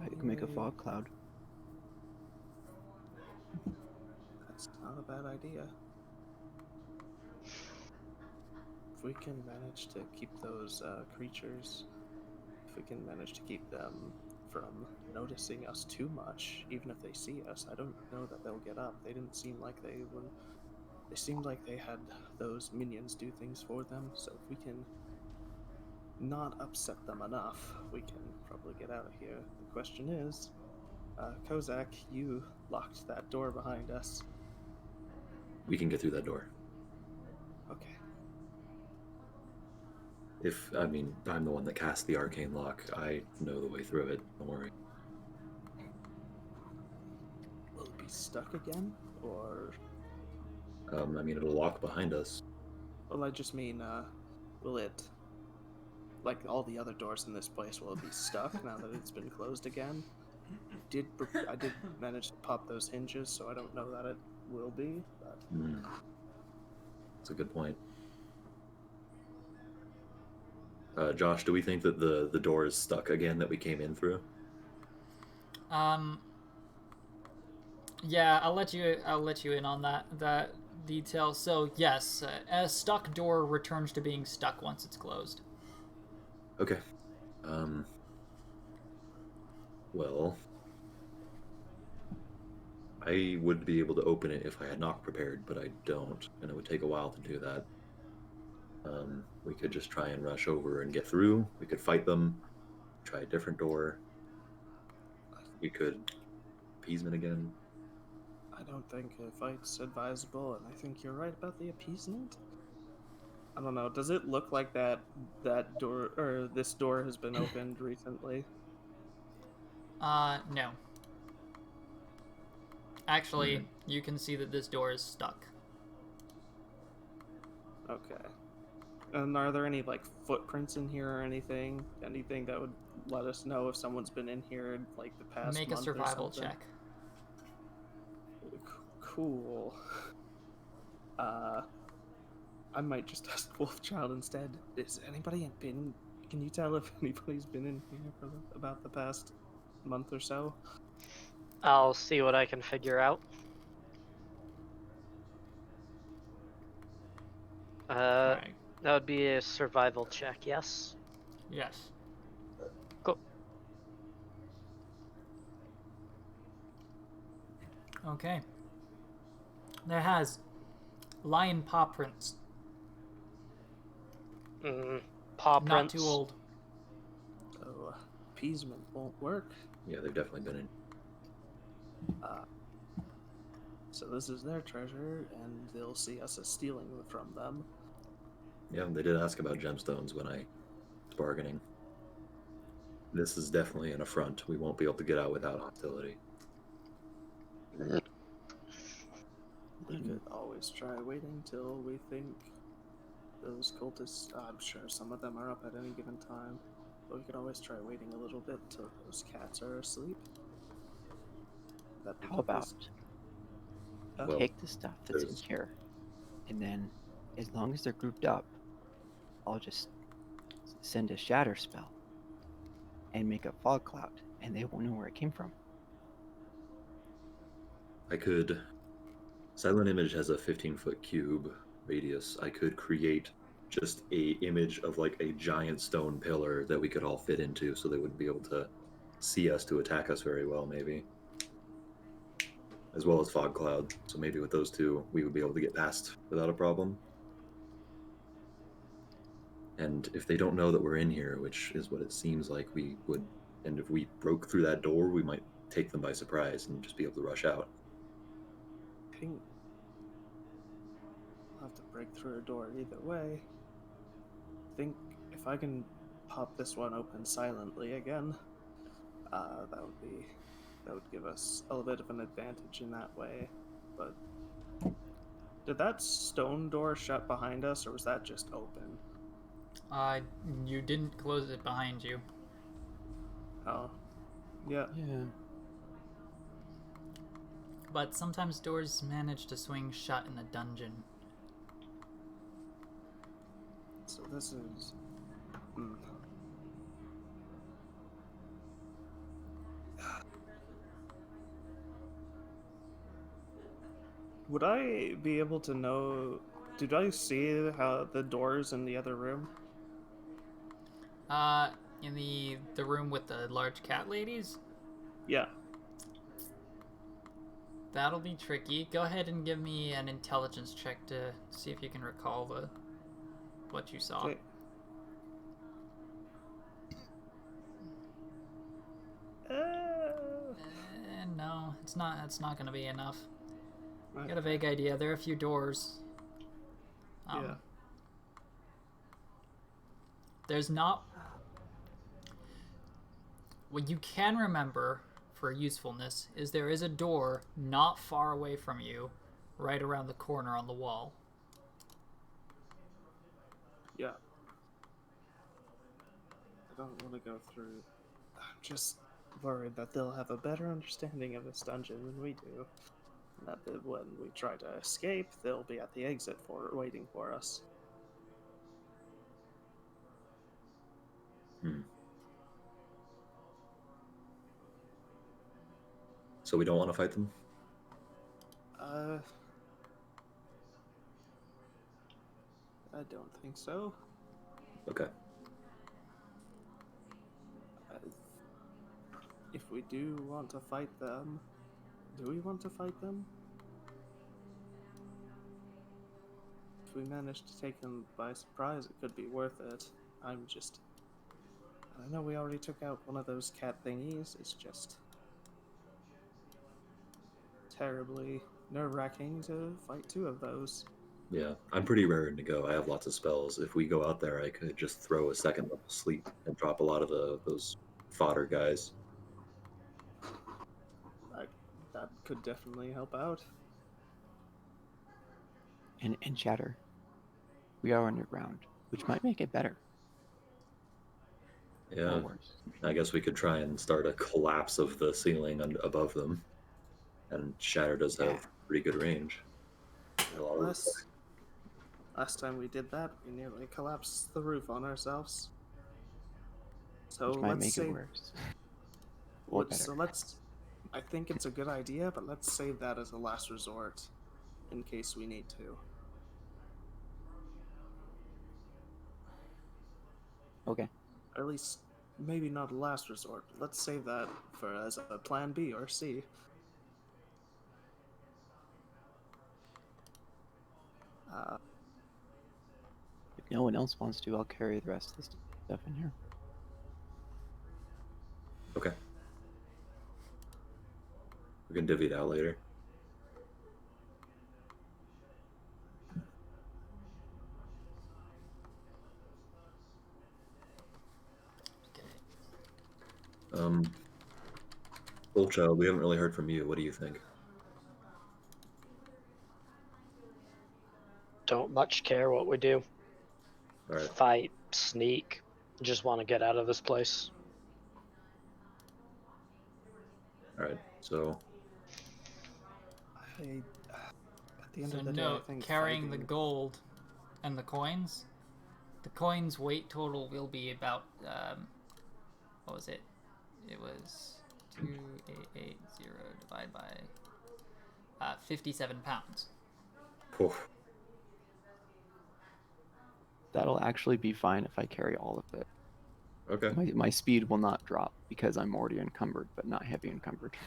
[SPEAKER 6] I can make a fog cloud.
[SPEAKER 2] That's not a bad idea. If we can manage to keep those creatures, if we can manage to keep them from noticing us too much, even if they see us, I don't know that they'll get up. They didn't seem like they would. They seemed like they had those minions do things for them, so if we can not upset them enough, we can probably get out of here. The question is, Kozak, you locked that door behind us.
[SPEAKER 5] We can get through that door.
[SPEAKER 2] Okay.
[SPEAKER 5] I mean, I'm the one that cast the arcane lock. I know the way through it. Don't worry.
[SPEAKER 2] Will it be stuck again? Or...
[SPEAKER 5] I mean, it'll lock behind us.
[SPEAKER 2] Well, I just mean, will it... Like all the other doors in this place, will it be stuck now that it's been closed again? I did manage to pop those hinges, so I don't know that it will be, but...
[SPEAKER 5] That's a good point. Josh, do we think that the door is stuck again that we came in through?
[SPEAKER 1] Yeah, I'll let you in on that detail. So yes, a stuck door returns to being stuck once it's closed.
[SPEAKER 5] Okay. Well, I would be able to open it if I had knock prepared, but I don't, and it would take a while to do that. We could just try and rush over and get through. We could fight them, try a different door. We could appeasement again.
[SPEAKER 2] I don't think a fight's advisable, and I think you're right about the appeasement. I don't know. Does it look like that door or this door has been opened recently?
[SPEAKER 1] No. Actually, you can see that this door is stuck.
[SPEAKER 2] Okay. And are there any like footprints in here or anything? Anything that would let us know if someone's been in here in like the past
[SPEAKER 1] Make a
[SPEAKER 2] month or
[SPEAKER 1] survival
[SPEAKER 2] something?
[SPEAKER 1] check.
[SPEAKER 2] Cool. I might just ask Wolfchild instead. Is anybody been? Can you tell if anybody's been in here for about the past month or so?
[SPEAKER 3] I'll see what I can figure out.
[SPEAKER 1] Alright.
[SPEAKER 3] That would be a survival check, yes?
[SPEAKER 1] Yes.
[SPEAKER 3] Cool.
[SPEAKER 1] Okay. There has lion paw prints.
[SPEAKER 3] Paw
[SPEAKER 1] Not
[SPEAKER 3] prints.
[SPEAKER 1] too old.
[SPEAKER 2] So appeasement won't work.
[SPEAKER 5] Yeah, they've definitely been in.
[SPEAKER 2] So this is their treasure, and they'll see us as stealing from them.
[SPEAKER 5] Yeah, they did ask about gemstones when I was bargaining. This is definitely an affront. We won't be able to get out without hostility.
[SPEAKER 2] We could always try waiting till we think those cultists. I'm sure some of them are up at any given time, but we could always try waiting a little bit till those cats are asleep.
[SPEAKER 8] How about
[SPEAKER 5] Well,
[SPEAKER 8] take the stuff that's in here, and then, as long as they're grouped up, I'll just send a shatter spell and make a fog cloud, and they won't know where it came from.
[SPEAKER 5] I could. Silent Image has a 15-foot cube radius. I could create just a image of like a giant stone pillar that we could all fit into, so they wouldn't be able to see us to attack us very well, maybe. As well as fog cloud. So maybe with those two, we would be able to get past without a problem. And if they don't know that we're in here, which is what it seems like we would, and if we broke through that door, we might take them by surprise and just be able to rush out.
[SPEAKER 2] I think I'll have to break through a door either way. I think if I can pop this one open silently again, that would give us a little bit of an advantage in that way. But did that stone door shut behind us, or was that just open?
[SPEAKER 1] You didn't close it behind you.
[SPEAKER 2] Oh, yeah.
[SPEAKER 8] Yeah.
[SPEAKER 1] But sometimes doors manage to swing shut in a dungeon.
[SPEAKER 2] So this is. Would I be able to know? Did I see how the doors in the other room?
[SPEAKER 1] In the room with the large cat ladies?
[SPEAKER 2] Yeah.
[SPEAKER 1] That'll be tricky. Go ahead and give me an intelligence check to see if you can recall what you saw.
[SPEAKER 2] Okay.
[SPEAKER 1] No, it's not. It's not going to be enough.
[SPEAKER 2] Right.
[SPEAKER 1] Got a vague idea. There are a few doors.
[SPEAKER 2] Yeah.
[SPEAKER 1] There's not. What you can remember for usefulness is there is a door not far away from you, right around the corner on the wall.
[SPEAKER 2] Yeah. I don't want to go through. I'm just worried that they'll have a better understanding of this dungeon than we do. And that when we try to escape, they'll be at the exit waiting for us.
[SPEAKER 5] So we don't want to fight them?
[SPEAKER 2] think so.
[SPEAKER 5] Okay.
[SPEAKER 2] If we do want to fight them, do we want to fight them? If we manage to take them by surprise, it could be worth it. I know we already took out one of those cat thingies. It's just terribly nerve-wracking to fight two of those.
[SPEAKER 5] Yeah, I'm pretty raring to go. I have lots of spells. If we go out there, I could just throw a second level sleep and drop a lot of those fodder guys.
[SPEAKER 2] That could definitely help out.
[SPEAKER 8] And Shatter. We are underground, which might make it better.
[SPEAKER 5] Yeah,
[SPEAKER 8] Or worse.
[SPEAKER 5] I guess we could try and start a collapse of the ceiling above them. And Shatter does have pretty good range.
[SPEAKER 2] Last time we did that, we nearly collapsed the roof on ourselves. So
[SPEAKER 8] Which might
[SPEAKER 2] let's
[SPEAKER 8] make
[SPEAKER 2] say,
[SPEAKER 8] it worse. Or better.
[SPEAKER 2] I think it's a good idea, but let's save that as a last resort in case we need to.
[SPEAKER 8] Okay.
[SPEAKER 2] Or at least, maybe not a last resort, but let's save that for as a plan B or C.
[SPEAKER 8] If no one else wants to, I'll carry the rest of this stuff in here.
[SPEAKER 5] Okay. We can divvy it out later. Bullchild, we haven't really heard from you. What do you think?
[SPEAKER 9] Don't much care what we do.
[SPEAKER 5] All right.
[SPEAKER 9] Fight, sneak. Just want to get out of this place.
[SPEAKER 5] All right. So.
[SPEAKER 2] At the end of the day,
[SPEAKER 1] note,
[SPEAKER 2] I think
[SPEAKER 1] carrying
[SPEAKER 2] fighting...
[SPEAKER 1] the gold and the coins. The coins' weight total will be about what was it? It was 2880 divided by 57 pounds.
[SPEAKER 5] Oof.
[SPEAKER 6] That'll actually be fine if I carry all of it.
[SPEAKER 5] Okay.
[SPEAKER 6] My speed will not drop because I'm already encumbered, but not heavy encumbered.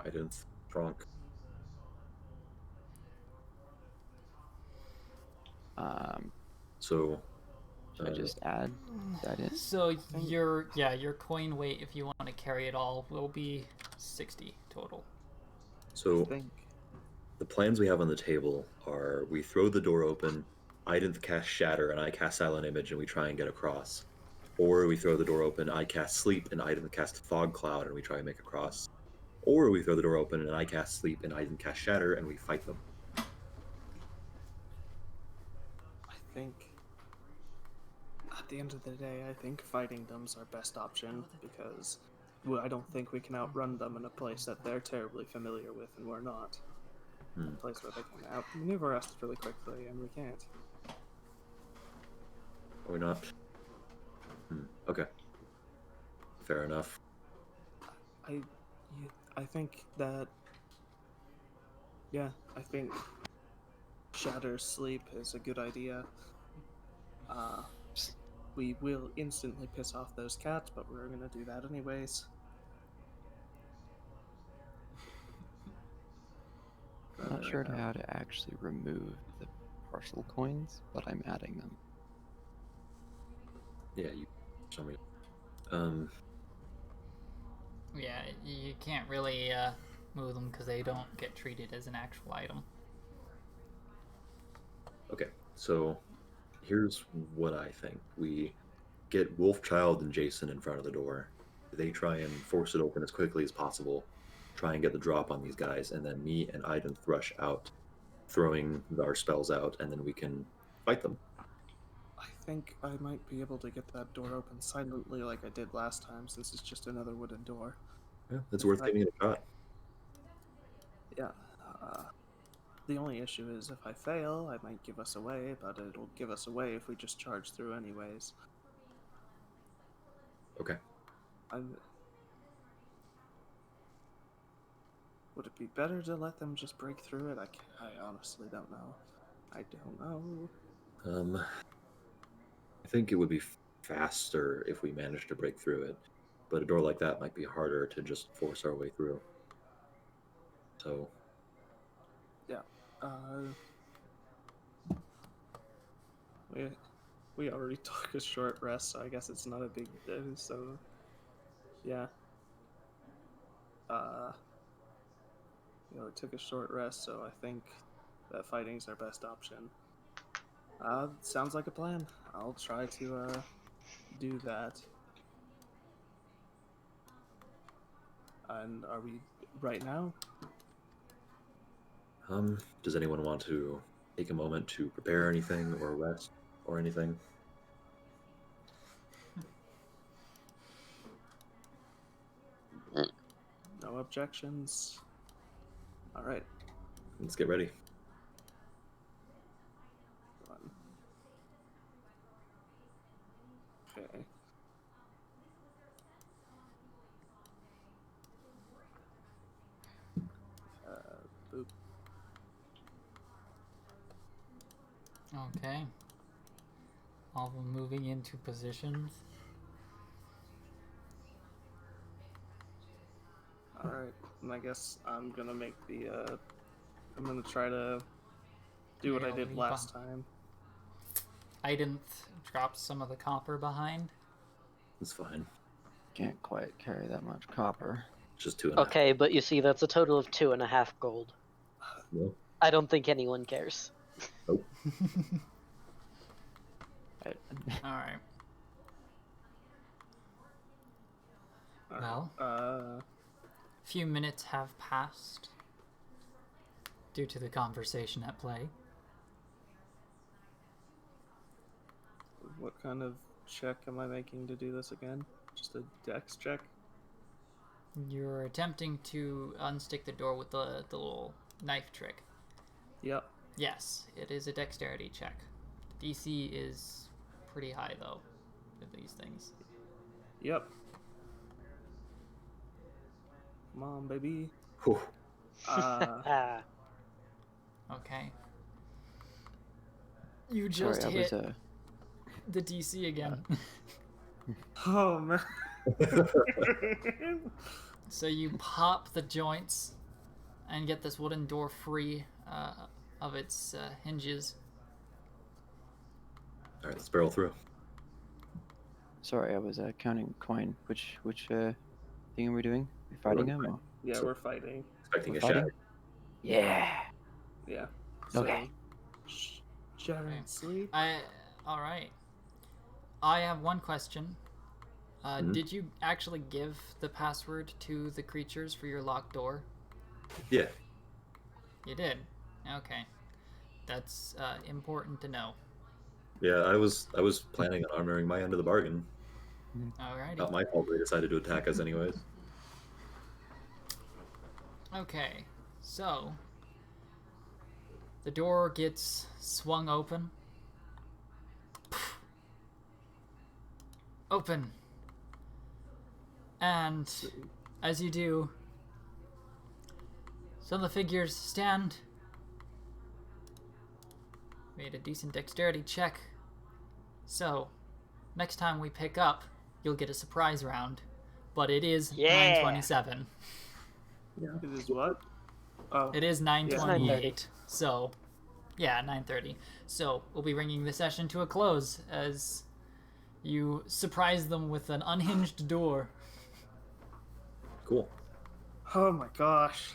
[SPEAKER 5] I didn't trunk. So.
[SPEAKER 6] Should I just add that in?
[SPEAKER 1] So your coin weight, if you want to carry it all, will be 60 total.
[SPEAKER 5] So the plans we have on the table are: we throw the door open, I didn't cast Shatter, and I cast Silent Image, and we try and get across. Or we throw the door open, I cast Sleep, and I didn't cast Fog Cloud, and we try and make across. Or we throw the door open, and I cast Sleep, and I didn't cast Shatter, and we fight them.
[SPEAKER 2] I think at the end of the day, I think fighting them's our best option because I don't think we can outrun them in a place that they're terribly familiar with and we're not. A place where they can outmaneuver us really quickly and we can't.
[SPEAKER 5] Are we not? Okay. Fair enough.
[SPEAKER 2] I think that... Yeah, I think Shatter Sleep is a good idea. We will instantly piss off those cats, but we're gonna do that anyways.
[SPEAKER 6] I'm not sure how to actually remove the partial coins, but I'm adding them.
[SPEAKER 5] Yeah, you show me.
[SPEAKER 1] Yeah, you can't really move them because they don't get treated as an actual item.
[SPEAKER 5] Okay, so here's what I think. We get Wolfchild and Jason in front of the door. They try and force it open as quickly as possible, try and get the drop on these guys, and then me and Iden Thrush out, throwing our spells out, and then we can fight them.
[SPEAKER 2] I think I might be able to get that door open silently like I did last time, since it's just another wooden door.
[SPEAKER 5] Yeah, it's worth giving it a shot.
[SPEAKER 2] Yeah. The only issue is if I fail, I might give us away, but it'll give us away if we just charge through anyways.
[SPEAKER 5] Okay.
[SPEAKER 2] Would it be better to let them just break through it? I honestly don't know. I don't know.
[SPEAKER 5] I think it would be faster if we managed to break through it, but a door like that might be harder to just force our way through. So,
[SPEAKER 2] yeah. We already took a short rest, so I guess it's not a big deal. So, yeah. We took a short rest, so I think that fighting's our best option. Sounds like a plan. I'll try to do that. And are we right now?
[SPEAKER 5] Does anyone want to take a moment to prepare anything or rest or anything?
[SPEAKER 2] No objections. All right.
[SPEAKER 5] Let's get ready.
[SPEAKER 2] Okay. Boop.
[SPEAKER 1] Okay. All moving into positions.
[SPEAKER 2] All right. And I guess I'm gonna make the. I'm gonna try to do what I did last time.
[SPEAKER 1] I didn't drop some of the copper behind.
[SPEAKER 5] It's fine.
[SPEAKER 6] Can't quite carry that much copper.
[SPEAKER 5] Just 2.5.
[SPEAKER 3] Okay, but you see, that's a total of 2.5 gold.
[SPEAKER 5] No.
[SPEAKER 3] I don't think anyone cares.
[SPEAKER 5] Nope.
[SPEAKER 1] All right. Well, a few minutes have passed due to the conversation at play.
[SPEAKER 2] What kind of check am I making to do this again? Just a dex check?
[SPEAKER 1] You're attempting to unstick the door with the little knife trick.
[SPEAKER 2] Yep.
[SPEAKER 1] Yes, it is a dexterity check. DC is pretty high, though, with these things.
[SPEAKER 2] Yep. Come on, baby.
[SPEAKER 5] Whew.
[SPEAKER 1] Okay. You just
[SPEAKER 6] Sorry,
[SPEAKER 1] hit the DC again.
[SPEAKER 2] Oh, man.
[SPEAKER 1] So you pop the joints and get this wooden door free of its hinges.
[SPEAKER 5] All right, let's barrel through.
[SPEAKER 6] Sorry, I was counting coin. Which thing are we doing? We fighting him? Or?
[SPEAKER 2] Yeah, we're fighting.
[SPEAKER 5] Expecting a
[SPEAKER 6] Fighting?
[SPEAKER 5] shatter.
[SPEAKER 6] Yeah.
[SPEAKER 2] Yeah.
[SPEAKER 6] Okay.
[SPEAKER 2] Shatter and sleep.
[SPEAKER 1] All right. I have one question. Did you actually give the password to the creatures for your locked door?
[SPEAKER 5] Yeah.
[SPEAKER 1] You did? Okay. That's important to know.
[SPEAKER 5] Yeah, I was planning on armoring my end of the bargain.
[SPEAKER 1] Alrighty.
[SPEAKER 5] Not my fault they decided to attack us anyways.
[SPEAKER 1] Okay, so the door gets swung open. Open. And as you do, some of the figures stand. Made a decent dexterity check. So, next time we pick up, you'll get a surprise round. But it is 927.
[SPEAKER 2] Yeah. It is what? Oh.
[SPEAKER 1] It is 928.
[SPEAKER 3] Yeah, 9:30.
[SPEAKER 1] So, yeah, 9:30. So, we'll be bringing the session to a close as you surprise them with an unhinged door.
[SPEAKER 5] Cool.
[SPEAKER 2] Oh my gosh.